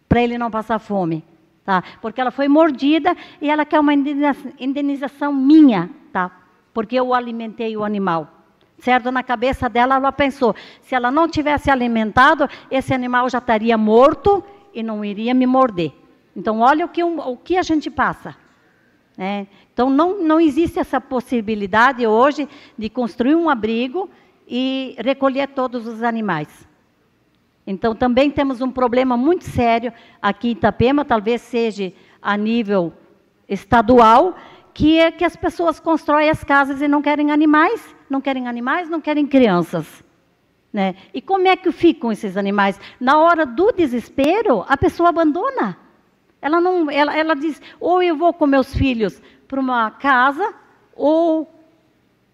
para ele não passar fome. Tá? Porque ela foi mordida e ela quer uma indenização minha, tá? Porque eu alimentei o animal. Certo? Na cabeça dela, ela pensou, se ela não tivesse alimentado, esse animal já estaria morto e não iria me morder. Então, olha o que a gente passa. Né? Então, não existe essa possibilidade hoje de construir um abrigo e recolher todos os animais. Então, também temos um problema muito sério aqui em Itapema, talvez seja a nível estadual, que é que as pessoas constroem as casas e não querem animais, não querem crianças. Né? E como é que ficam esses animais? Na hora do desespero, a pessoa abandona. Ela diz, ou eu vou com meus filhos para uma casa, ou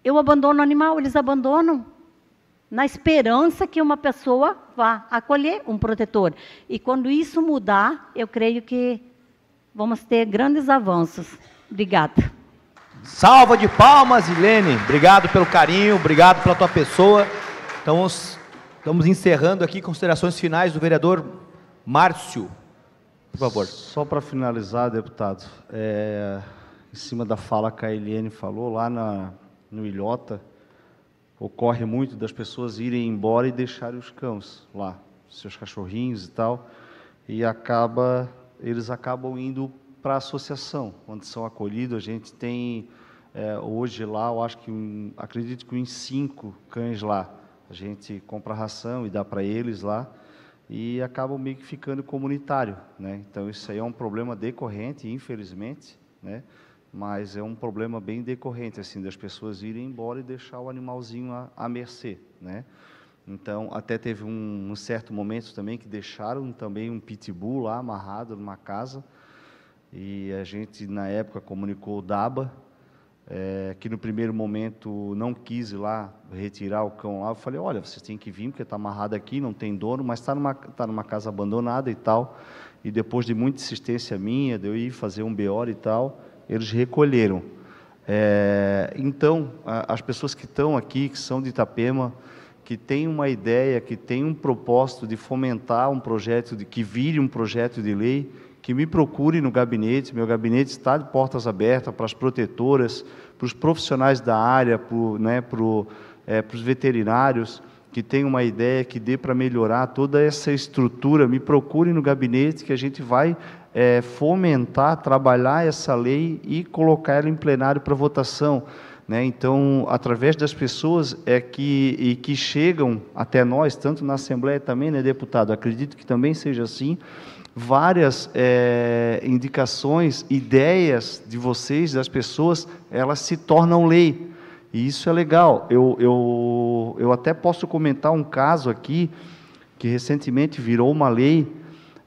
eu abandono o animal. Eles abandonam, na esperança que uma pessoa vá acolher um protetor. E quando isso mudar, eu creio que vamos ter grandes avanços. Obrigada. Salva de palmas, Ilene. Obrigado pelo carinho, obrigado pela tua pessoa. Estamos encerrando aqui considerações finais do vereador Márcio. Por favor. Só para finalizar, deputado, em cima da fala que a Ilene falou, lá no Ilhota, ocorre muito das pessoas irem embora e deixarem os cães lá, seus cachorrinhos e tal, e eles acabam indo para a associação, onde são acolhidos. A gente tem hoje lá, eu acho que acredito que uns 5 cães lá. A gente compra ração e dá para eles lá e acabam meio que ficando comunitário, né? Então isso aí é um problema decorrente, infelizmente, né? Mas é um problema bem decorrente, assim, das pessoas irem embora e deixar o animalzinho à mercê, né? Então, até teve um certo momento também que deixaram também um pitbull lá amarrado numa casa. E a gente, na época, comunicou o DABA, que no primeiro momento não quis ir lá retirar o cão lá. Eu falei, olha, vocês têm que vir, porque está amarrado aqui, não tem dono, mas está numa casa abandonada e tal. E depois de muita insistência minha, de eu ir fazer um BO e tal, eles recolheram. Então, as pessoas que estão aqui, que são de Itapema, que têm uma ideia, que têm um propósito de fomentar um projeto, que vire um projeto de lei, que me procure no gabinete. Meu gabinete está de portas abertas para as protetoras, para os profissionais da área, para os veterinários, que têm uma ideia que dê para melhorar toda essa estrutura. Me procure no gabinete, que a gente vai fomentar, trabalhar essa lei e colocar ela em plenário para votação. Então, através das pessoas que chegam até nós, tanto na Assembleia também, né, deputado? Acredito que também seja assim. Várias indicações, ideias de vocês, das pessoas, elas se tornam lei. E isso é legal. Eu até posso comentar um caso aqui, que recentemente virou uma lei,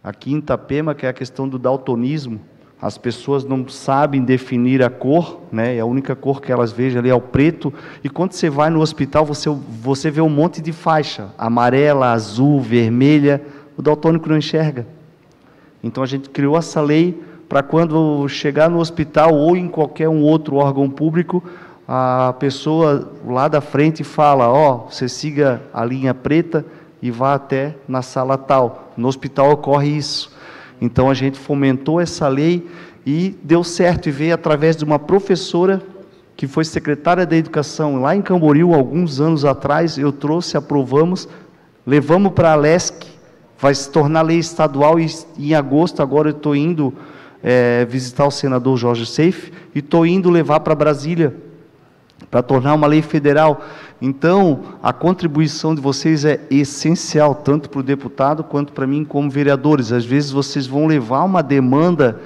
aqui em Itapema, que é a questão do daltonismo. As pessoas não sabem definir a cor, né? A única cor que elas vejam ali é o preto. E quando você vai no hospital, você vê um monte de faixa, amarela, azul, vermelha. O daltônico não enxerga. Então, a gente criou essa lei para quando chegar no hospital ou em qualquer outro órgão público, a pessoa lá da frente fala, você siga a linha preta e vá até na sala tal. No hospital ocorre isso. Então, a gente fomentou essa lei e deu certo, e veio através de uma professora que foi secretária da Educação lá em Camboriú, alguns anos atrás. Eu trouxe, aprovamos, levamos para a LESC, vai se tornar lei estadual, e em agosto agora eu estou indo visitar o senador Jorge Seife, e estou indo levar para Brasília, para tornar uma lei federal. Então, a contribuição de vocês é essencial, tanto para o deputado, quanto para mim como vereadores. Às vezes, vocês vão levar uma demanda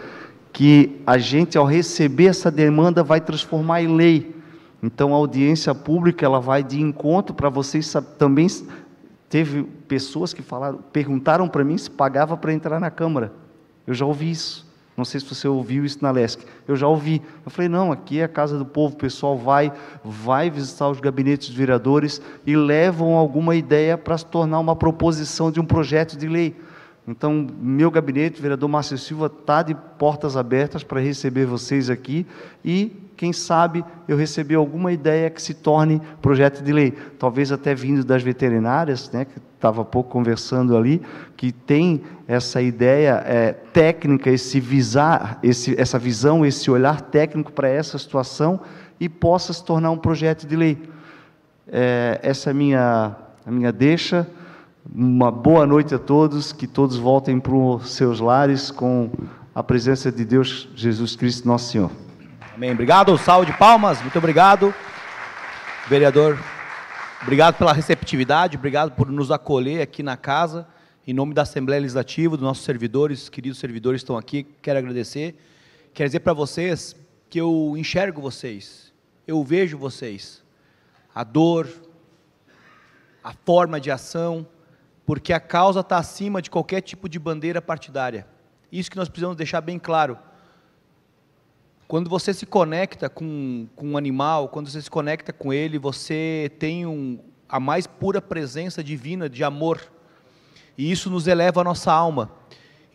que a gente, ao receber essa demanda, vai transformar em lei. Então, a audiência pública, ela vai de encontro para vocês. Também teve pessoas que perguntaram para mim se pagava para entrar na Câmara. Eu já ouvi isso. Não sei se você ouviu isso na LESC. Eu já ouvi. Eu falei, não, aqui é a Casa do Povo, o pessoal vai visitar os gabinetes dos vereadores e levam alguma ideia para se tornar uma proposição de um projeto de lei. Então, meu gabinete, o vereador Márcio Silva, está de portas abertas para receber vocês aqui e, quem sabe, eu receber alguma ideia que se torne projeto de lei. Talvez até vindo das veterinárias, né, que estava há pouco conversando ali, que tem essa ideia técnica, essa visão, esse olhar técnico para essa situação, e possa se tornar um projeto de lei. Essa é a minha deixa. Uma boa noite a todos, que todos voltem para os seus lares com a presença de Deus, Jesus Cristo, nosso Senhor. Amém. Obrigado, salve de palmas, muito obrigado, vereador. Obrigado pela receptividade, obrigado por nos acolher aqui na casa, em nome da Assembleia Legislativa, dos nossos servidores, queridos servidores que estão aqui, quero agradecer. Quero dizer para vocês que eu enxergo vocês, eu vejo vocês, a dor, a forma de ação, porque a causa está acima de qualquer tipo de bandeira partidária. Isso que nós precisamos deixar bem claro. Quando você se conecta com um animal, quando você se conecta com ele, você tem a mais pura presença divina de amor. E isso nos eleva a nossa alma.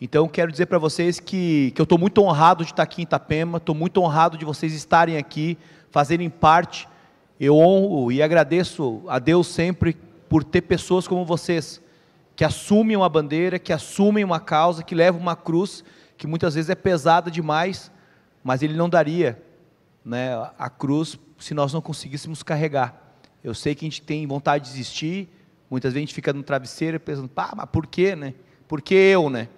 Então, quero dizer para vocês que eu estou muito honrado de estar aqui em Itapema, estou muito honrado de vocês estarem aqui, fazerem parte. Eu honro e agradeço a Deus sempre por ter pessoas como vocês, que assumem uma bandeira, que assumem uma causa, que levam uma cruz, que muitas vezes é pesada demais, mas Ele não daria, né, a cruz se nós não conseguíssemos carregar. Eu sei que a gente tem vontade de desistir, muitas vezes a gente fica no travesseiro pensando, mas por quê, né? Por que eu, né?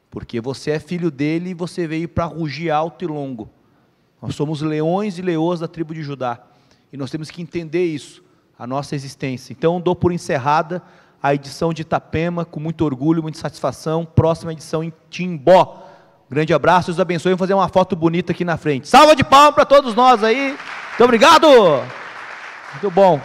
Porque você é filho dele e você veio para rugir alto e longo. Nós somos leões e leoas da tribo de Judá, e nós temos que entender isso, a nossa existência. Então, dou por encerrada a edição de Itapema, com muito orgulho, muita satisfação. Próxima edição em Timbó. Grande abraço, Deus abençoe. Vamos fazer uma foto bonita aqui na frente. Salva de palmas para todos nós aí. Muito obrigado. Muito bom.